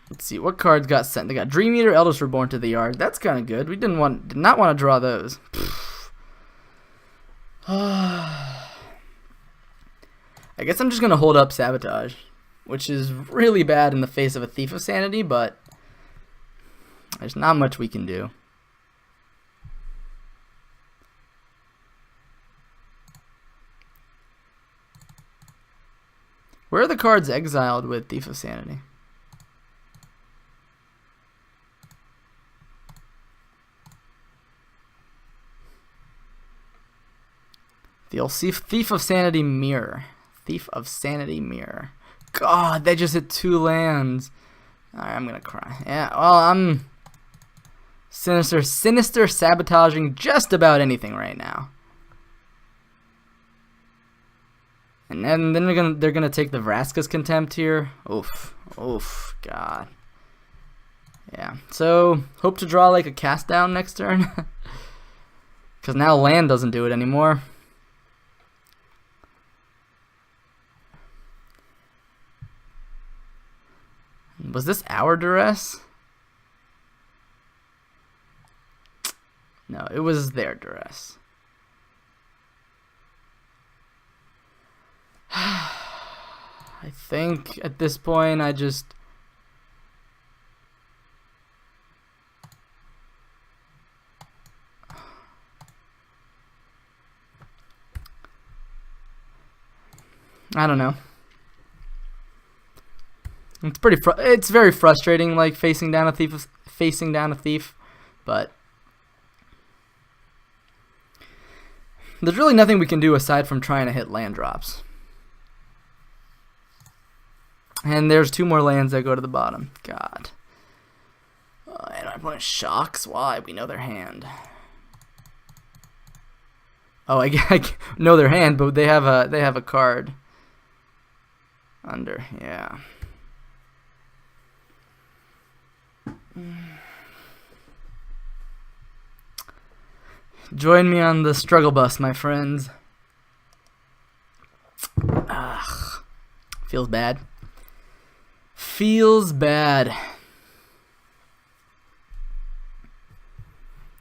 Let's see, what cards got sent? They got Dream Eater, Eldritch Reborn to the yard. That's kind of good. We did not want to draw those. I guess I'm just going to hold up Sabotage, which is really bad in the face of a Thief of Sanity, but there's not much we can do. Where are the cards exiled with Thief of Sanity? The old Thief of Sanity Mirror. Thief of Sanity Mirror. God, they just hit 2 lands. Alright, I'm gonna cry. Yeah, well, I'm sinister sabotaging just about anything right now. And then they're gonna take the Vraska's Contempt here. Oof, God. Yeah. So hope to draw like a cast down next turn. Because now land doesn't do it anymore. Was this our duress? No, it was their duress. I think at this point I just... I don't know. It's very frustrating, like facing down a thief, but there's really nothing we can do aside from trying to hit land drops. And there's 2 more lands that go to the bottom. God. And my opponent shocks. Why? We know their hand. Oh, I know their hand, but they have a card under. Yeah. Join me on the struggle bus, my friends. Ugh. Feels bad. Feels bad.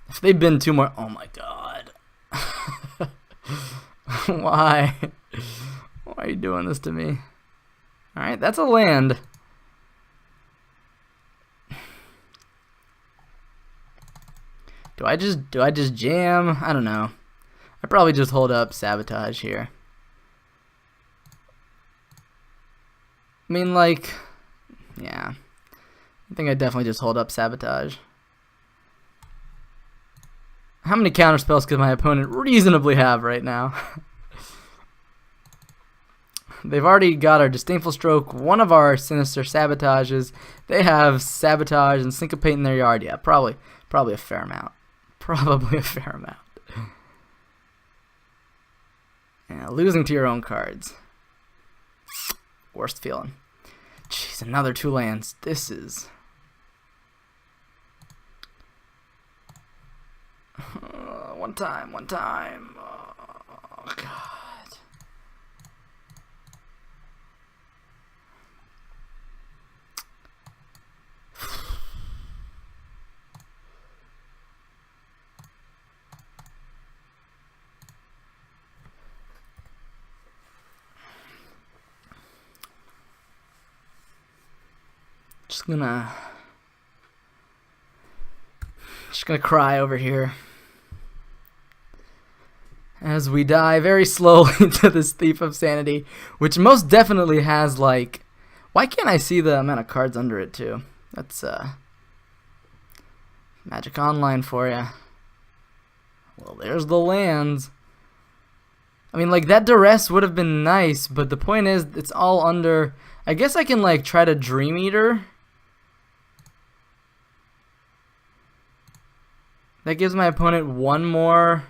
If they'd been 2 more... Oh my God. Why? Why are you doing this to me? Alright, that's a land. Do I just jam? I don't know. I probably just hold up Sabotage here. I mean, like, yeah. I think I definitely just hold up Sabotage. How many counter spells could my opponent reasonably have right now? They've already got our Disdainful Stroke, one of our Sinister Sabotages. They have Sabotage and Syncopate in their yard. Yeah, probably a fair amount. Probably a fair amount. Yeah, losing to your own cards. Worst feeling. Jeez, another 2 lands. This is... one time. Oh, God. Just gonna cry over here as we die very slowly to this Thief of Sanity, which most definitely has, like, why can't I see the amount of cards under it too? That's Magic Online for you. Well, there's the lands. I mean, like, that Duress would have been nice, but the point is it's all under. I guess I can, like, try to Dream Eater. That gives my opponent one more.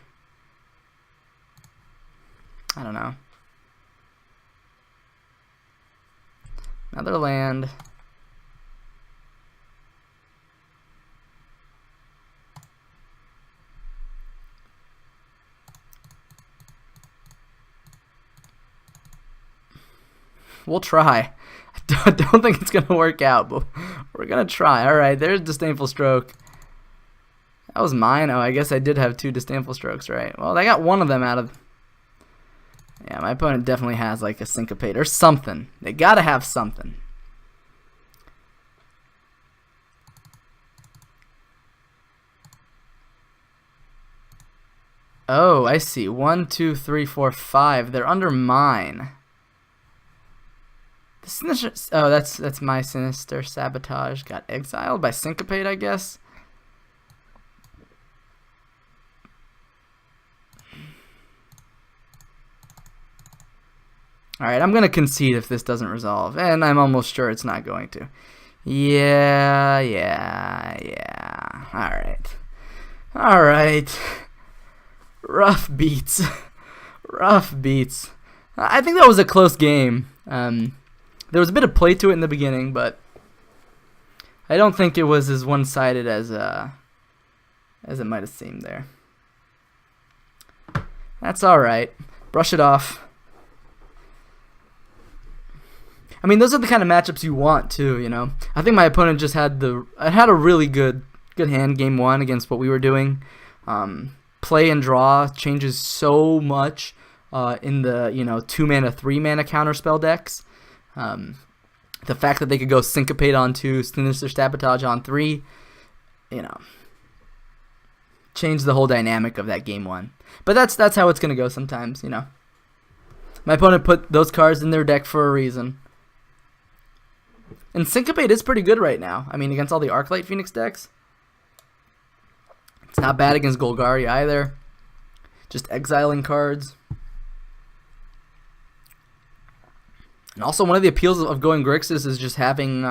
I don't know. Another land. We'll try. I don't think it's going to work out, but we're going to try. All right, there's Disdainful Stroke. That was mine. Oh, I guess I did have 2 Disdainful Strokes, right? Well, I got one of them out of... Yeah, my opponent definitely has, like, a Syncopate or something. They got to have something. Oh, I see. 1, 2, 3, 4, 5. They're under mine. The Sinister... Oh, that's my Sinister Sabotage. Got exiled by Syncopate, I guess. Alright, I'm going to concede if this doesn't resolve, and I'm almost sure it's not going to. Yeah. Alright. Rough beats. Rough beats. I think that was a close game. There was a bit of play to it in the beginning, but I don't think it was as one-sided as it might have seemed there. That's alright. Brush it off. I mean, those are the kind of matchups you want too, you know. I think my opponent just had a really good hand game 1 against what we were doing. Play and draw changes so much in the 2-mana, 3-mana counterspell decks. The fact that they could go Syncopate on 2, Sinister Sabotage on 3, changed the whole dynamic of that game 1. But that's how it's gonna go sometimes, you know. My opponent put those cards in their deck for a reason. And Syncopate is pretty good right now. I mean, against all the Arclight Phoenix decks. It's not bad against Golgari either. Just exiling cards. And also, one of the appeals of going Grixis is just having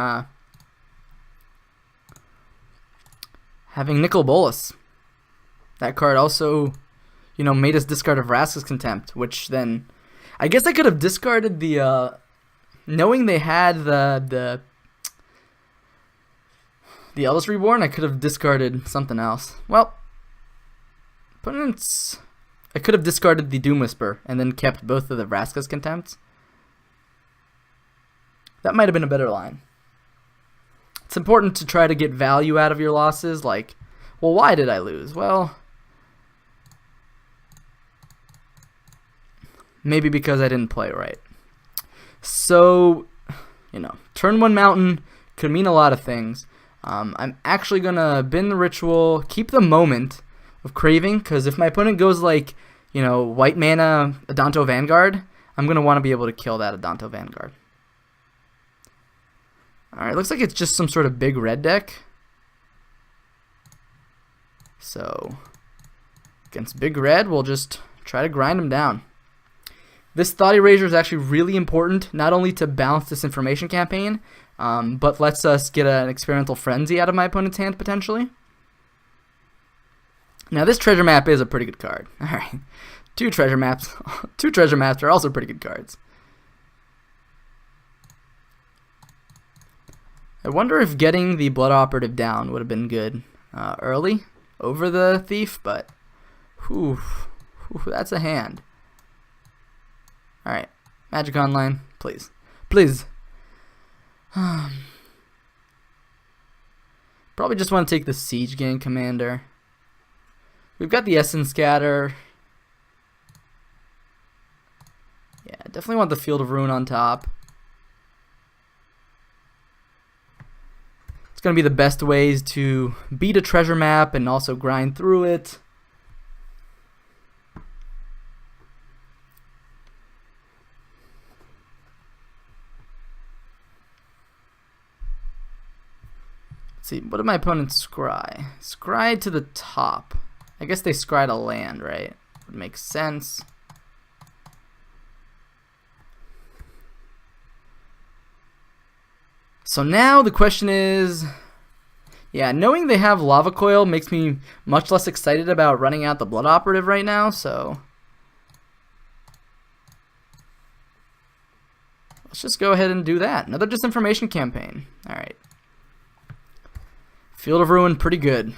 Nicol Bolas. That card also, made us discard a Vraska's Contempt, which then, I guess I could have discarded the, knowing they had the Eldest Reborn, I could have discarded something else. Well, I could have discarded the Doom Whisper and then kept both of the Vraska's Contempts. That might have been a better line. It's important to try to get value out of your losses, like, well, why did I lose? Well, maybe because I didn't play right. So, turn 1 mountain could mean a lot of things. I'm actually going to bin the ritual, keep the moment of craving, because if my opponent goes like, white mana Adanto Vanguard, I'm going to want to be able to kill that Adanto Vanguard. Alright, looks like it's just some sort of big red deck. So, Against Big Red, we'll just try to grind him down. This Thought Erasure is actually really important, not only to balance this information campaign, but lets us get an Experimental Frenzy out of my opponent's hand, potentially. Now, this treasure map is a pretty good card. Alright, two treasure maps are also pretty good cards. I wonder if getting the Blood Operative down would have been good early over the Thief, but whew, that's a hand. Alright, Magic Online, please. Please. Probably just want to take the Siege Gang Commander. We've got the Essence Scatter. Yeah, definitely want the Field of Ruin on top. It's going to be the best ways to beat a treasure map and also grind through it. Let's see, what did my opponents scry? Scry to the top. I guess they scryed a land, right? Would make sense. So now the question is, yeah, knowing they have Lava Coil makes me much less excited about running out the Blood Operative right now, so let's just go ahead and do that. Another Disinformation campaign. Alright. Field of Ruin, pretty good.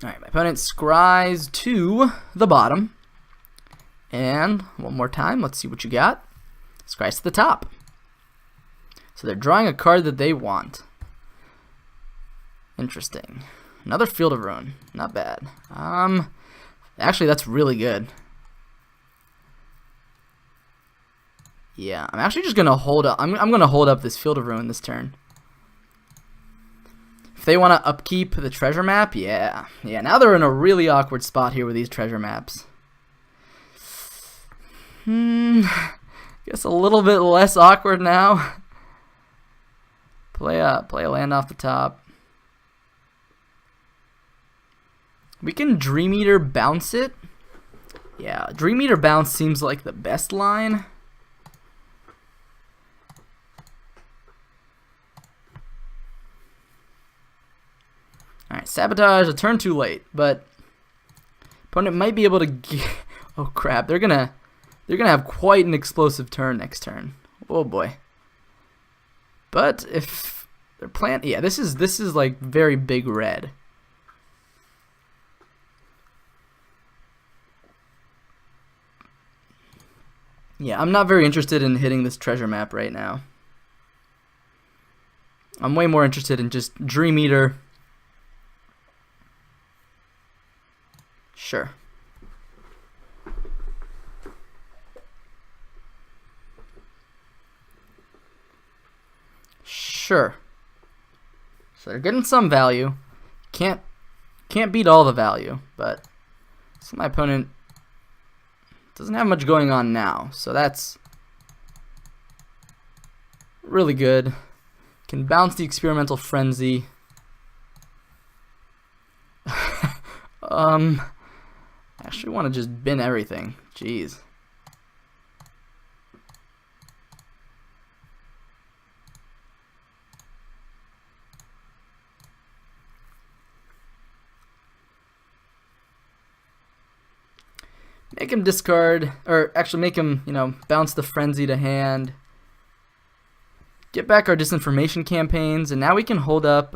Alright, my opponent scries to the bottom. And one more time, let's see what you got. Scries to the top. So they're drawing a card that they want. Interesting. Another Field of Ruin. Not bad. Actually, that's really good. Yeah, I'm actually just gonna hold up. I'm gonna hold up this Field of Ruin this turn. If they want to upkeep the treasure map, yeah. Now they're in a really awkward spot here with these treasure maps. Guess a little bit less awkward now. Play a land off the top. We can Dream Eater bounce it. Yeah, Dream Eater bounce seems like the best line. Alright, Sabotage, a turn too late, but opponent might be able to get, oh crap, they're gonna have quite an explosive turn next turn. Oh boy. But if they're plant, yeah, this is like very big red. Yeah, I'm not very interested in hitting this treasure map right now. I'm way more interested in just Dream Eater. Sure. Sure. So they're getting some value. Can't beat all the value, but so my opponent doesn't have much going on now, so that's really good. Can bounce the Experimental Frenzy. I actually want to just bin everything. Jeez. Make him discard, or actually make him, bounce the Frenzy to hand. Get back our Disinformation campaigns, and now we can hold up.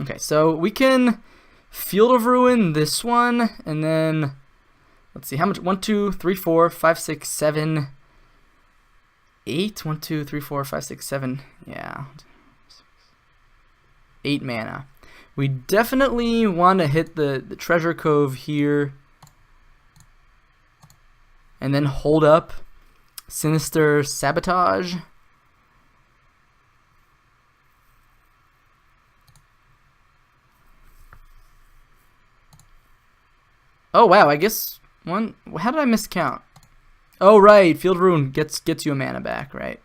Okay, so we can Field of Ruin this one, and then let's see how much. 1, 2, 3, 4, 5, 6, 7, 8. 1, 2, 3, 4, 5, 6, 7. Yeah, 8 mana. We definitely want to hit the Treasure Cove here, and then hold up Sinister Sabotage. Oh wow, I guess one. How did I miscount? Oh right, Field of Ruin gets you a mana back, right?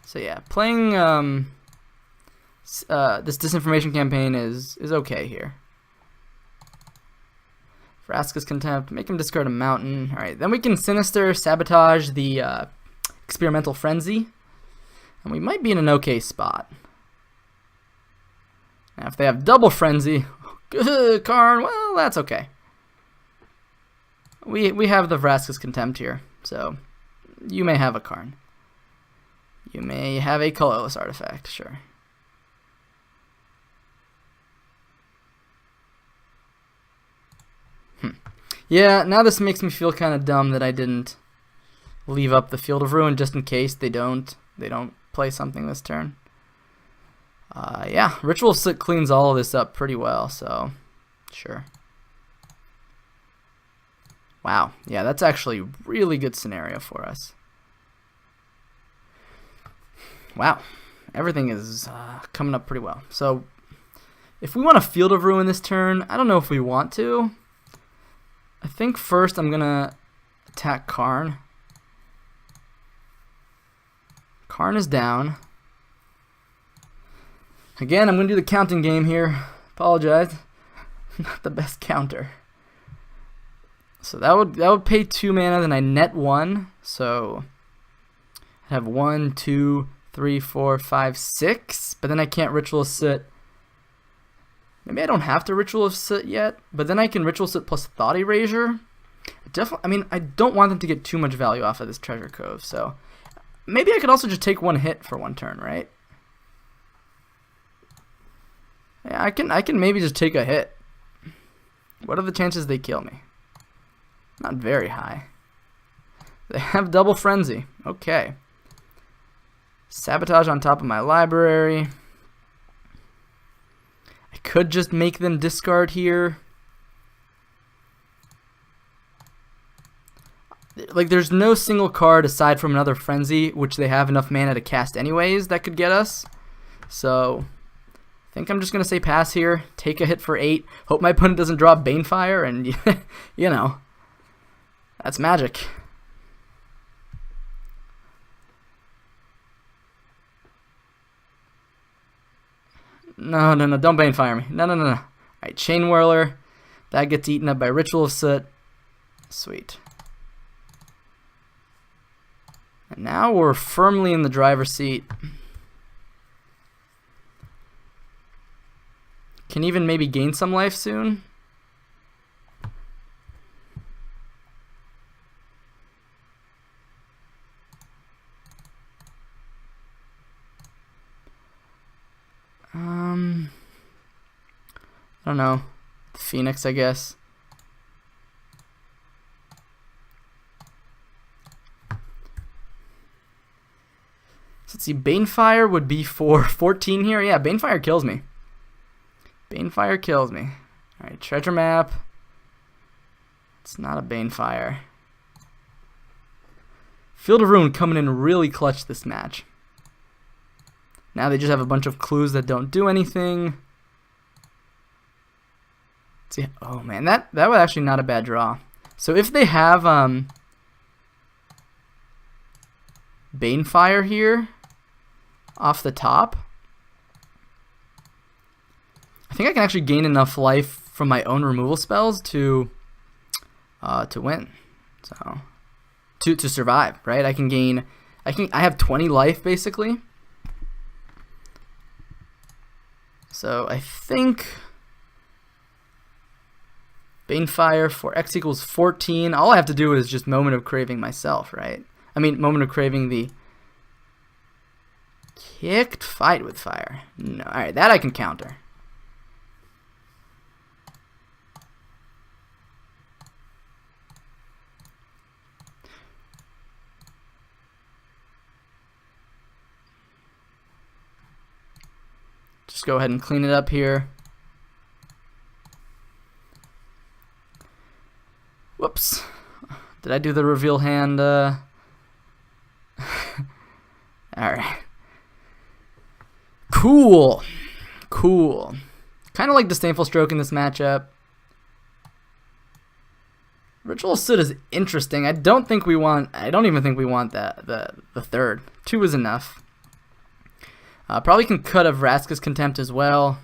So yeah, playing this disinformation campaign is okay here. Vraska's Contempt, make him discard a mountain. Alright, then we can Sinister, sabotage the Experimental Frenzy. And we might be in an okay spot. Now if they have double Frenzy, Karn, well, that's okay. We have the Vraska's Contempt here, so you may have a Karn. You may have a colorless artifact, sure. Yeah, now this makes me feel kind of dumb that I didn't leave up the Field of Ruin just in case they don't play something this turn. Yeah, Ritual of Soot cleans all of this up pretty well, so sure. Wow, yeah, that's actually a really good scenario for us. Wow, everything is coming up pretty well. So if we want a Field of Ruin this turn, I don't know if we want to. I think first I'm going to attack Karn. Karn is down. Again, I'm going to do the counting game here. Apologize. Not the best counter. So that would pay 2 mana, then I net 1. So I have 1, 2, 3, 4, 5, 6. But then I can't Ritual of Soot. Maybe I don't have to Ritual of Soot yet, but then I can Ritual Soot plus Thought Erasure. I mean, I don't want them to get too much value off of this Treasure Cove, so maybe I could also just take 1 hit for 1 turn, right? Yeah, I can maybe just take a hit. What are the chances they kill me? Not very high. They have double Frenzy. Okay. Sabotage on top of my library. I could just make them discard here. Like, there's no single card aside from another Frenzy, which they have enough mana to cast anyways, that could get us. So, I think I'm just going to say pass here. Take a hit for 8. Hope my opponent doesn't draw Banefire, and, you know, that's magic. No, don't Banefire me. No. Alright, Chain Whirler. That gets eaten up by Ritual of Soot. Sweet. And now we're firmly in the driver's seat. Can even maybe gain some life soon. I don't know. The Phoenix, I guess. So let's see. Banefire would be for 14 here. Yeah, Banefire kills me. Banefire kills me. Alright, treasure map. It's not a Banefire. Field of Ruin coming in really clutch this match. Now they just have a bunch of clues that don't do anything. Let's see. Oh man, that was actually not a bad draw. So if they have Banefire here off the top, I think I can actually gain enough life from my own removal spells to win. So to survive, right? I have 20 life basically. So I think Banefire for X equals 14. All I have to do is just Moment of Craving myself, right? I mean, Moment of Craving the Kicked Fight with Fire. No, alright, that I can counter. Just go ahead and clean it up here. Whoops. Did I do the reveal hand? Alright. Cool. Kind of like Disdainful Stroke in this matchup. Ritual of Soot is interesting. I don't even think we want that the third. 2 is enough. Probably can cut a Vraska's Contempt as well.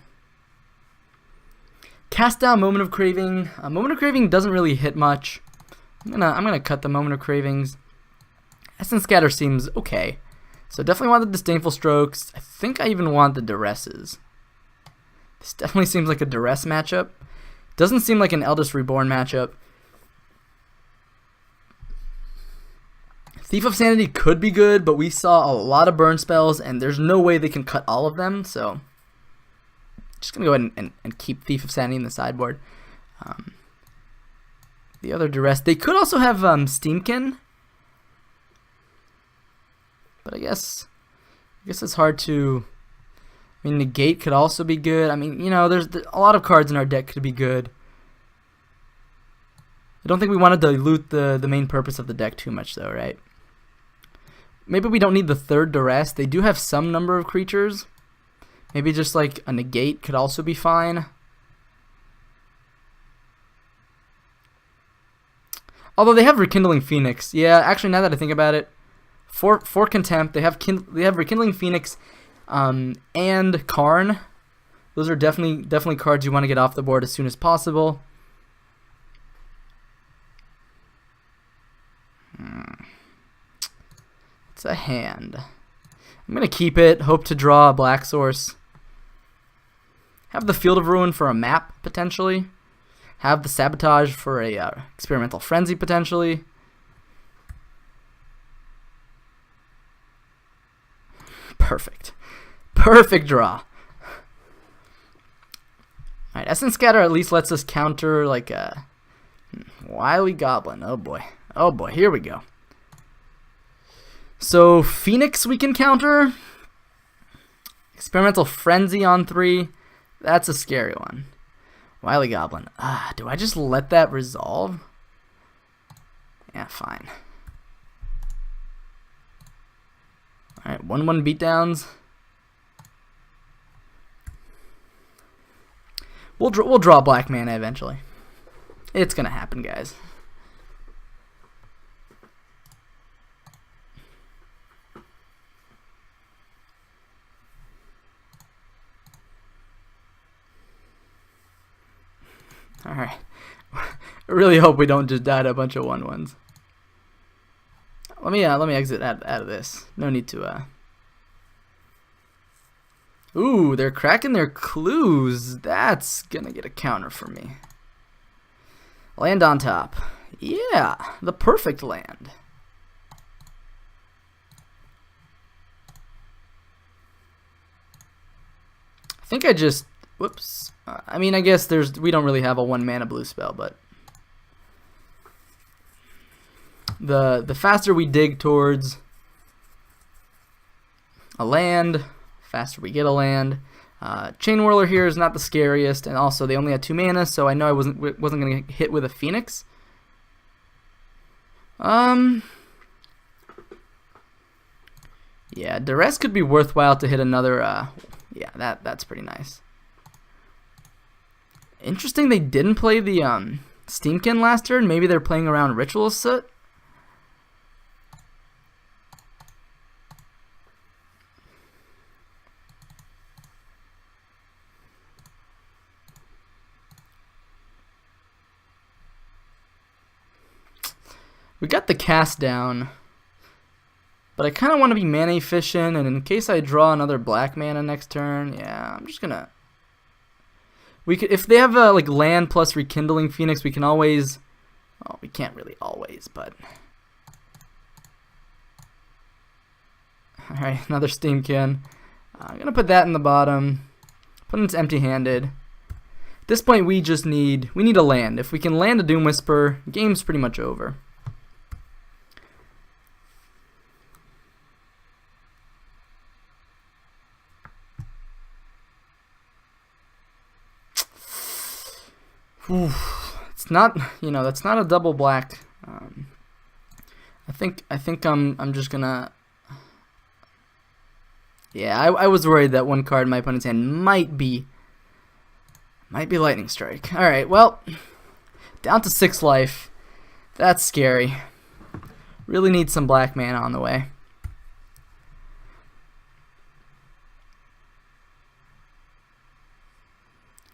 Cast down Moment of Craving. Moment of Craving doesn't really hit much. I'm gonna cut the Moment of Cravings. Essence Scatter seems okay. So definitely want the Disdainful Strokes. I think I even want the Duresses. This definitely seems like a Duress matchup. Doesn't seem like an Eldest Reborn matchup. Thief of Sanity could be good, but we saw a lot of burn spells, and there's no way they can cut all of them, so just going to go ahead and keep Thief of Sanity in the sideboard. The other Duress, they could also have Steamkin, but I guess it's hard to... I mean, Negate could also be good. I mean, you know, there's a lot of cards in our deck could be good. I don't think we want to dilute the main purpose of the deck too much, though, right? Maybe we don't need the third Duress. They do have some number of creatures. Maybe just like a Negate could also be fine. Although they have Rekindling Phoenix. Yeah, actually, now that I think about it, for Contempt, they have Rekindling Phoenix and Karn. Those are definitely cards you want to get off the board as soon as possible. It's a hand. I'm going to keep it, hope to draw a black source. Have the Field of Ruin for a map, potentially. Have the Sabotage for a Experimental Frenzy, potentially. Perfect. Perfect draw. Alright, Essence Scatter at least lets us counter like a Wily Goblin. Oh boy. Oh boy, here we go. So, Phoenix we can counter. Experimental Frenzy on 3. That's a scary one. Wily Goblin. Do I just let that resolve? Yeah, fine. Alright, 1/1 beatdowns. We'll draw black mana eventually. It's gonna happen, guys. Alright. I really hope we don't just die to a bunch of 1/1s. Let me exit out of this. No need to Ooh, they're cracking their clues. That's gonna get a counter for me. Land on top. Yeah, the perfect land. I think I just... Whoops. I mean, I guess we don't really have a 1-mana blue spell, but... The faster we dig towards a land, faster we get a land. Chain Whirler here is not the scariest, and also they only had 2 mana, so I know I wasn't going to hit with a Phoenix. Yeah, Duress could be worthwhile to hit another. Yeah, that's pretty nice. Interesting, they didn't play the Steamkin last turn. Maybe they're playing around Ritual Soot. We got the cast down, but I kind of want to be mana efficient, and in case I draw another black mana next turn, yeah, I'm just gonna... We could, if they have a like land plus Rekindling Phoenix, we can always... Oh, we can't really always, but... Alright, another Steamkin. I'm gonna put that in the bottom. Put it empty-handed. At this point, we need a land. If we can land a Doom Whisper, game's pretty much over. It's not, that's not a double black. I think I'm just gonna. Yeah, I was worried that one card in my opponent's hand might be Lightning Strike. All right, well, down to 6 life. That's scary. Really need some black mana on the way.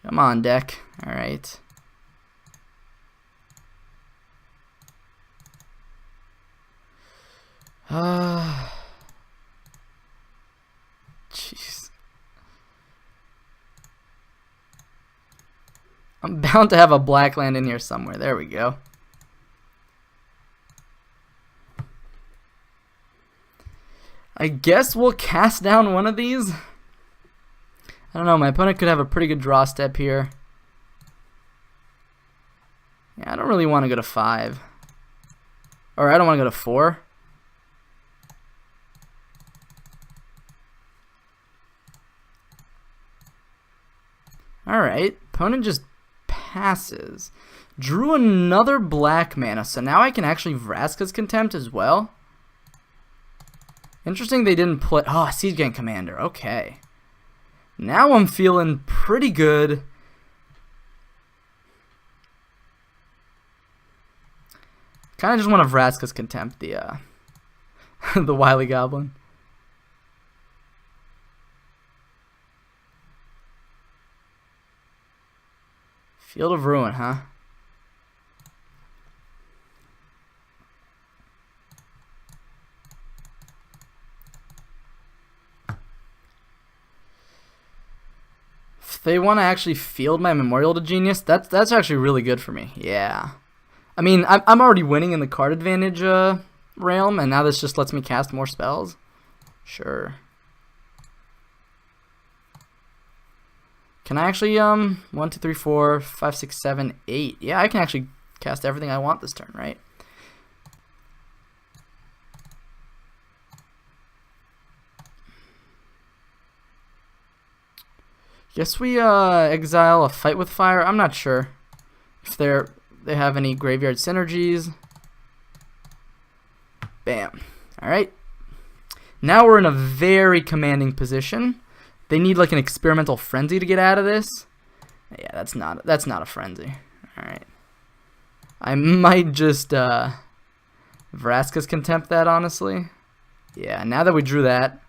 Come on, deck. Alright. Jeez. I'm bound to have a black land in here somewhere. There we go. I guess we'll cast down one of these. I don't know, my opponent could have a pretty good draw step here. Yeah, I don't really want to go to 5. Or I don't want to go to 4. Alright, opponent just passes. Drew another black mana, so now I can actually Vraska's Contempt as well. Interesting they didn't play... Oh, Siege Gang Commander, okay. Now I'm feeling pretty good. Kind of just want to Vraska's Contempt the the Wily Goblin. Field of Ruin, huh? If they want to actually field my Memorial to Genius, that's actually really good for me. Yeah. I mean, I'm already winning in the card advantage realm, and now this just lets me cast more spells. Sure. Can I actually 1, 2, 3, 4, 5, 6, 7, 8? Yeah, I can actually cast everything I want this turn, right? Guess we exile a Fight with Fire. I'm not sure if they have any graveyard synergies. Bam. All right. Now we're in a very commanding position. They need like an experimental frenzy to get out of this. Yeah, that's not a frenzy. All right. I might just Vraska's Contempt that, honestly. Yeah, now that we drew that.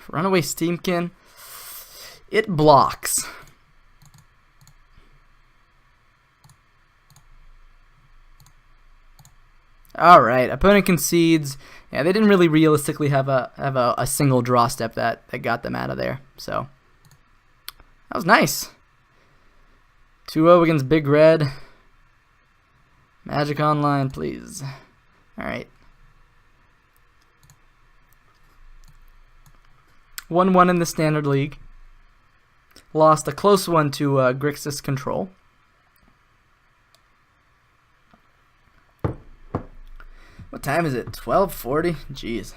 Runaway Steamkin. It blocks. Alright, opponent concedes. Yeah, they didn't really realistically have a single draw step that got them out of there. So that was nice. 2-0 against Big Red. Magic Online, please. Alright. 1-1 in the Standard League. Lost a close one to Grixis Control. What time is it? 12:40? Jeez.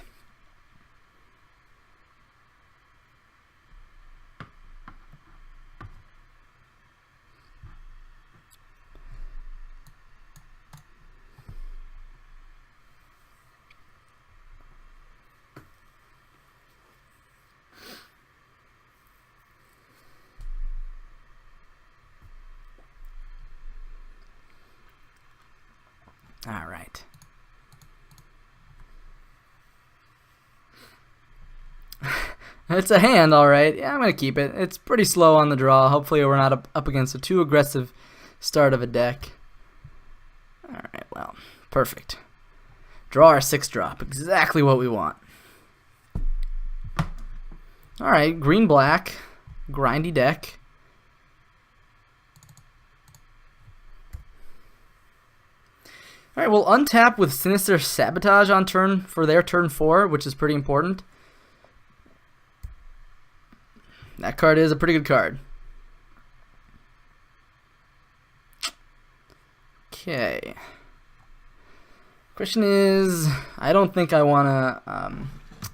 All right. It's a hand, all right. Yeah, I'm going to keep it. It's pretty slow on the draw. Hopefully we're not up against a too aggressive start of a deck. All right, well, perfect. Draw our 6-drop. Exactly what we want. All right, green-black. Grindy deck. Alright, we'll untap with Sinister Sabotage on turn for their turn 4, which is pretty important. That card is a pretty good card. Okay. Question is, I don't think I want to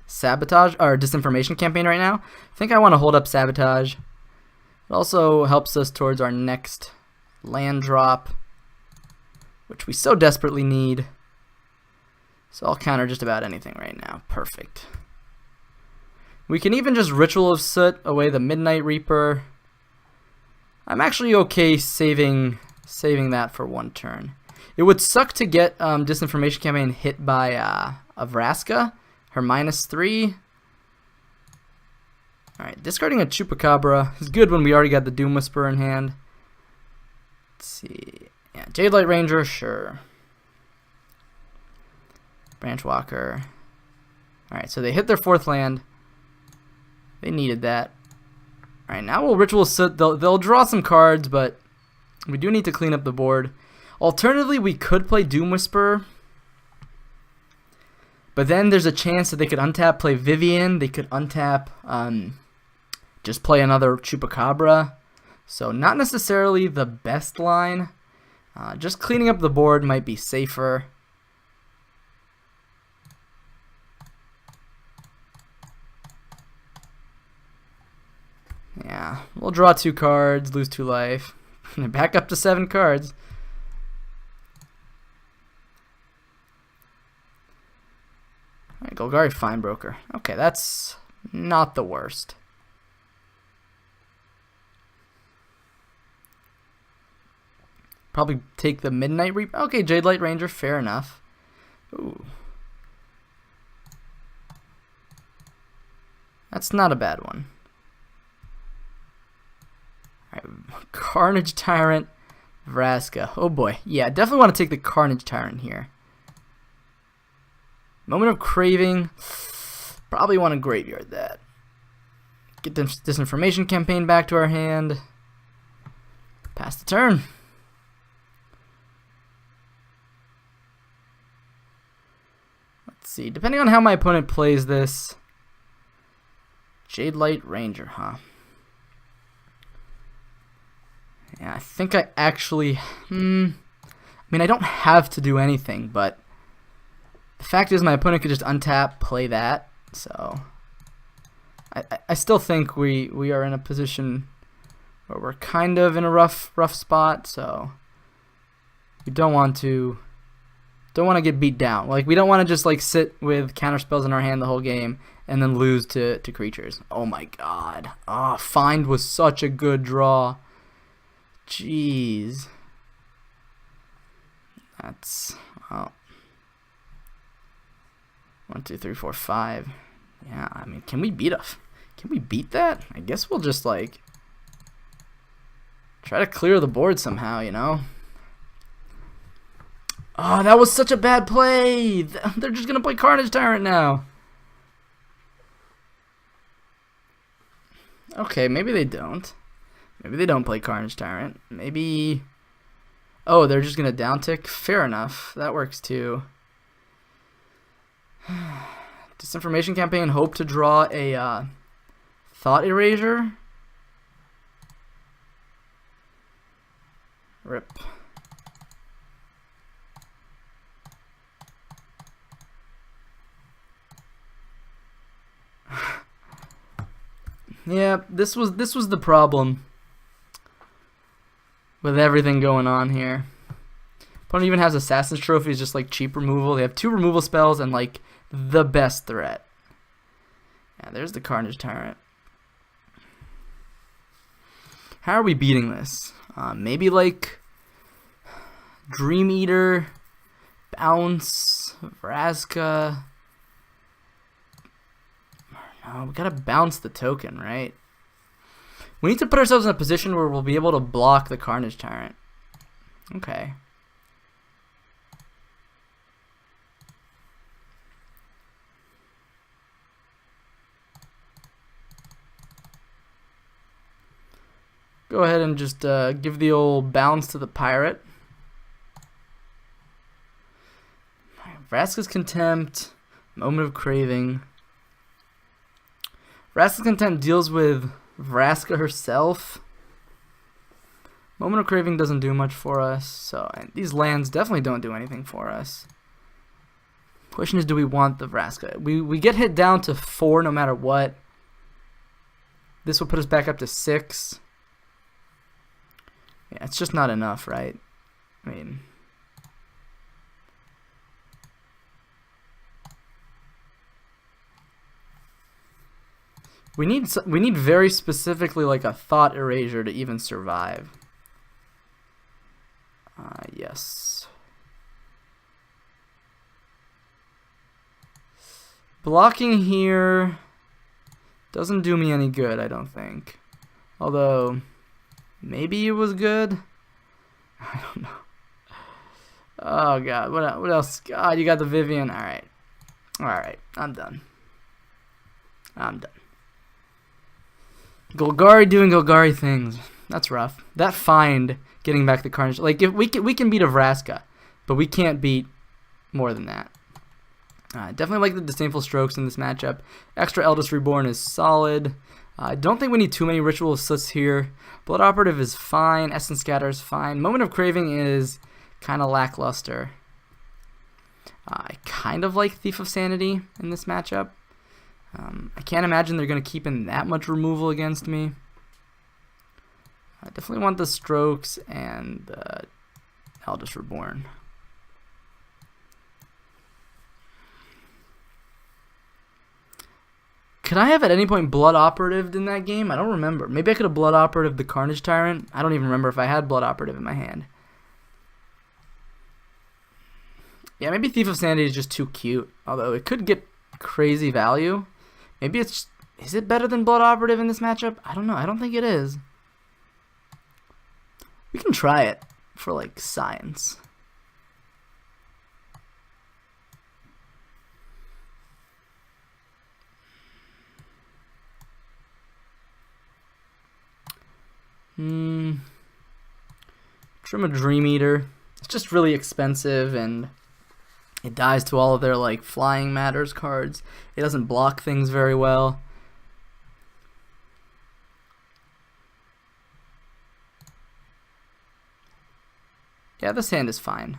sabotage or disinformation campaign right now. I think I want to hold up Sabotage. It also helps us towards our next land drop, which we so desperately need. So I'll counter just about anything right now. Perfect. We can even just Ritual of Soot away the Midnight Reaper. I'm actually okay saving that for one turn. It would suck to get Disinformation Campaign hit by a Vraska, her -3. Alright, discarding a Chupacabra is good when we already got the Doom Whisperer in hand. Let's see. Yeah, Jade Light Ranger, sure. Branch Walker. Alright, so they hit their 4th land. They needed that. Alright, now we'll Ritual Soot. They'll draw some cards, but we do need to clean up the board. Alternatively, we could play Doom Whisperer. But then there's a chance that they could untap, play Vivian. They could untap, just play another Chupacabra. So not necessarily the best line. Just cleaning up the board might be safer. Yeah, we'll draw 2 cards, lose 2 life. Back up to 7 cards. Alright, Golgari Finebroker. Okay, that's not the worst. Probably take the Midnight Reaper. Okay, Jade Light Ranger, fair enough. Ooh. That's not a bad one. Alright, Carnage Tyrant, Vraska. Oh boy. Yeah, definitely want to take the Carnage Tyrant here. Moment of Craving. Probably want to graveyard that. Get this Disinformation Campaign back to our hand. Pass the turn. Let's see. Depending on how my opponent plays this. Jade Light Ranger, huh? Yeah, I think I actually... I mean, I don't have to do anything, but... The fact is my opponent could just untap, play that, so... I still think we are in a position where we're kind of in a rough spot, so... We don't want to get beat down. Like, we don't want to just, like, sit with counterspells in our hand the whole game and then lose to creatures. Oh my god. Ah, Find was such a good draw. Jeez. That's... well... 1, 2, 3, 4, 5. Yeah, I mean, can we beat that? I guess we'll just, like, try to clear the board somehow, you know? Oh, that was such a bad play! They're just gonna play Carnage Tyrant now. Okay, maybe they don't. Maybe they don't play Carnage Tyrant. Maybe... oh, they're just gonna downtick? Fair enough. That works too. Disinformation Campaign, hope to draw a Thought Erasure. Rip. Yeah, this was the problem with everything going on here. Opponent even has Assassin's Trophy, is just like cheap removal. They have 2 removal spells and like the best threat. Yeah, there's the Carnage Tyrant. How are we beating this? Maybe like Dream Eater, Bounce, Vraska. No, we gotta bounce the token, right? We need to put ourselves in a position where we'll be able to block the Carnage Tyrant. Okay. Go ahead and just give the old bounce to the pirate. Vraska's Contempt, Moment of Craving. Vraska's Contempt deals with Vraska herself. Moment of Craving doesn't do much for us, so and these lands definitely don't do anything for us. Question is, do we want the Vraska? We get hit down to 4 no matter what. This will put us back up to 6. Yeah, it's just not enough, right? I mean... We need very specifically like a Thought Erasure to even survive. Yes. Blocking here doesn't do me any good, I don't think. Although, maybe it was good? I don't know. Oh god, what else? God, you got the Vivian. Alright. Alright, I'm done. I'm done. Golgari doing Golgari things. That's rough. That find getting back the Carnage. Like, if we can beat a Vraska, but we can't beat more than that. Definitely like the Disdainful Strokes in this matchup. Extra Eldest Reborn is solid. I don't think we need too many Ritual Assists here. Blood Operative is fine. Essence Scatter is fine. Moment of Craving is kind of lackluster. I kind of like Thief of Sanity in this matchup. I can't imagine they're going to keep in that much removal against me. I definitely want the Strokes and the Eldest Reborn. Could I have at any point Blood Operative in that game? I don't remember. Maybe I could have Blood Operative the Carnage Tyrant. I don't even remember if I had Blood Operative in my hand. Yeah, maybe Thief of Sanity is just too cute. Although it could get crazy value. Maybe it's... Is it better than Blood Operative in this matchup? I don't know. I don't think it is. We can try it for, like, science. Trim a Dream Eater. It's just really expensive, and it dies to all of their like Flying Matters cards. It doesn't block things very well. Yeah, this hand is fine.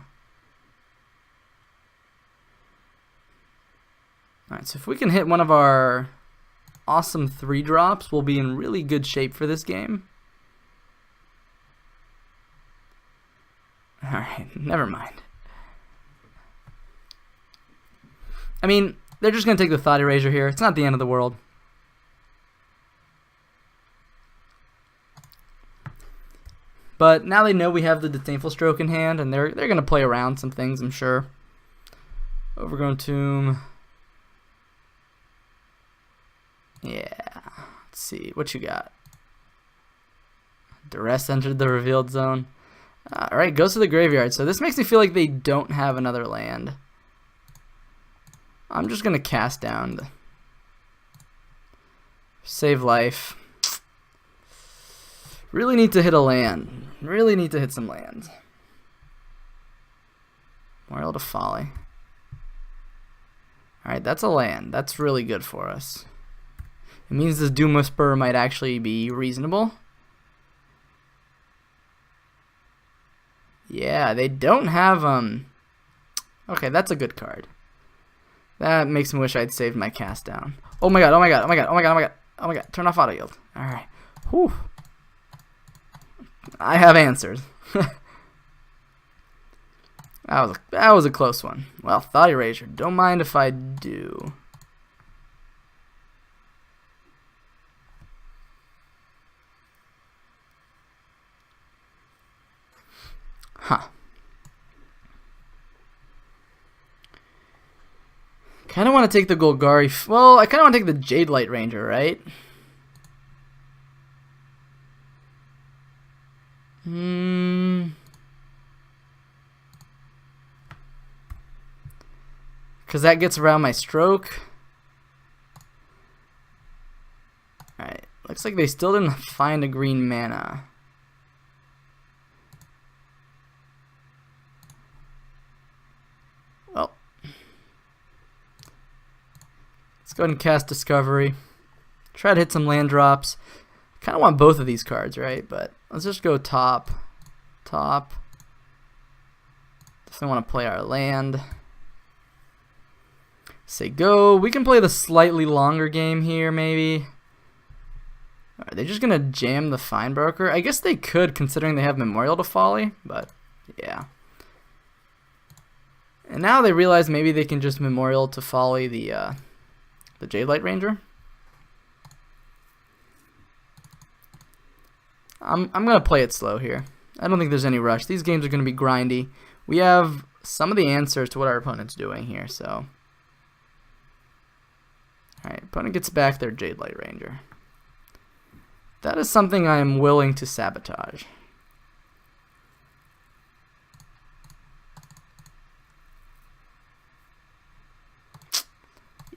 Alright, so if we can hit one of our awesome 3-drops, we'll be in really good shape for this game. Alright, never mind. I mean, they're just going to take the Thought Erasure here. It's not the end of the world. But now they know we have the Disdainful Stroke in hand, and they're going to play around some things, I'm sure. Overgrown Tomb. Yeah. Let's see. What you got? Duress entered the revealed zone. Alright, goes to the graveyard. So this makes me feel like they don't have another land. I'm just going to cast down. Save life. Really need to hit a land. Really need to hit some lands. Memorial to Folly. Alright, that's a land. That's really good for us. It means this Doom Whisperer might actually be reasonable. Yeah, they don't have, Okay, that's a good card. That makes me wish I'd saved my cast down. Oh my god, oh my god, oh my god, oh my god, oh my god, oh my god. Turn off auto yield. Alright. Whew. I have answers. That was a close one. Well, Thought Erasure. Don't mind if I do. Huh. Kind of want to take the Golgari. Well, I kind of want to take the Jade Light Ranger, right? Because that gets around my stroke. Alright. Looks like they still didn't find a green mana. Well. Let's go ahead and cast Discovery. Try to hit some land drops. Kind of want both of these cards, right? But let's just go top. Top. Definitely want to play our land. Say go. We can play the slightly longer game here, maybe. Are they just going to jam the Fine Broker? I guess they could, considering they have Memorial to Folly, but yeah. And now they realize maybe they can just Memorial to Folly the Jade Light Ranger. I'm gonna play it slow here. I don't think there's any rush. These games are gonna be grindy. We have some of the answers to what our opponent's doing here, so. Alright, opponent gets back their Jade Light Ranger. That is something I am willing to sabotage.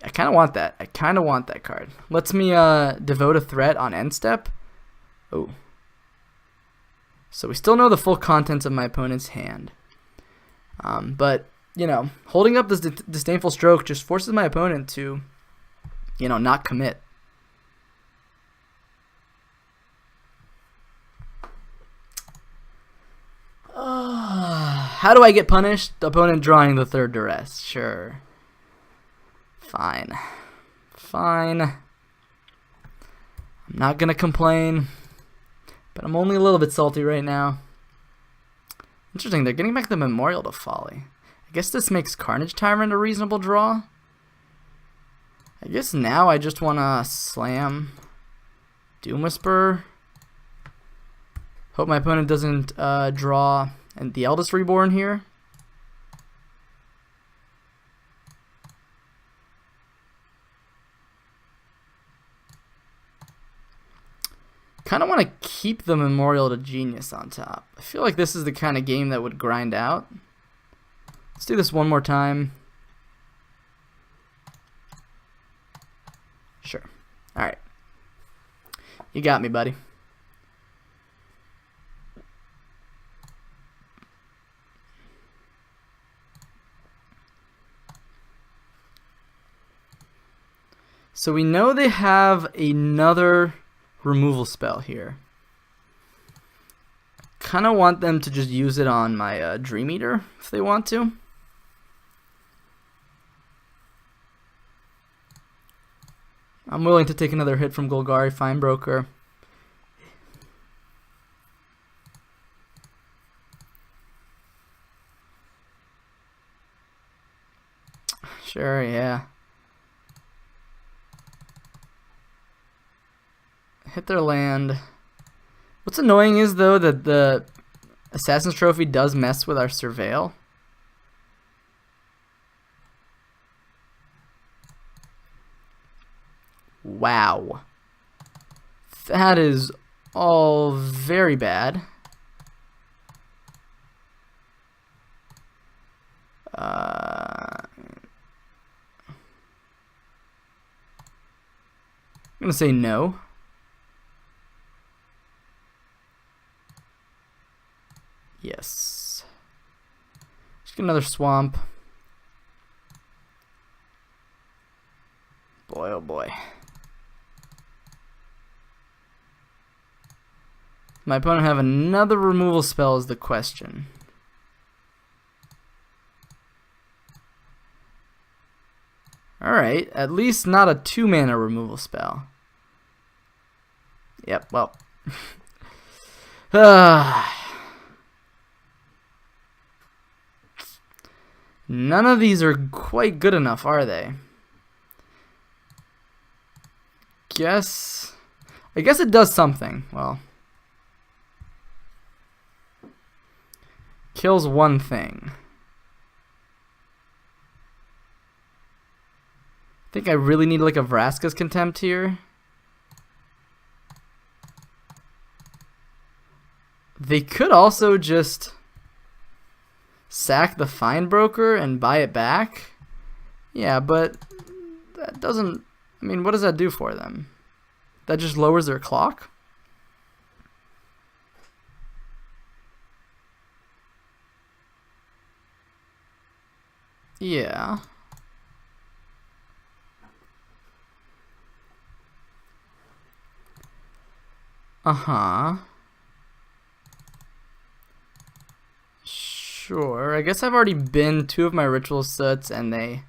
I kind of want that. I kind of want that card. Lets me devote a threat on end step. Oh. So we still know the full contents of my opponent's hand. But, you know, holding up this disdainful stroke just forces my opponent to, you know, not commit. How do I get punished? The opponent drawing the third duress. Sure. Fine. Fine. I'm not gonna complain, but I'm only a little bit salty right now. Interesting, they're getting back the Memorial to Folly. I guess this makes Carnage Tyrant a reasonable draw. I guess now I just wanna slam Doom Whisperer. Hope my opponent doesn't draw the Eldest Reborn here. Kind of want to keep the Memorial to Genius on top. I feel like this is the kind of game that would grind out. Let's do this one more time. Sure. Alright. You got me, buddy. So we know they have another removal spell here. Kind of want them to just use it on my Dream Eater if they want to. I'm willing to take another hit from Golgari Finebroker. Sure, yeah. Hit their land. What's annoying is, though, that the Assassin's Trophy does mess with our Surveil. Wow. That is all very bad. I'm going to say no. Yes. Just get another swamp. Boy, oh boy. My opponent have another removal spell is the question. Alright, at least not a 2-mana removal spell. Yep, well. None of these are quite good enough, are they? I guess it does something. Well, kills one thing. I think I really need like a Vraska's Contempt here. They could also just sack the Finebroker and buy it back. Yeah, but that doesn't... I mean, what does that do for them? That just lowers their clock? Yeah. Uh-huh. Sure. I guess I've already been 2 of my Ritual Soots and they...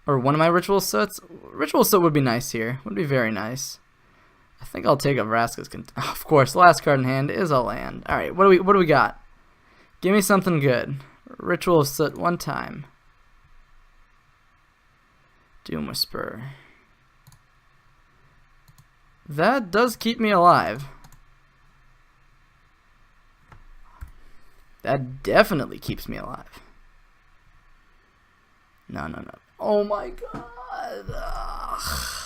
Or 1 of my Ritual Soots. Ritual Soot would be nice here. Would be very nice. I think I'll take a Vraska's Contempt. Of course, last card in hand is a land. Alright, what do we got? Give me something good. Ritual Soot 1 time. Doom Whisperer. That does keep me alive. That definitely keeps me alive. No, no, no. Oh my god. Ugh.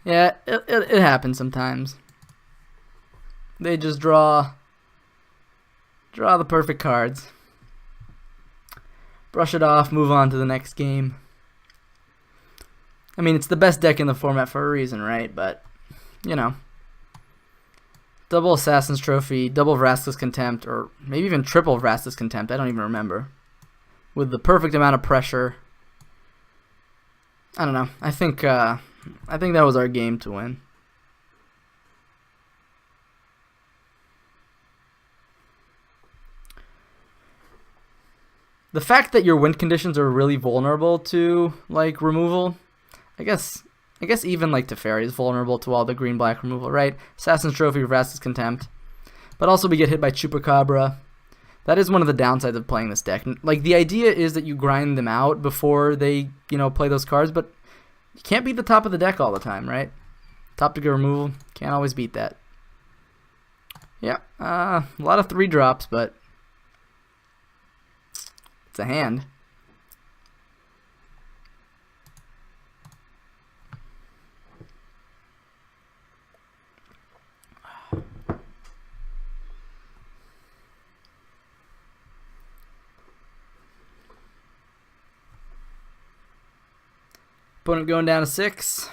Yeah, it happens sometimes. They just draw the perfect cards. Brush it off, move on to the next game. I mean, it's the best deck in the format for a reason, right? But, you know. Double Assassin's Trophy, double Vraska's Contempt, or maybe even triple Vraska's Contempt, I don't even remember. With the perfect amount of pressure. I don't know. I think that was our game to win. The fact that your win conditions are really vulnerable to like removal, I guess even like Teferi is vulnerable to all the green-black removal, right? Assassin's Trophy, Vraska's Contempt, but also we get hit by Chupacabra. That is one of the downsides of playing this deck. Like the idea is that you grind them out before they play those cards, but you can't beat the top of the deck all the time, right? Top to get removal, can't always beat that. Yeah, a lot of 3-drops, but it's a hand. Opponent going down to 6.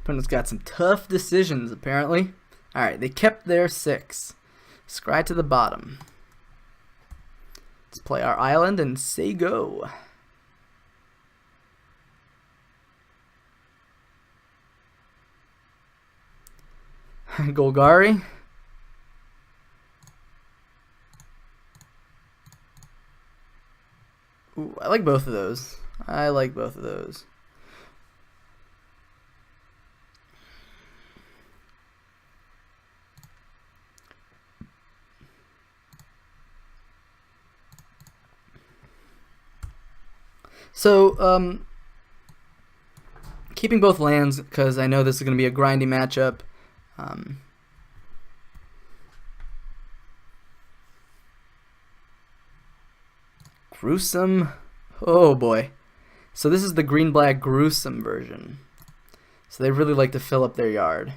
Opponent's got some tough decisions, apparently. Alright, they kept their 6. Scry to the bottom. Let's play our island and say go. Golgari. Ooh, I like both of those. I like both of those. So, keeping both lands because I know this is going to be a grindy matchup. Gruesome. Oh boy. So this is the green-black gruesome version. So they really like to fill up their yard.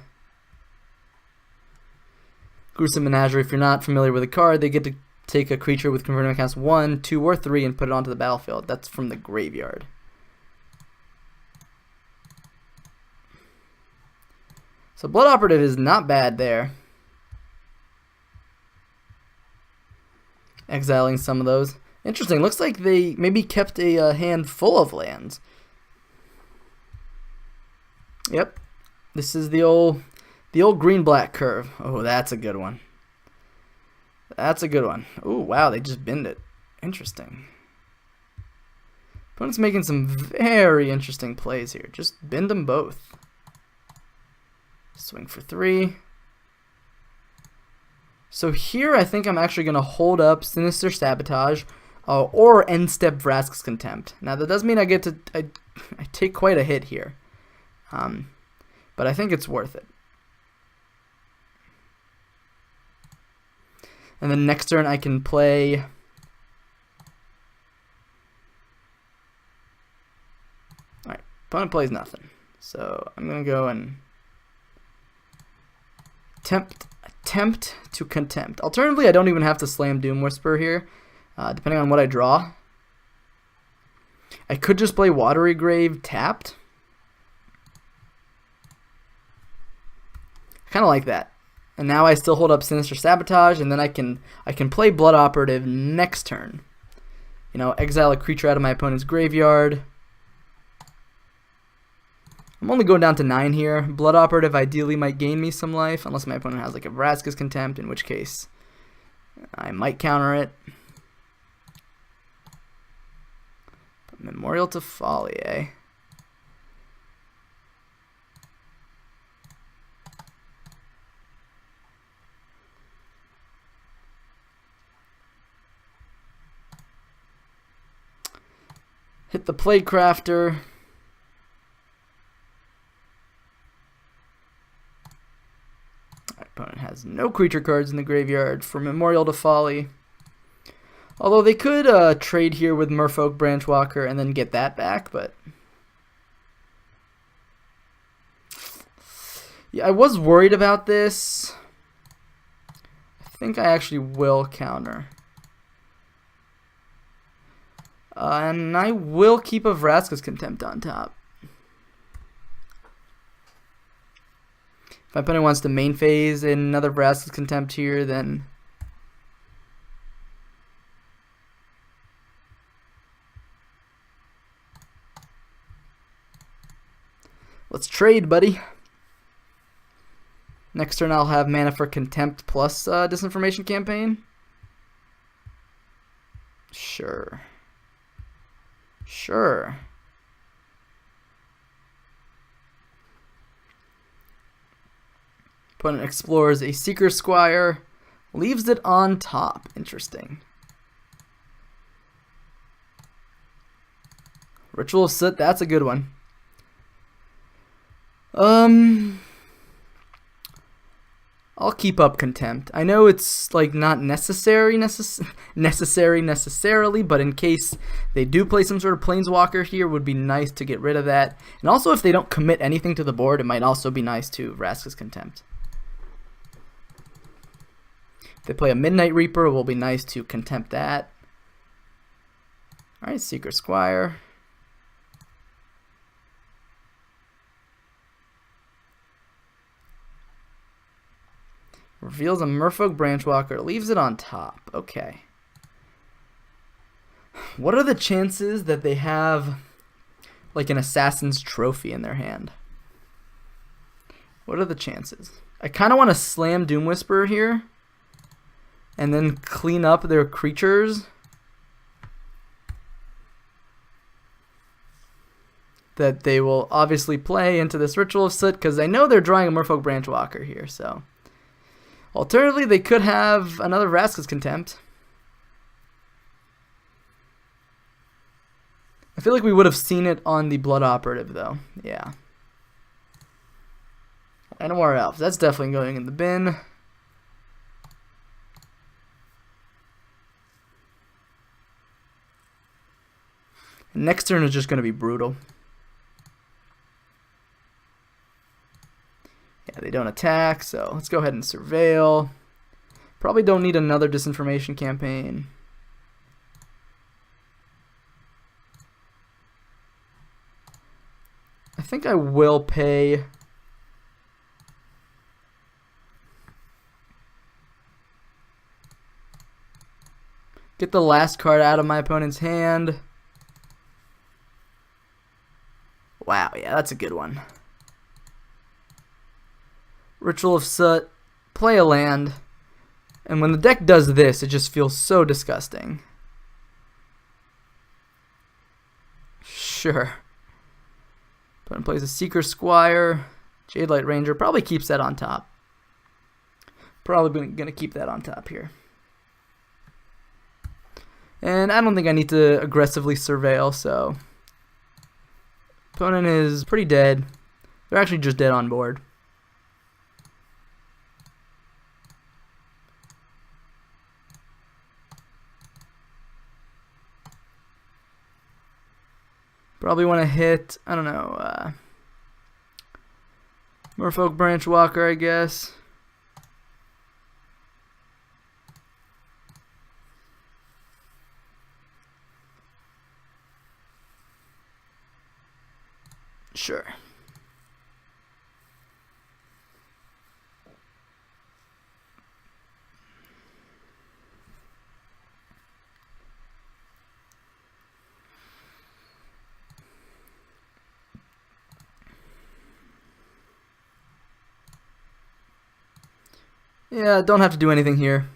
Gruesome Menagerie, if you're not familiar with the card, they get to take a creature with converting counts 1, 2, or 3 and put it onto the battlefield. That's from the graveyard. So Blood Operative is not bad there. Exiling some of those. Interesting. Looks like they maybe kept a hand full of lands. Yep. This is the old green-black curve. Oh, that's a good one. That's a good one. Oh, wow, they just binned it. Interesting. Opponent's making some very interesting plays here. Just bend them both. Swing for 3. So here I think I'm actually going to hold up Sinister Sabotage or end step Vraska's Contempt. Now that does mean I get to I take quite a hit here. But I think it's worth it. And then next turn I can play alright, opponent plays nothing. So I'm gonna go and attempt to contempt. Alternatively, I don't even have to slam Doom Whisper here, depending on what I draw. I could just play Watery Grave tapped. Kind of like that. And now I still hold up Sinister Sabotage, and then I can play Blood Operative next turn. You know, exile a creature out of my opponent's graveyard. I'm only going down to 9 here. Blood Operative ideally might gain me some life, unless my opponent has like a Vraska's Contempt, in which case I might counter it. Memorial to Folly, eh? Hit the Playcrafter. My opponent has no creature cards in the graveyard for Memorial to Folly. Although they could trade here with Merfolk Branchwalker and then get that back, but yeah, I was worried about this. I think I actually will counter. And I will keep a Vraska's Contempt on top. If my opponent wants to main phase in another Vraska's Contempt here, then let's trade, buddy. Next turn I'll have mana for Contempt plus Disinformation Campaign. Sure. Sure. Opponent explores a Seeker Squire, leaves it on top. Interesting. Ritual of Soot, that's a good one. I'll keep up Contempt. I know it's like not necessarily, but in case they do play some sort of Planeswalker here, would be nice to get rid of that. And also, if they don't commit anything to the board, it might also be nice to Vraska's Contempt. If they play a Midnight Reaper, it will be nice to Contempt that. Alright, Seeker Squire. Reveals a Merfolk Branchwalker, leaves it on top. Okay. What are the chances that they have like an Assassin's Trophy in their hand? What are the chances? I kind of want to slam Doom Whisperer here and then clean up their creatures that they will obviously play into this Ritual of Soot, because I know they're drawing a Merfolk Branchwalker here, so. Alternatively, they could have another Vraska's Contempt. I feel like we would have seen it on the Blood Operative, though. Yeah. And War Elves. That's definitely going in the bin. Next turn is just going to be brutal. Yeah, they don't attack, so let's go ahead and Surveil. Probably don't need another Disinformation Campaign. I think I will pay. Get the last card out of my opponent's hand. Wow, yeah, that's a good one. Ritual of Soot, play a land, and when the deck does this, it just feels so disgusting. Sure. Opponent plays a Seeker Squire, Jadelight Ranger, probably keeps that on top. Probably gonna keep that on top here. And I don't think I need to aggressively Surveil, so. Opponent is pretty dead. They're actually just dead on board. Probably want to hit, I don't know, Merfolk Branchwalker, I guess. Sure. Yeah, don't have to do anything here.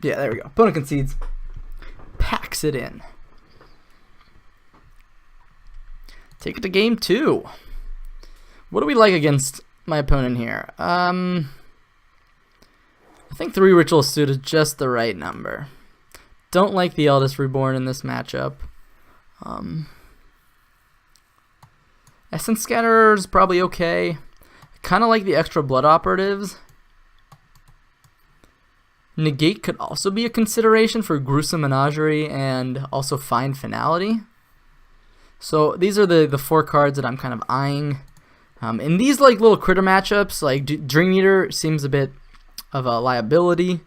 Yeah, there we go. Opponent concedes. Packs it in. Take it to game 2. What do we like against my opponent here? I think 3 Ritual Suit is just the right number. Don't like the Eldest Reborn in this matchup. Essence Scatterer is probably okay. Kind of like the extra Blood Operatives. Negate could also be a consideration for Gruesome Menagerie and also Find Finality. So these are the 4 cards that I'm kind of eyeing. In these like little critter matchups, like Dream Eater seems a bit of a liability.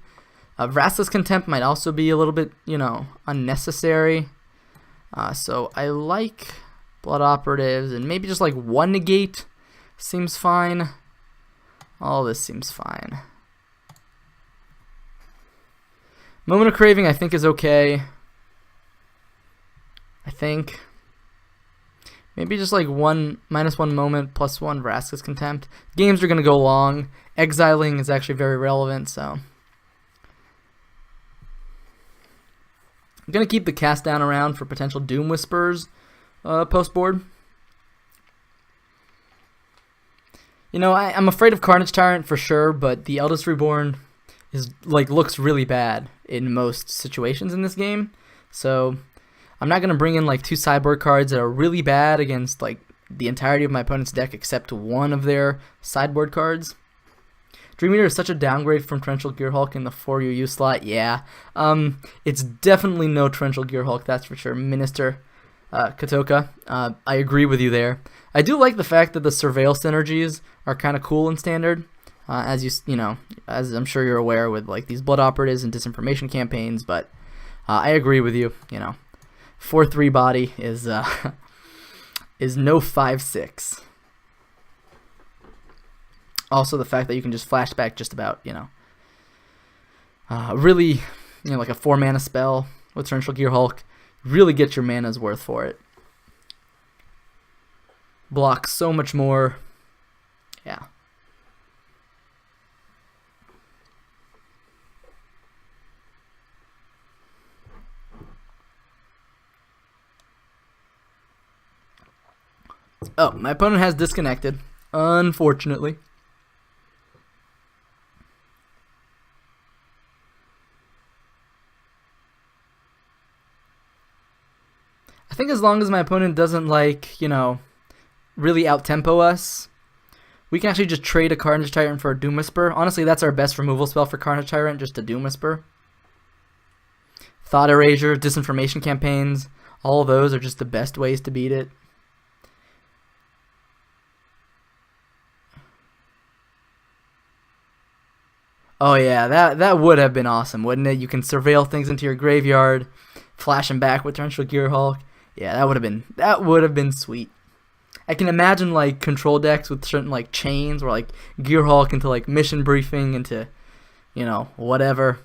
Vraska's Contempt might also be a little bit, unnecessary. So I like Blood Operatives, and maybe just like 1 Negate seems fine. All this seems fine. Moment of Craving I think is okay. I think. Maybe just like -1 moment +1 Vraska's Contempt. Games are going to go long. Exiling is actually very relevant, so. I'm going to keep the Cast Down around for potential Doom Whispers post board. I'm afraid of Carnage Tyrant for sure, but the Eldest Reborn looks really bad in most situations in this game. So I'm not going to bring in like 2 sideboard cards that are really bad against like the entirety of my opponent's deck except one of their sideboard cards. Dream Eater is such a downgrade from Torrential Gearhulk in the 4 UU slot. Yeah, it's definitely no Torrential Gearhulk, that's for sure. Minister Katoka, I agree with you there. I do like the fact that the Surveil synergies are kind of cool in Standard, as as I'm sure you're aware with like these Blood Operatives and Disinformation campaigns. But I agree with you. 4/3 body is no 5/6. Also, the fact that you can just flashback just about really like a 4 mana spell with Torrential Gearhulk, really get your mana's worth for it. Blocks so much more. Yeah. Oh, my opponent has disconnected, unfortunately. I think as long as my opponent doesn't really out-tempo us, we can actually just trade a Carnage Tyrant for a Doom Whisper. Honestly, that's our best removal spell for Carnage Tyrant, just a Doom Whisper. Thought Erasure, Disinformation campaigns, all of those are just the best ways to beat it. Oh yeah, that would have been awesome, wouldn't it? You can surveil things into your graveyard, flash them back with Torrential Gearhulk. Yeah, that would have been sweet. I can imagine like control decks with certain like chains where like Gearhulk into like Mission Briefing into whatever.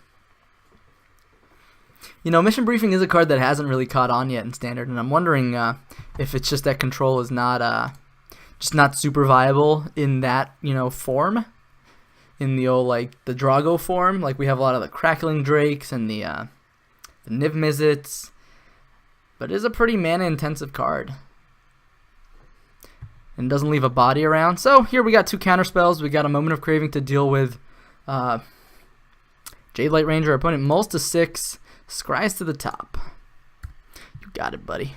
Mission Briefing is a card that hasn't really caught on yet in Standard, and I'm wondering if it's just that control is not super viable in that form. In the old the Drago form, like we have a lot of the Crackling Drakes and the Niv Mizzets, but it is a pretty mana intensive card and doesn't leave a body around. So here we got 2 counter spells. We got a Moment of Craving to deal with Jade Light Ranger. Our opponent mulls to 6, scries to the top. You got it, buddy.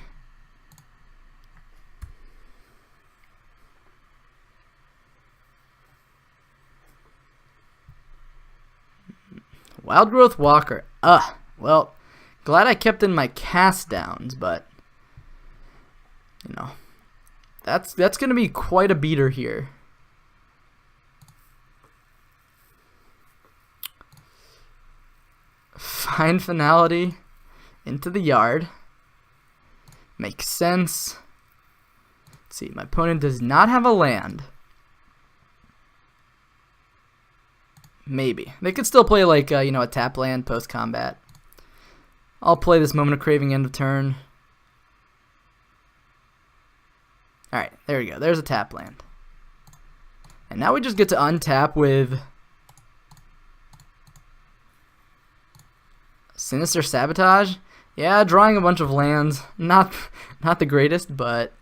Wild Growth Walker. Well, glad I kept in my cast downs, but that's going to be quite a beater here. Find Finality into the yard. Makes sense. Let's see, my opponent does not have a land. Maybe. They could still play a tap land post-combat. I'll play this Moment of Craving end of turn. Alright, there we go. There's a tap land. And now we just get to untap with Sinister Sabotage. Yeah, drawing a bunch of lands. Not the greatest, but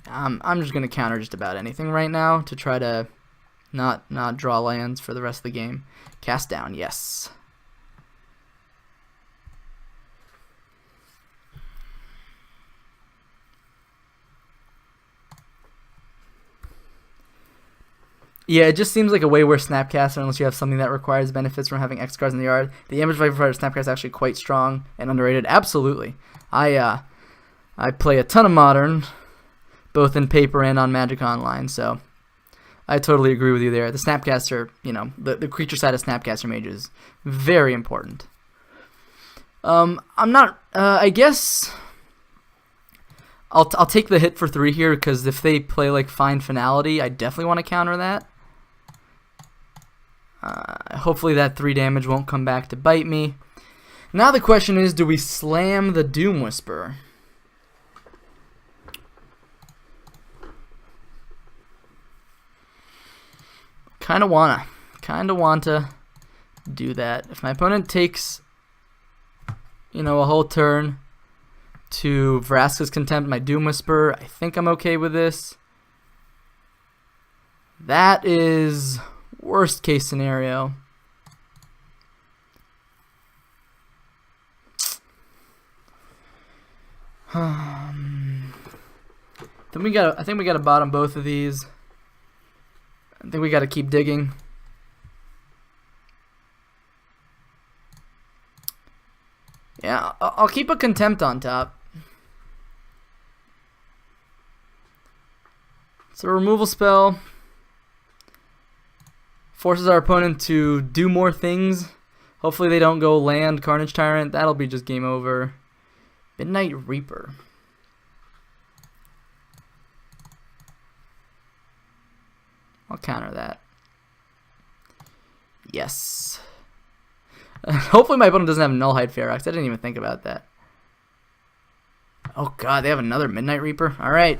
I'm just gonna counter just about anything right now to try to not draw lands for the rest of the game. Cast down, yes. Yeah, it just seems like a way worse Snapcaster unless you have something that requires benefits from having X cards in the yard. The damage value for Snapcaster is actually quite strong and underrated. Absolutely. I play a ton of Modern, both in paper and on Magic Online, so I totally agree with you there. The Snapcaster, you know, the creature side of Snapcaster Mage is very important. I'm not, I guess I'll take the hit for 3 here, because if they play like Find Finality, I definitely want to counter that. Hopefully that 3 damage won't come back to bite me. Now the question is, do we slam the Doom Whisperer? Kinda wanna do that. If my opponent takes, you know, a whole turn to Vraska's Contempt my Doom Whisperer, I think I'm okay with this. That is worst case scenario. I think we gotta bottom both of these. I think we gotta keep digging. Yeah, I'll keep a Contempt on top. So a removal spell forces our opponent to do more things. Hopefully they don't go land Carnage Tyrant. That'll be just game over. Midnight Reaper. I'll counter that. Yes. Hopefully my opponent doesn't have Nullhide Ferox. I didn't even think about that. Oh god, they have another Midnight Reaper? Alright.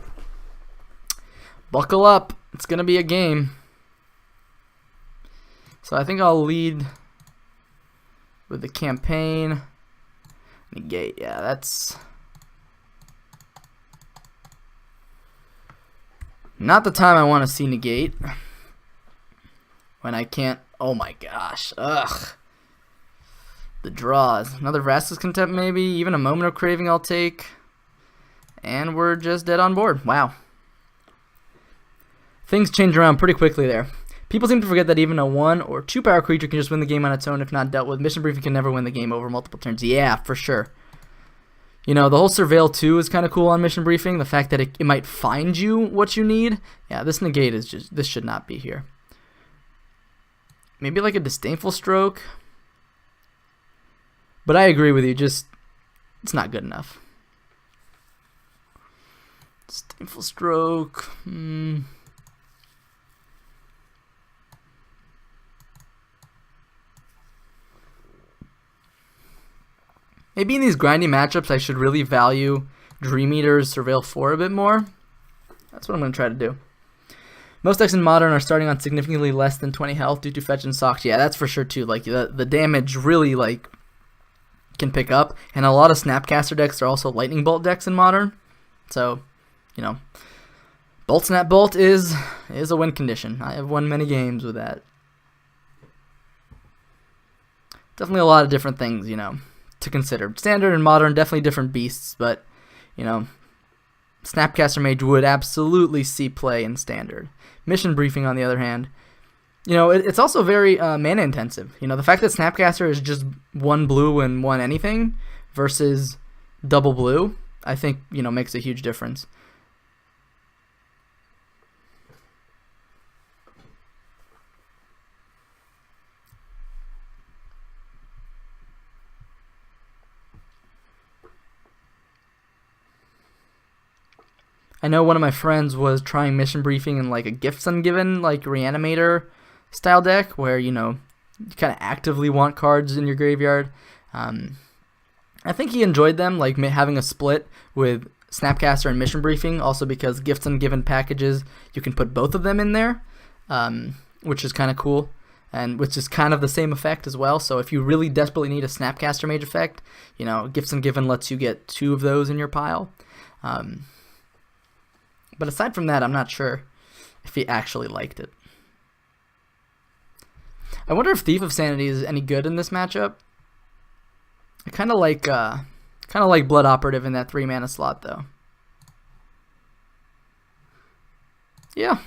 Buckle up. It's going to be a game. So I think I'll lead with the campaign. Negate. Yeah, that's not the time I want to see negate. When I can't. Oh my gosh. Ugh. The draws. Another Vraska's Contempt maybe. Even a Moment of Craving I'll take. And we're just dead on board. Wow. Things change around pretty quickly there. People seem to forget that even a 1 or 2 power creature can just win the game on its own if not dealt with. Mission Briefing can never win the game over multiple turns. Yeah, for sure. You know, the whole Surveil 2 is kind of cool on Mission Briefing. The fact that it might find you what you need. Yeah, this negate is just, this should not be here. Maybe like a Disdainful Stroke. But I agree with you, just, it's not good enough. Disdainful Stroke. Maybe in these grindy matchups I should really value Dream Eater's Surveil 4 a bit more. That's what I'm going to try to do. Most decks in Modern are starting on significantly less than 20 health due to Fetch and Socks. Yeah, that's for sure too. Like the damage really like can pick up. And a lot of Snapcaster decks are also Lightning Bolt decks in Modern. So, you know, Bolt Snap Bolt is a win condition. I have won many games with that. Definitely a lot of different things, you know, to consider. Standard and Modern, definitely different beasts, but, you know, Snapcaster Mage would absolutely see play in Standard. Mission Briefing, on the other hand, you know, it's also very mana intensive. You know, the fact that Snapcaster is just 1 blue and 1 anything versus double blue, I think, you know, makes a huge difference. I know one of my friends was trying Mission Briefing in like a Gifts Ungiven, like Reanimator style deck, where, you know, you kind of actively want cards in your graveyard. I think he enjoyed them, like having a split with Snapcaster and Mission Briefing, also because Gifts Ungiven packages, you can put both of them in there, which is kind of cool. and which is kind of the same effect as well. So if you really desperately need a Snapcaster Mage effect, you know, Gifts Ungiven lets you get 2 of those in your pile. But aside from that, I'm not sure if he actually liked it. I wonder if Thief of Sanity is any good in this matchup. I kind of like Blood Operative in that 3 mana slot though. Yeah.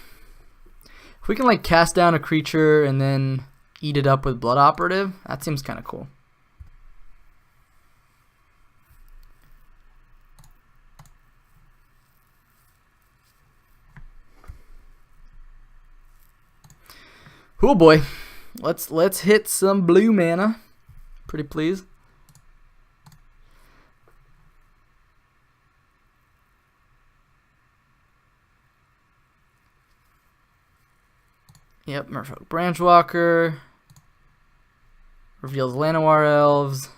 If we can like cast down a creature and then eat it up with Blood Operative, that seems kind of cool. Oh boy. Let's hit some blue mana. Pretty please. Yep, Merfolk Branchwalker. Reveals Llanowar Elves.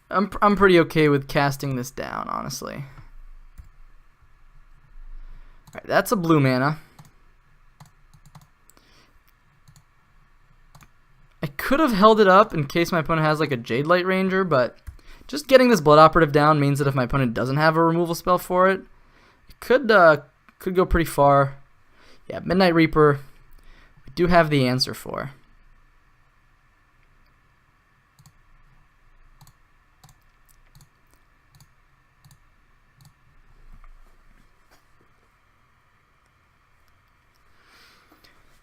I'm pretty okay with casting this down, honestly. Alright, that's a blue mana. I could have held it up in case my opponent has like a Jade Light Ranger, but just getting this Blood Operative down means that if my opponent doesn't have a removal spell for it, it could go pretty far. Yeah, Midnight Reaper, we do have the answer for.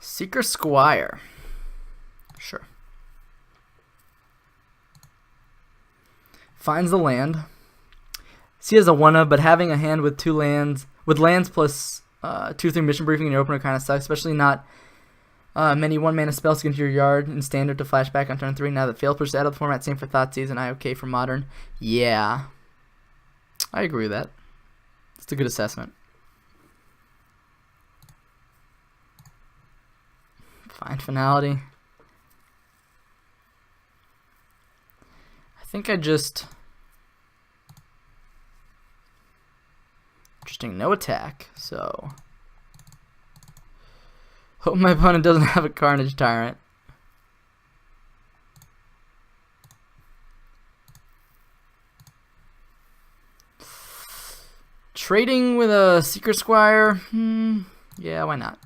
Seeker Squire. Sure. Finds the land. See as a 1-of, but having a hand with 2 lands, with lands plus 2/3 mission briefing in your opener kind of sucks, especially not many 1-mana spells to get into your yard in standard to flashback on turn 3. Now that failed pushes out of the format, same for Thoughtseize and IOK for modern. Yeah, I agree with that. It's a good assessment. Find Finality. I think I just... Interesting, no attack, so... Hope my opponent doesn't have a Carnage Tyrant. Trading with a Seeker Squire? Yeah, why not?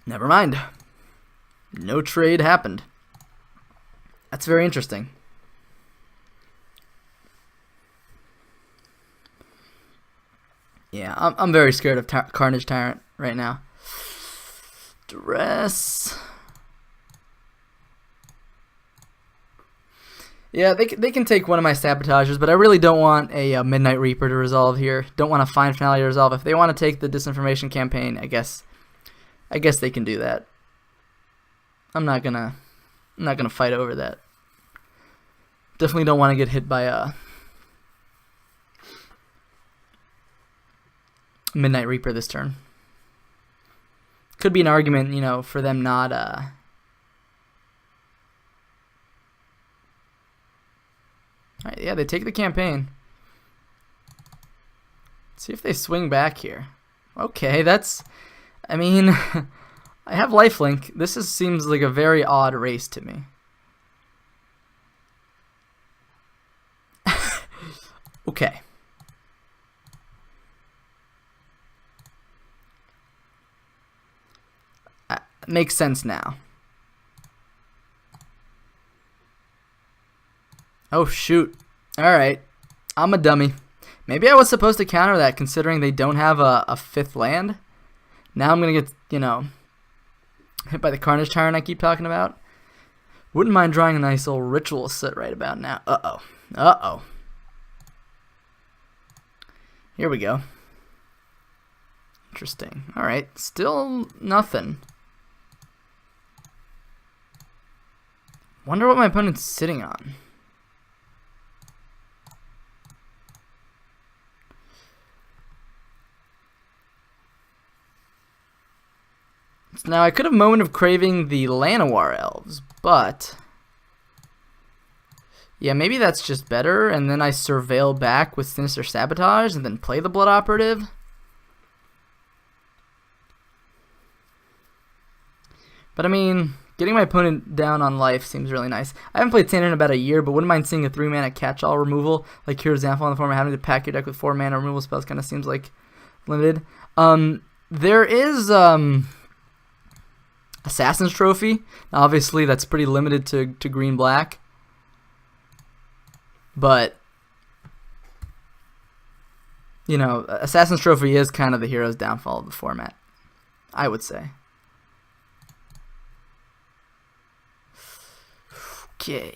Never mind. No trade happened. That's very interesting. Yeah, I'm very scared of Carnage Tyrant right now. Duress. Yeah, they can take one of my sabotages, but I really don't want a Midnight Reaper to resolve here. Don't want a Find Finality to resolve. If they want to take the Disinformation Campaign, I guess they can do that. I'm not gonna fight over that. Definitely don't want to get hit by a Midnight Reaper this turn. Could be an argument, you know, for them not Alright, yeah, they take the campaign. Let's see if they swing back here. Okay, that's... I mean, I have lifelink. This seems like a very odd race to me. Okay. Makes sense now. Oh, shoot. Alright. I'm a dummy. Maybe I was supposed to counter that considering they don't have a 5th land. Now I'm going to get, you know, hit by the Carnage Tyrant I keep talking about. Wouldn't mind drawing a nice little ritual set right about now. Uh-oh. Uh-oh. Here we go. Interesting. Alright. Still nothing. Wonder what my opponent's sitting on. Now, I could have Moment of Craving the Llanowar Elves, but Yeah, maybe that's just better, and then I surveil back with Sinister Sabotage and then play the Blood Operative. But I mean, getting my opponent down on life seems really nice. I haven't played Tanner in about a year, but wouldn't mind seeing a 3-mana catch-all removal, like Cure Example in the form of having to pack your deck with 4-mana removal spells. Kind of seems like limited. There is Assassin's Trophy. Obviously, that's pretty limited to green-black. But, you know, Assassin's Trophy is kind of the hero's downfall of the format, I would say. Okay.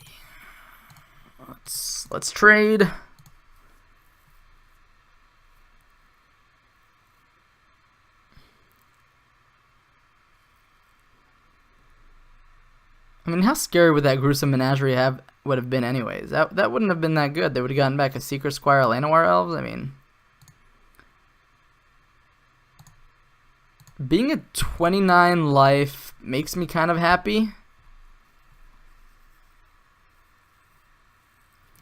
Let's trade. I mean, how scary would that gruesome menagerie would have been anyways? That wouldn't have been that good. They would have gotten back a Secret Squire Llanowar Elves. I mean, being at 29 life makes me kind of happy.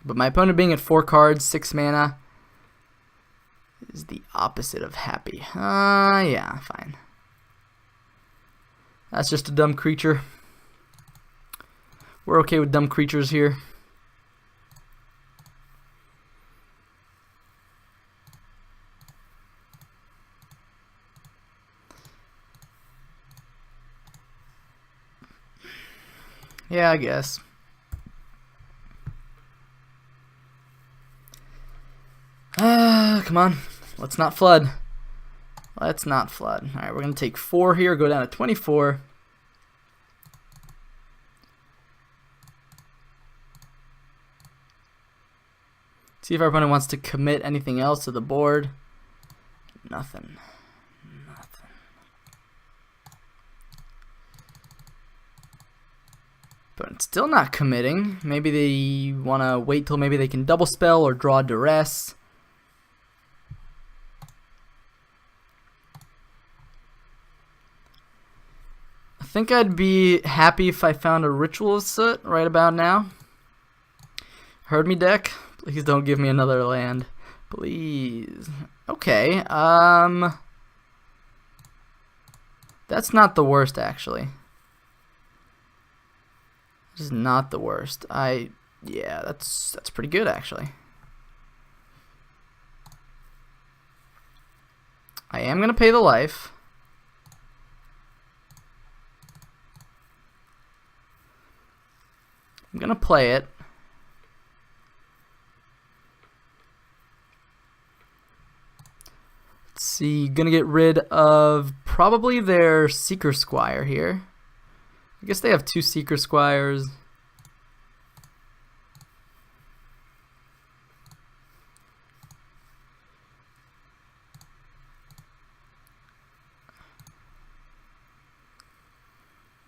But my opponent being at 4 cards, 6 mana, is the opposite of happy. Yeah, fine. That's just a dumb creature. We're okay with dumb creatures here. Yeah, I guess. Come on. Let's not flood. Let's not flood. Alright, we're going to take 4 here, go down to 24. See if our opponent wants to commit anything else to the board. Nothing. But still not committing. Maybe they want to wait till maybe they can double spell or draw duress. I think I'd be happy if I found a Ritual of Soot right about now. Heard me, deck? Please don't give me another land. Please. Okay, that's not the worst, actually. This is not the worst. Yeah, that's pretty good, actually. I am gonna pay the life. I'm gonna play it. Let's see, gonna get rid of probably their Seeker Squire here. I guess they have 2 Seeker Squires.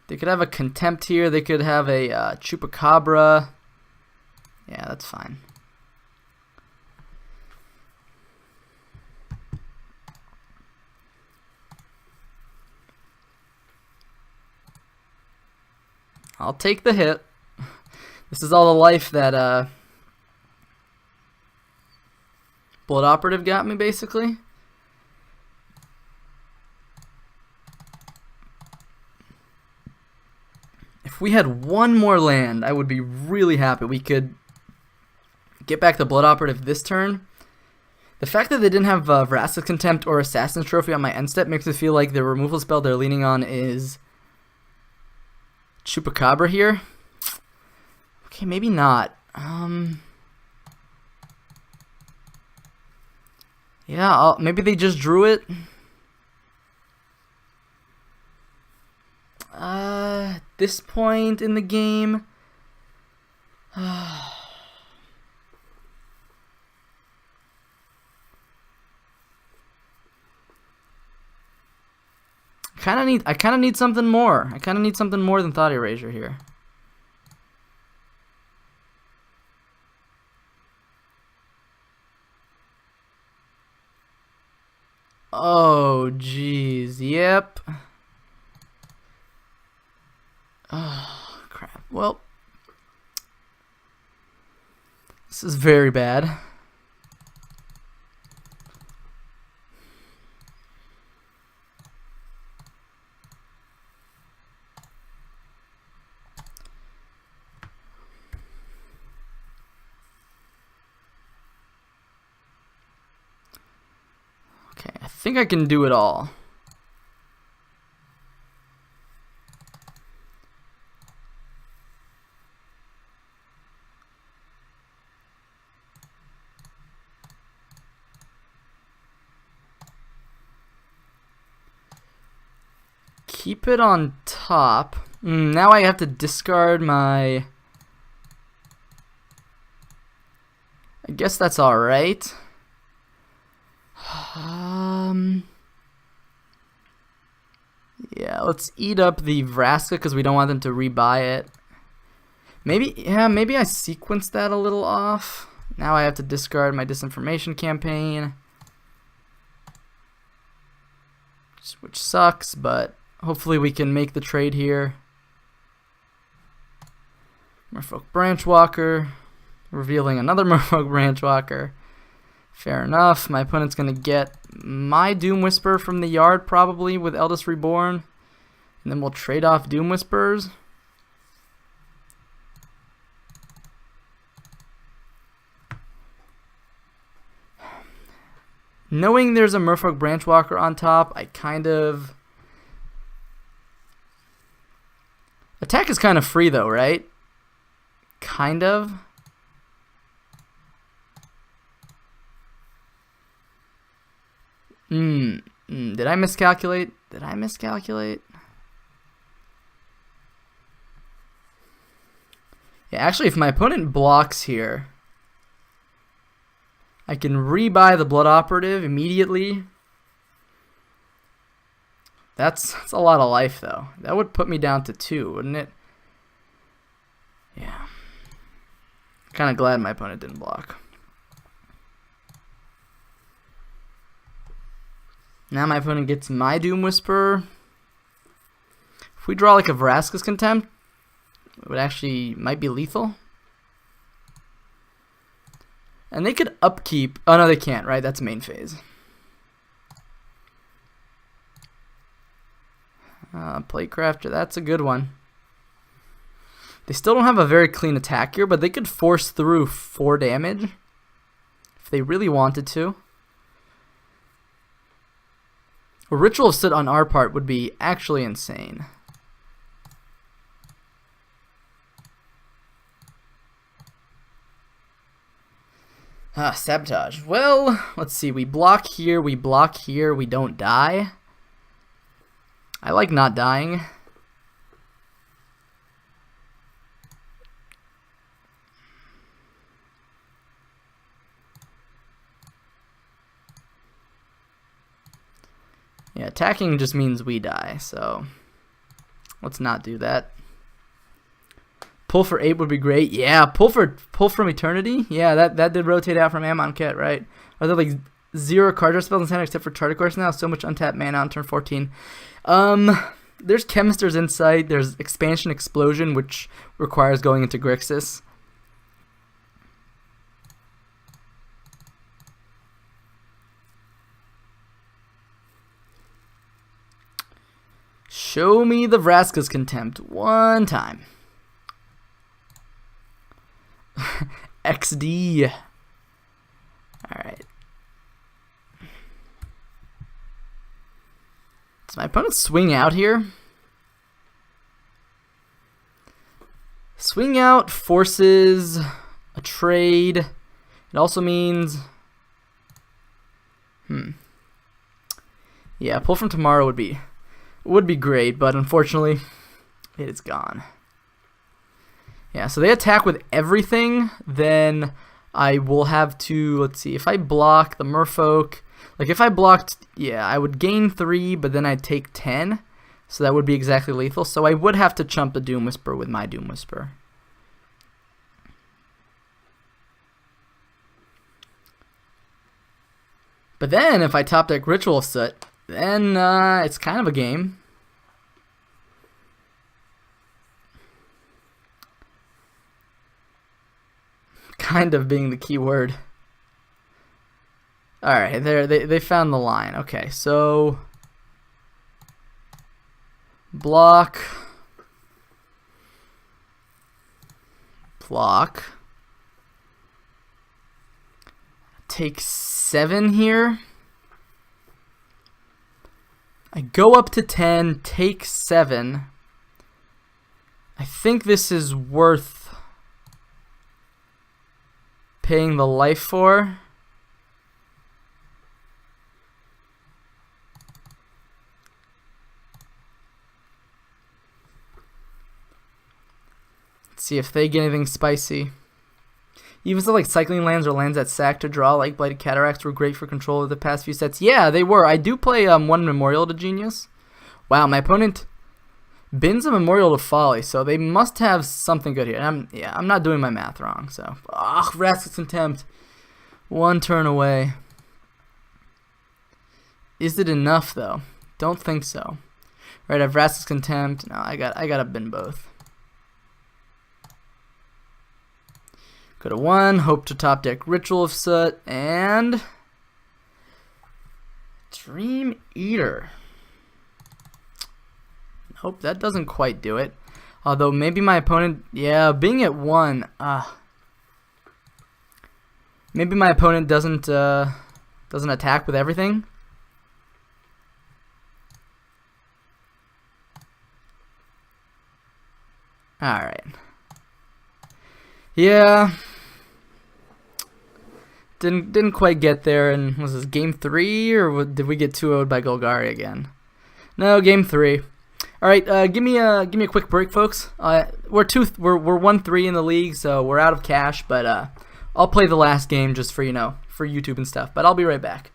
They could have a Contempt here. They could have a Chupacabra. Yeah, that's fine. I'll take the hit. This is all the life that Blood Operative got me, basically. If we had one more land, I would be really happy. We could get back the Blood Operative this turn. The fact that they didn't have Vraska's Contempt or Assassin's Trophy on my end step makes me feel like the removal spell they're leaning on is Chupacabra here. Okay, maybe not. Yeah, maybe they just drew it. At this point in the game, I kind of need something more. I kind of need something more than Thought Erasure here. Oh, jeez. Yep. Oh, crap. Well, This is very bad. Okay, I think I can do it all. Keep it on top. Now I have to discard my... I guess that's alright. Yeah, let's eat up the Vraska because we don't want them to rebuy it. Maybe I sequenced that a little off. Now I have to discard my disinformation campaign. Which sucks, but hopefully we can make the trade here. Merfolk Branchwalker. Revealing another Merfolk Branchwalker. Fair enough. My opponent's going to get my Doom Whisper from the yard probably with Eldest Reborn. And then we'll trade off Doom Whispers. Knowing there's a Merfolk Branchwalker on top, I kind of... Attack is kind of free though, right? Kind of. Did I miscalculate? Did I miscalculate? Yeah, actually, if my opponent blocks here, I can rebuy the Blood Operative immediately. That's a lot of life, though. That would put me down to 2, wouldn't it? Yeah. Kind of glad my opponent didn't block. Now my opponent gets my Doom Whisper. If we draw like a Vraska's Contempt, it would actually might be lethal. And they could upkeep. Oh no, they can't, right? That's main phase. Platecrafter, that's a good one. They still don't have a very clean attack here, but they could force through 4 damage if they really wanted to. A Ritual of Soot on our part would be actually insane. Sabotage. Well, let's see. We block here, we don't die. I like not dying. Yeah, attacking just means we die, so let's not do that. Pull for 8 would be great. Yeah, pull from Eternity. Yeah, that did rotate out from Amonkhet, right? Are there like 0 card draw spells in hand except for Charter Course now? So much untapped mana on turn 14. There's Chemister's Insight. There's Expansion Explosion, which requires going into Grixis. Show me the Vraska's Contempt one time. XD. Alright. Does my opponent swing out here? Swing out forces a trade. It also means... Yeah, pull from tomorrow would be great, but unfortunately, it is gone. Yeah, so they attack with everything, then I will have to, let's see, if I block the Merfolk, like if I blocked, yeah, I would gain 3, but then I'd take 10, so that would be exactly lethal, so I would have to chump the Doom Whisper with my Doom Whisper. But then, if I top deck Ritual Soot, then it's kind of a game. kind of being the key word. Alright, there they found the line. Okay, so block. Take 7 here. I go up to 10, take 7. I think this is worth paying the life for. Let's see if they get anything spicy. Even stuff like cycling lands or lands that sack to draw, like Blighted Cataracts, were great for control of the past few sets. Yeah, they were. I do play one Memorial to Genius. Wow, my opponent bins a Memorial to Folly, so they must have something good here. And I'm not doing my math wrong. So, Vraska's Contempt, 1 turn away. Is it enough though? Don't think so. Right, I have Vraska's Contempt. No, I gotta bin both. Go to 1, hope to top deck Ritual of Soot, and Dream Eater. Hope that doesn't quite do it. Although maybe my opponent, yeah, being at 1, maybe my opponent doesn't attack with everything. All right. Yeah. Didn't quite get there, and was this game 3 or did we get 2-0'd by Golgari again? No, game 3. All right, give me a quick break, folks. We're 1-3 in the league, so we're out of cash. But I'll play the last game just for for YouTube and stuff. But I'll be right back.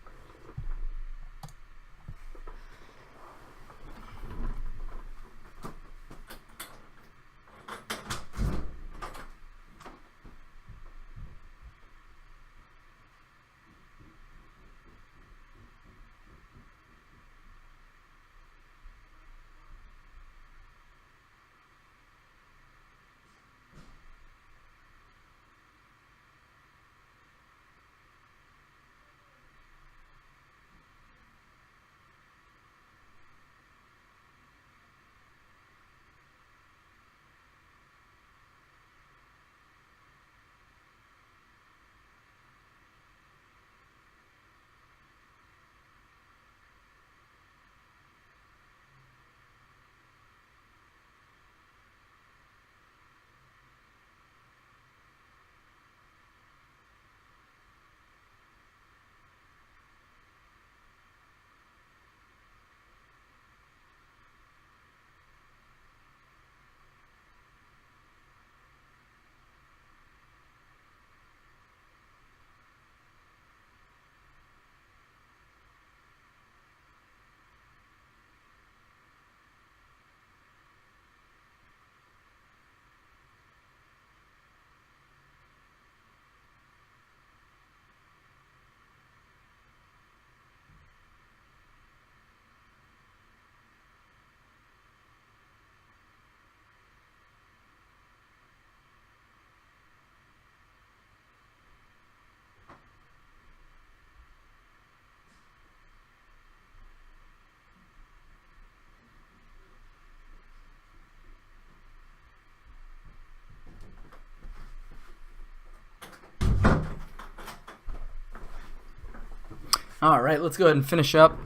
All right, let's go ahead and finish up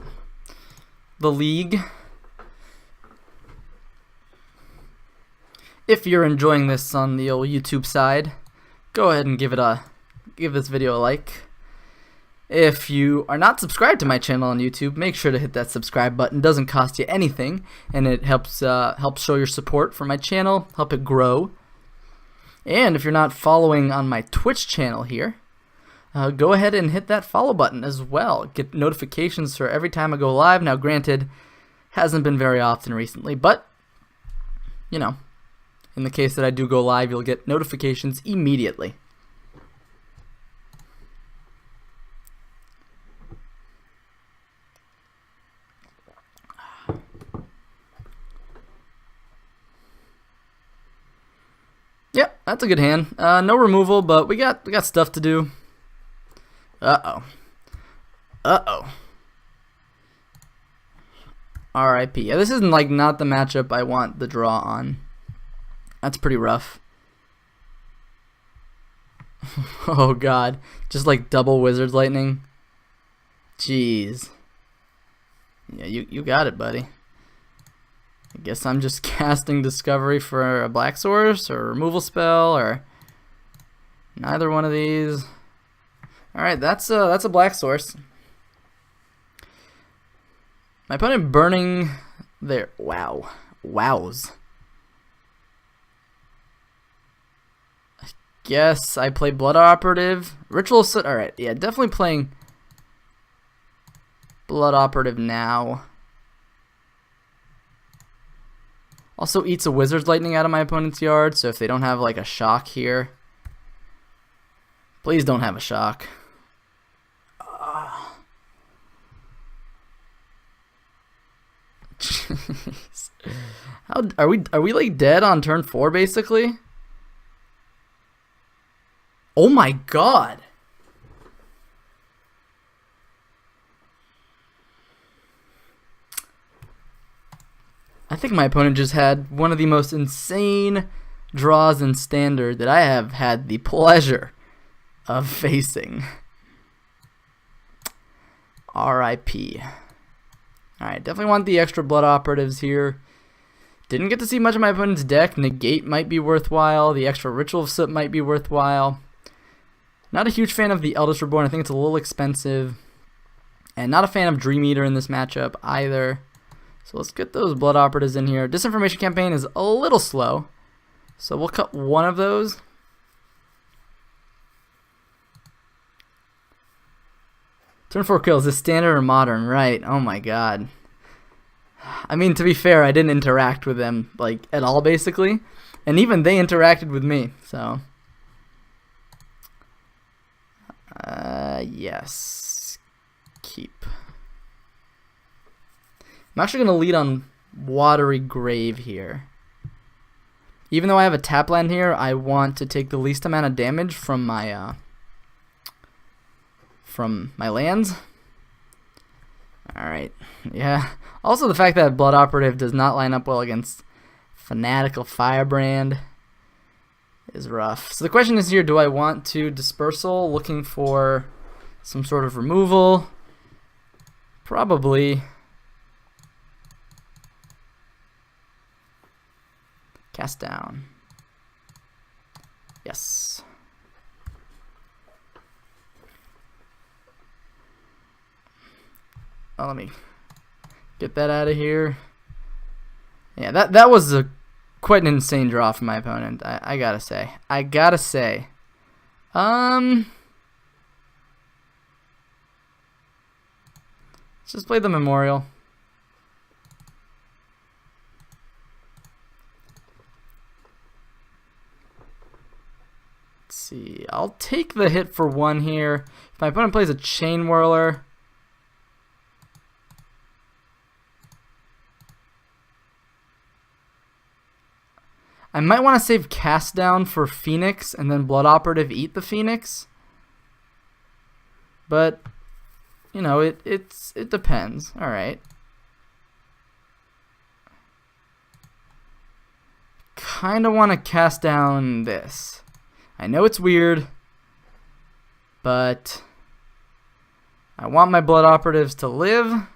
the league. If you're enjoying this on the old YouTube side, go ahead and give this video a like. If you are not subscribed to my channel on YouTube, make sure to hit that subscribe button. It doesn't cost you anything, and it helps show your support for my channel, help it grow. And if you're not following on my Twitch channel here, go ahead and hit that follow button as well. Get notifications for every time I go live. Now, granted, hasn't been very often recently, but in the case that I do go live, you'll get notifications immediately. Yep, that's a good hand. No removal, but we got stuff to do. Uh-oh. Uh-oh. RIP. Yeah, this isn't like not the matchup I want the draw on. That's pretty rough. Oh god. Just like double Wizard's Lightning. Jeez. Yeah, you got it, buddy. I guess I'm just casting Discovery for a black source or removal spell or neither one of these. Alright, that's a black source. My opponent burning their wows. I guess I play Blood Operative. Ritual Soot. Alright, yeah, definitely playing Blood Operative now. Also eats a Wizard's Lightning out of my opponent's yard, so if they don't have like a shock here, please don't have a shock. Jeez. How are we like dead on turn 4 basically? Oh my god. I think my opponent just had one of the most insane draws in Standard that I have had the pleasure of facing. RIP. Alright, definitely want the extra Blood Operatives here. Didn't get to see much of my opponent's deck. Negate might be worthwhile. The extra Ritual of Soot might be worthwhile. Not a huge fan of the Eldest Reborn. I think it's a little expensive. And not a fan of Dream Eater in this matchup either. So let's get those Blood Operatives in here. Disinformation Campaign is a little slow, so we'll cut one of those. Turn 4 kills. Is Standard or Modern? Right. Oh my god. I mean, to be fair, I didn't interact with them like at all basically, and even they interacted with me. So yes. Keep. I'm actually going to lead on Watery Grave here. Even though I have a tap land here, I want to take the least amount of damage from my lands. Alright, yeah. Also the fact that Blood Operative does not line up well against Fanatical Firebrand is rough. So the question is here, do I want to Dispersal, looking for some sort of removal? Probably. Cast down. Yes. Oh, let me get that out of here. Yeah, that was quite an insane draw from my opponent. I gotta say. Let's just play the Memorial. See, I'll take the hit for 1 here. If my opponent plays a Chain Whirler, I might want to save Cast Down for Phoenix and then Blood Operative eat the Phoenix. But you know, it depends. All right. Kind of want to cast down this. I know it's weird, but I want my Blood Operatives to live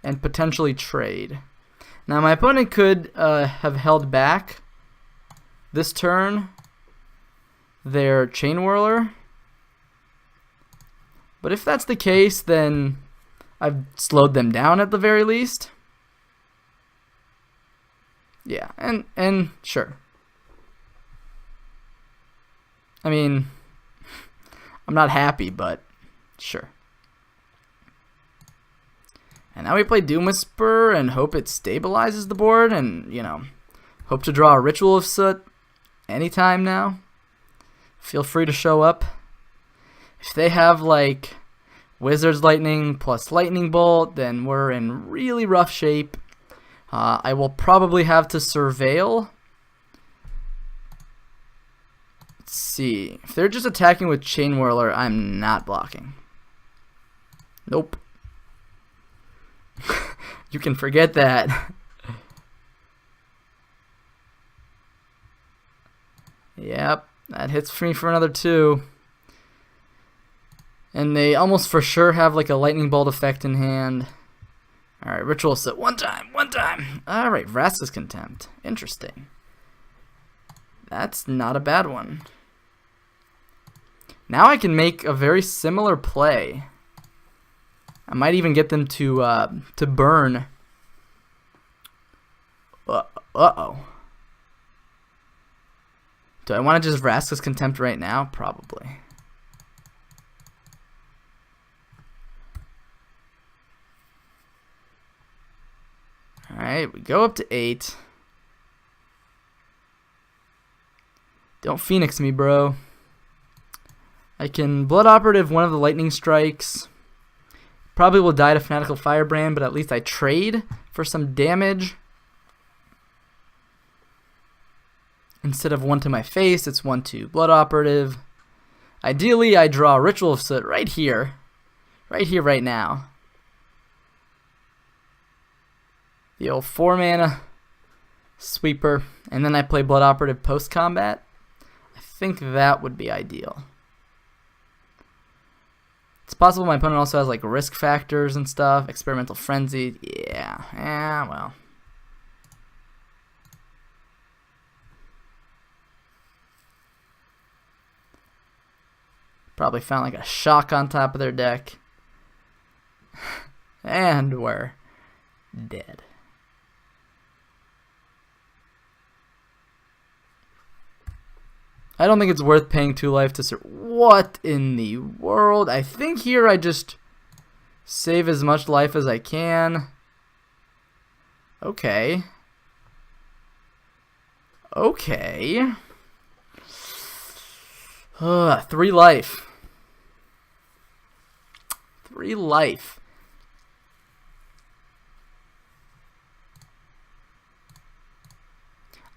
and potentially trade. Now my opponent could have held back this turn their Chain Whirler, but if that's the case, then I've slowed them down at the very least. Yeah, and sure. I mean, I'm not happy, but sure. And now we play Doom Whisper and hope it stabilizes the board and, you know, hope to draw a Ritual of Soot anytime now. Feel free to show up. If they have, like, Wizard's Lightning plus Lightning Bolt, then we're in really rough shape. I will probably have to Surveil Let's see. If they're just attacking with Chain Whirler, I'm not blocking. Nope. You can forget that. Yep, that hits me for another 2. And they almost for sure have like a lightning bolt effect in hand. Alright, Ritual Set. One time. Alright, Vraska's Contempt. Interesting. That's not a bad one. Now I can make a very similar play. I might even get them to burn. Uh-oh. Do I want to just Vraska's Contempt right now? Probably. Alright, we go up to 8. Don't Phoenix me, bro. I can Blood Operative one of the Lightning Strikes. Probably will die to Fanatical Firebrand, but at least I trade for some damage. Instead of 1 to my face, it's 1 to Blood Operative. Ideally, I draw Ritual of Soot right here. Right here, right now. The old 4 mana sweeper. And then I play Blood Operative post-combat. I think that would be ideal. It's possible my opponent also has like risk factors and stuff. Experimental Frenzy. Yeah, well. Probably found like a shock on top of their deck. And we're dead. I don't think it's worth paying 2 life to what in the world? I think here I just save as much life as I can. Okay. 3 life. 3 life.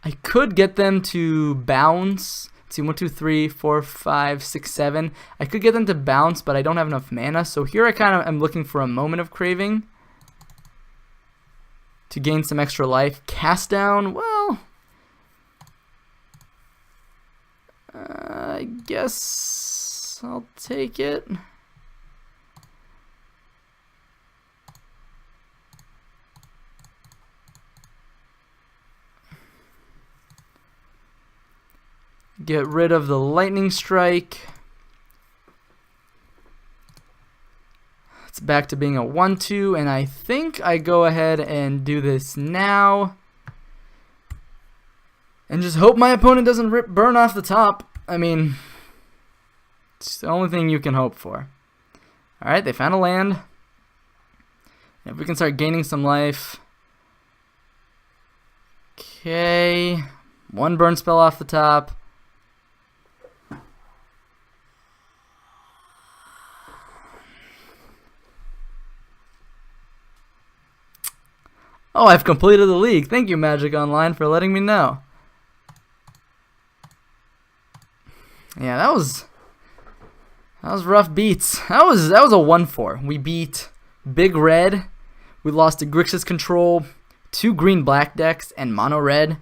I could get them to bounce. Let's see, 1, 2, 3, 4, 5, 6, 7. I could get them to bounce, but I don't have enough mana. So here I kind of am looking for a Moment of Craving to gain some extra life. Cast down, well, I guess I'll take it. Get rid of the Lightning Strike. It's back to being a 1/2, and I think I go ahead and do this now. And just hope my opponent doesn't burn off the top. I mean, it's the only thing you can hope for. Alright, they found a land. If we can start gaining some life. Okay. 1 burn spell off the top. Oh, I've completed the league. Thank you, Magic Online, for letting me know. Yeah, that was rough beats. That was a 1/4. We beat Big Red. We lost to Grixis Control, 2 green-black decks, and mono red.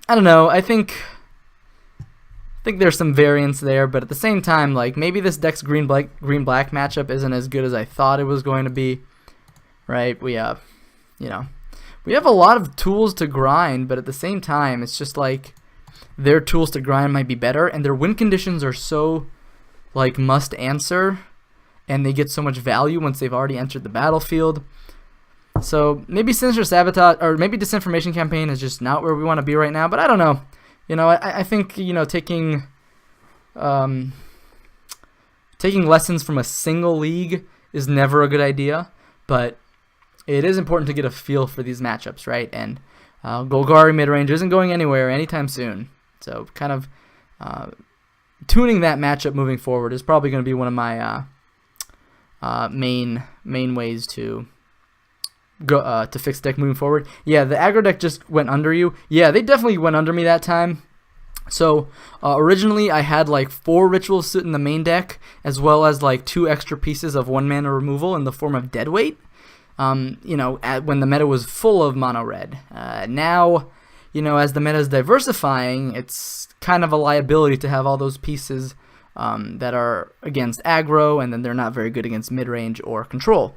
I don't know. I think there's some variance there, but at the same time, like maybe this deck's green-black matchup isn't as good as I thought it was going to be. Right, we have a lot of tools to grind, but at the same time, it's just like their tools to grind might be better, and their win conditions are so like must answer, and they get so much value once they've already entered the battlefield. So maybe Sinister Sabotage or maybe Disinformation Campaign is just not where we want to be right now. But I don't know. I think taking lessons from a single league is never a good idea, but it is important to get a feel for these matchups, right? And Golgari midrange isn't going anywhere anytime soon. So kind of tuning that matchup moving forward is probably going to be one of my main ways to go to fix deck moving forward. Yeah, the aggro deck just went under you. Yeah, they definitely went under me that time. So originally I had like 4 rituals sit in the main deck, as well as like 2 extra pieces of 1 mana removal in the form of Deadweight. When the meta was full of mono red. Now, as the meta is diversifying, it's kind of a liability to have all those pieces that are against aggro, and then they're not very good against mid-range or control.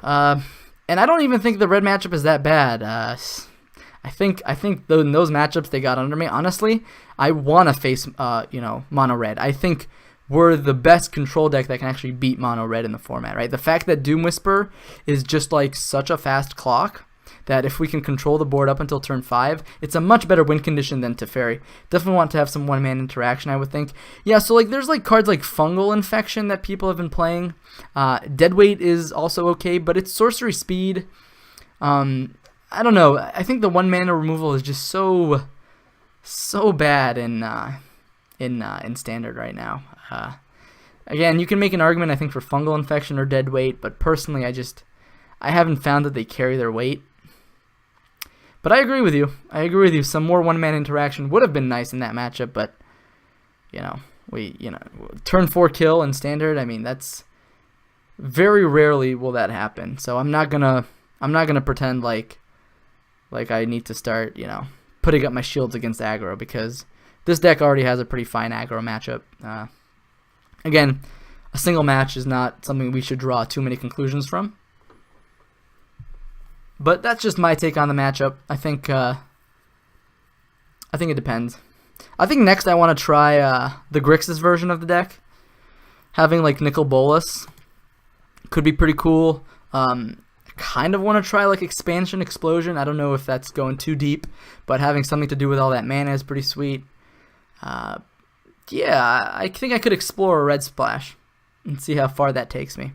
And I don't even think the red matchup is that bad. I think in those matchups they got under me. Honestly, I want to face mono red. I think we're the best control deck that can actually beat mono red in the format, right? The fact that Doom Whisper is just like such a fast clock that if we can control the board up until turn 5, it's a much better win condition than Teferi. Definitely want to have some one-man interaction, I would think. Yeah, so like there's like cards like Fungal Infection that people have been playing. Deadweight is also okay, but it's sorcery speed. I don't know. I think the 1 mana removal is just so bad in standard right now. Again, you can make an argument, I think, for Fungal Infection or Deadweight, but personally, I haven't found that they carry their weight. But I agree with you. Some more 1-man interaction would have been nice in that matchup, but turn 4 kill in standard. I mean, that's very rarely will that happen. So I'm not gonna pretend like I need to start putting up my shields against aggro, because this deck already has a pretty fine aggro matchup. Again, a single match is not something we should draw too many conclusions from. But that's just my take on the matchup. I think it depends. I think next I want to try the Grixis version of the deck. Having like Nicol Bolas could be pretty cool. Kind of want to try like Expansion Explosion. I don't know if that's going too deep, but having something to do with all that mana is pretty sweet. Yeah, I think I could explore a Red Splash and see how far that takes me.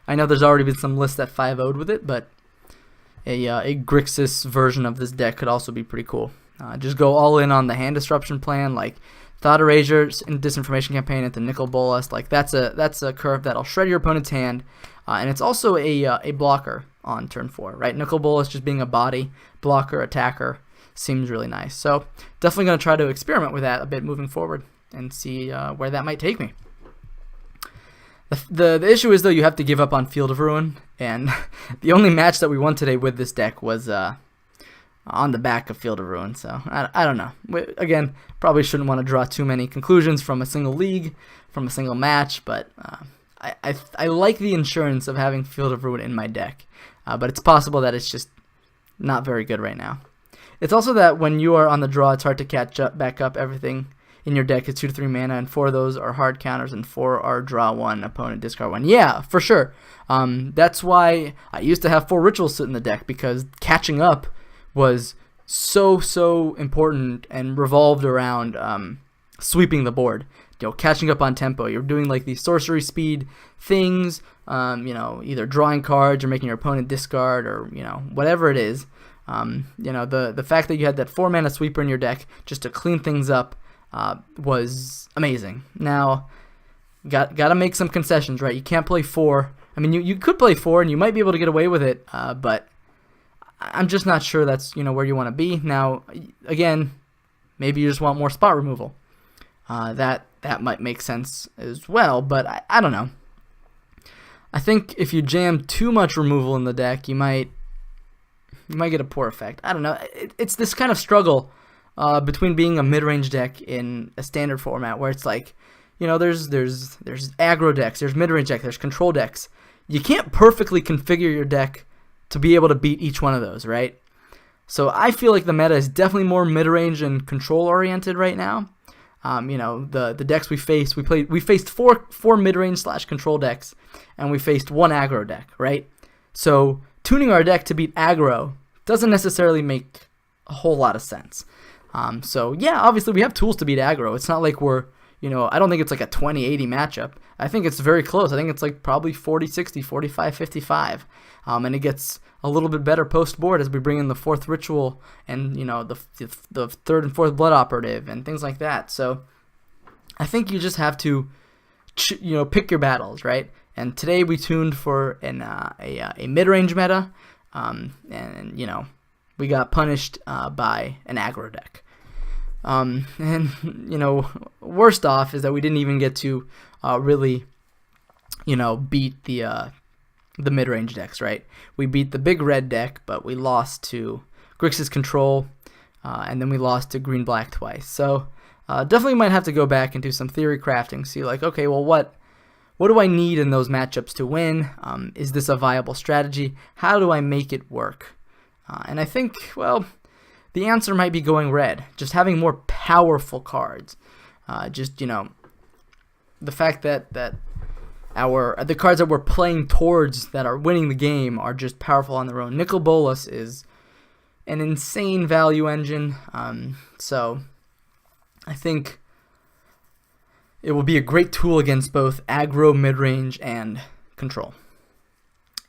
I know there's already been some lists that 5-0'd with it, but a Grixis version of this deck could also be pretty cool. Just go all in on the hand disruption plan, like Thought Erasure and Disinformation Campaign at the Nicol Bolas. Like that's a curve that'll shred your opponent's hand, and it's also a blocker on turn 4, right? Nicol Bolas just being a body blocker attacker seems really nice. So definitely going to try to experiment with that a bit moving forward and see where that might take me. The issue is, though, you have to give up on Field of Ruin, and the only match that we won today with this deck was on the back of Field of Ruin, so I don't know. Again, probably shouldn't want to draw too many conclusions from a single league, from a single match, but I like the insurance of having Field of Ruin in my deck, but it's possible that it's just not very good right now. It's also that when you are on the draw, it's hard to catch up, back up everything in your deck. It's 2 to 3 mana, and 4 of those are hard counters, and 4 are draw 1, opponent discard 1. Yeah, for sure. That's why I used to have 4 rituals sit in the deck, because catching up was so important and revolved around sweeping the board. Catching up on tempo. You're doing like these sorcery speed things, either drawing cards or making your opponent discard, or whatever it is. The fact that you had that 4 mana sweeper in your deck just to clean things up was amazing. Now, gotta make some concessions, right? You can't play 4. I mean, you could play 4 and you might be able to get away with it, but I'm just not sure that's where you want to be. Now, again, maybe you just want more spot removal. That might make sense as well, but I don't know. I think if you jam too much removal in the deck, you might get a poor effect. I don't know. It's this kind of struggle between being a mid-range deck in a standard format, where it's like, there's aggro decks, there's mid-range decks, there's control decks. You can't perfectly configure your deck to be able to beat each one of those, right? So I feel like the meta is definitely more mid-range and control-oriented right now. The decks we faced, we faced four mid-range / control decks, and we faced 1 aggro deck, right? So tuning our deck to beat aggro doesn't necessarily make a whole lot of sense. So yeah, obviously we have tools to beat aggro. It's not like we're, I don't think it's like a 20-80 matchup. I think it's very close. I think it's like probably 40-60, 45-55. And it gets a little bit better post-board as we bring in the 4th ritual and, the 3rd and 4th blood operative and things like that. So I think you just have to, pick your battles, right? And today we tuned for a mid-range meta, and we got punished by an aggro deck. And, you know, worst off is that we didn't even get to really, you know, beat the mid-range decks, right? We beat the big red deck, but we lost to Grixis Control, and then we lost to green-black twice. So definitely might have to go back and do some theory crafting, see like, okay, well, what do I need in those matchups to win? Is this a viable strategy? How do I make it work? And I think, well, the answer might be going red, just having more powerful cards. Just, you know, the fact that the cards that we're playing towards that are winning the game are just powerful on their own. Nicol Bolas is an insane value engine, so I think it will be a great tool against both aggro, mid-range, and control,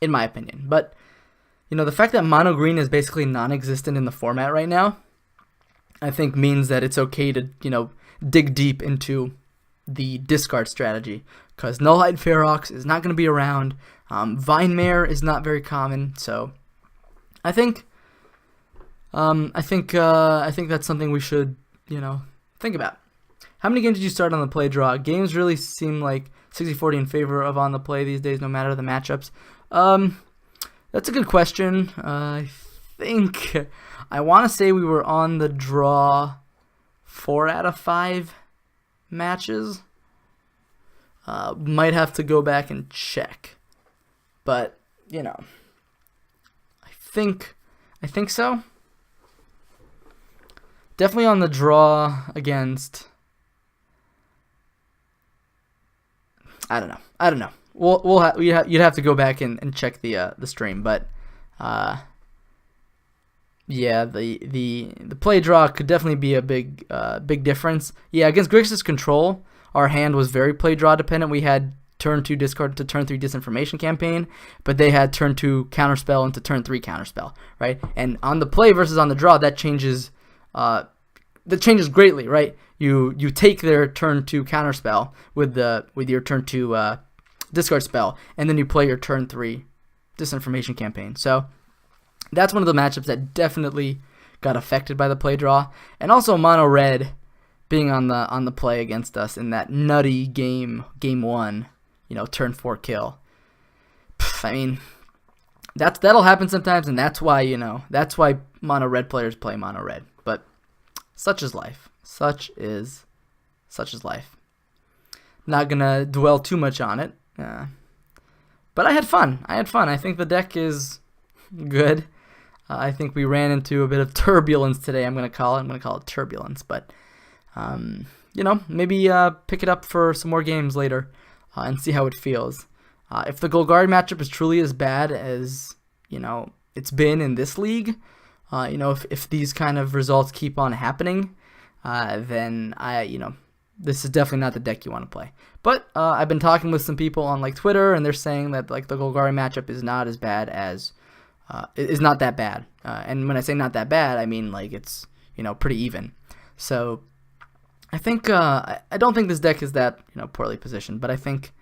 in my opinion. But, you know, the fact that mono green is basically non-existent in the format right now, I think means that it's okay to, you know, dig deep into the discard strategy, because Nullhide Ferox is not going to be around. Vine Mare is not very common, so I think that's something we should, you know, think about. How many games did you start on the play draw? Games really seem like 60-40 in favor of on the play these days, no matter the matchups. That's a good question. I think I want to say we were on the draw 4 out of 5 matches. Might have to go back and check, but you know, I think so. Definitely on the draw against. I don't know. You'd have to go back and check the stream, but yeah, the play draw could definitely be a big difference. Yeah, against Grixis Control, our hand was very play draw dependent. We had turn 2 discard to turn 3 disinformation campaign, but they had turn 2 counterspell into turn 3 counterspell, right? And on the play versus on the draw, that changes greatly, right? You take their turn 2 counterspell with your turn 2 discard spell, and then you play your turn 3 disinformation campaign. So that's one of the matchups that definitely got affected by the play draw, and also mono red being on the play against us in that nutty game 1, you know, turn 4 kill. I mean, that'll happen sometimes, and that's why mono red players play mono red. But such is life. Such is life. Not gonna dwell too much on it. But I had fun. I think the deck is good. I think we ran into a bit of turbulence today. I'm gonna call it turbulence. But you know, maybe pick it up for some more games later and see how it feels. If the Golgari matchup is truly as bad as, you know, it's been in this league, you know, if these kind of results keep on happening, then this is definitely not the deck you want to play. But I've been talking with some people on like Twitter, and they're saying that like the Golgari matchup is not as bad as is not that bad. And when I say not that bad, I mean like it's, you know, pretty even. So I think I don't think this deck is that, you know, poorly positioned, but I think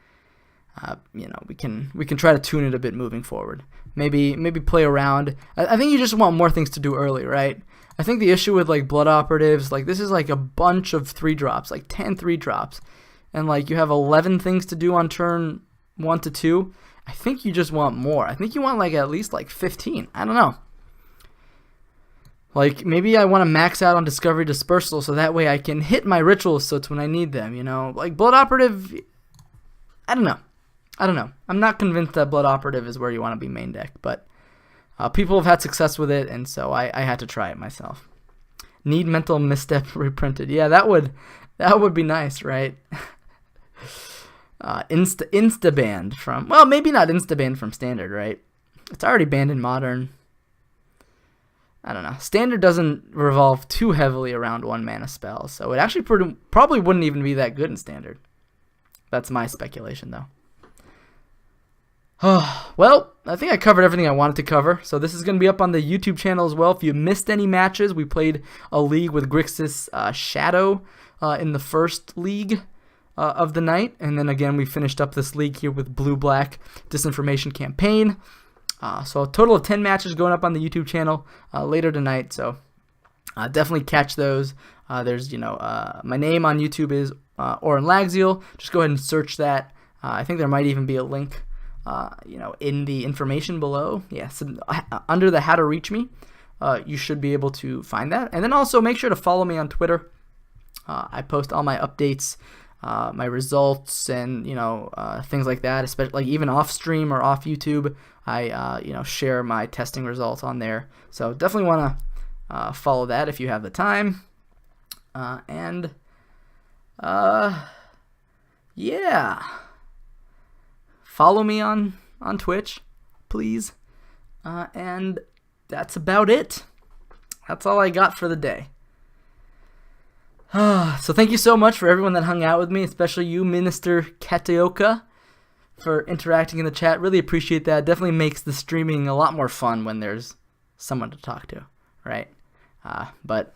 you know, we can try to tune it a bit moving forward. Maybe play around. I think you just want more things to do early, right? I think the issue with like Blood Operatives, like this is like a bunch of 3-drops, like 10 3-drops, and like you have 11 things to do on turn 1 to 2. I think you just want more. I think you want like at least like 15. I don't know. Like maybe I want to max out on Discovery Dispersal so that way I can hit my ritual soot when I need them, you know? Like Blood Operative, I don't know. I'm not convinced that Blood Operative is where you want to be main deck, but people have had success with it, and so I had to try it myself. Need Mental Misstep reprinted. Yeah, that would be nice, right? Insta banned from, well, maybe not insta banned from Standard, right? It's already banned in Modern. I don't know. Standard doesn't revolve too heavily around 1-mana spells, so it actually probably wouldn't even be that good in Standard. That's my speculation, though. Well, I think I covered everything I wanted to cover, so this is going to be up on the YouTube channel as well. If you missed any matches, we played a league with Grixis Shadow in the first league of the night, and then again we finished up this league here with Blue-Black Disinformation Campaign. So a total of 10 matches going up on the YouTube channel later tonight. So definitely catch those. There's, my name on YouTube is Oren Lagziel. Just go ahead and search that. I think there might even be a link, in the information below. Yeah, so under the how to reach me, you should be able to find that. And then also make sure to follow me on Twitter. I post all my updates, my results, and things like that. Especially like even off stream or off YouTube, I share my testing results on there. So definitely want to follow that if you have the time. Yeah. Follow me on Twitch, please. And that's about it. That's all I got for the day. So thank you so much for everyone that hung out with me, especially you, Minister Kataoka, for interacting in the chat. Really appreciate that. Definitely makes the streaming a lot more fun when there's someone to talk to, right? But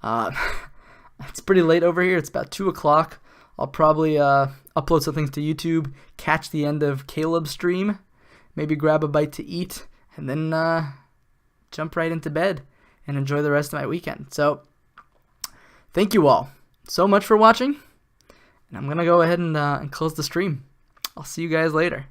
it's pretty late over here. It's about 2 o'clock. I'll probably upload some things to YouTube, catch the end of Caleb's stream, maybe grab a bite to eat, and then jump right into bed and enjoy the rest of my weekend. So thank you all so much for watching, and I'm going to go ahead and close the stream. I'll see you guys later.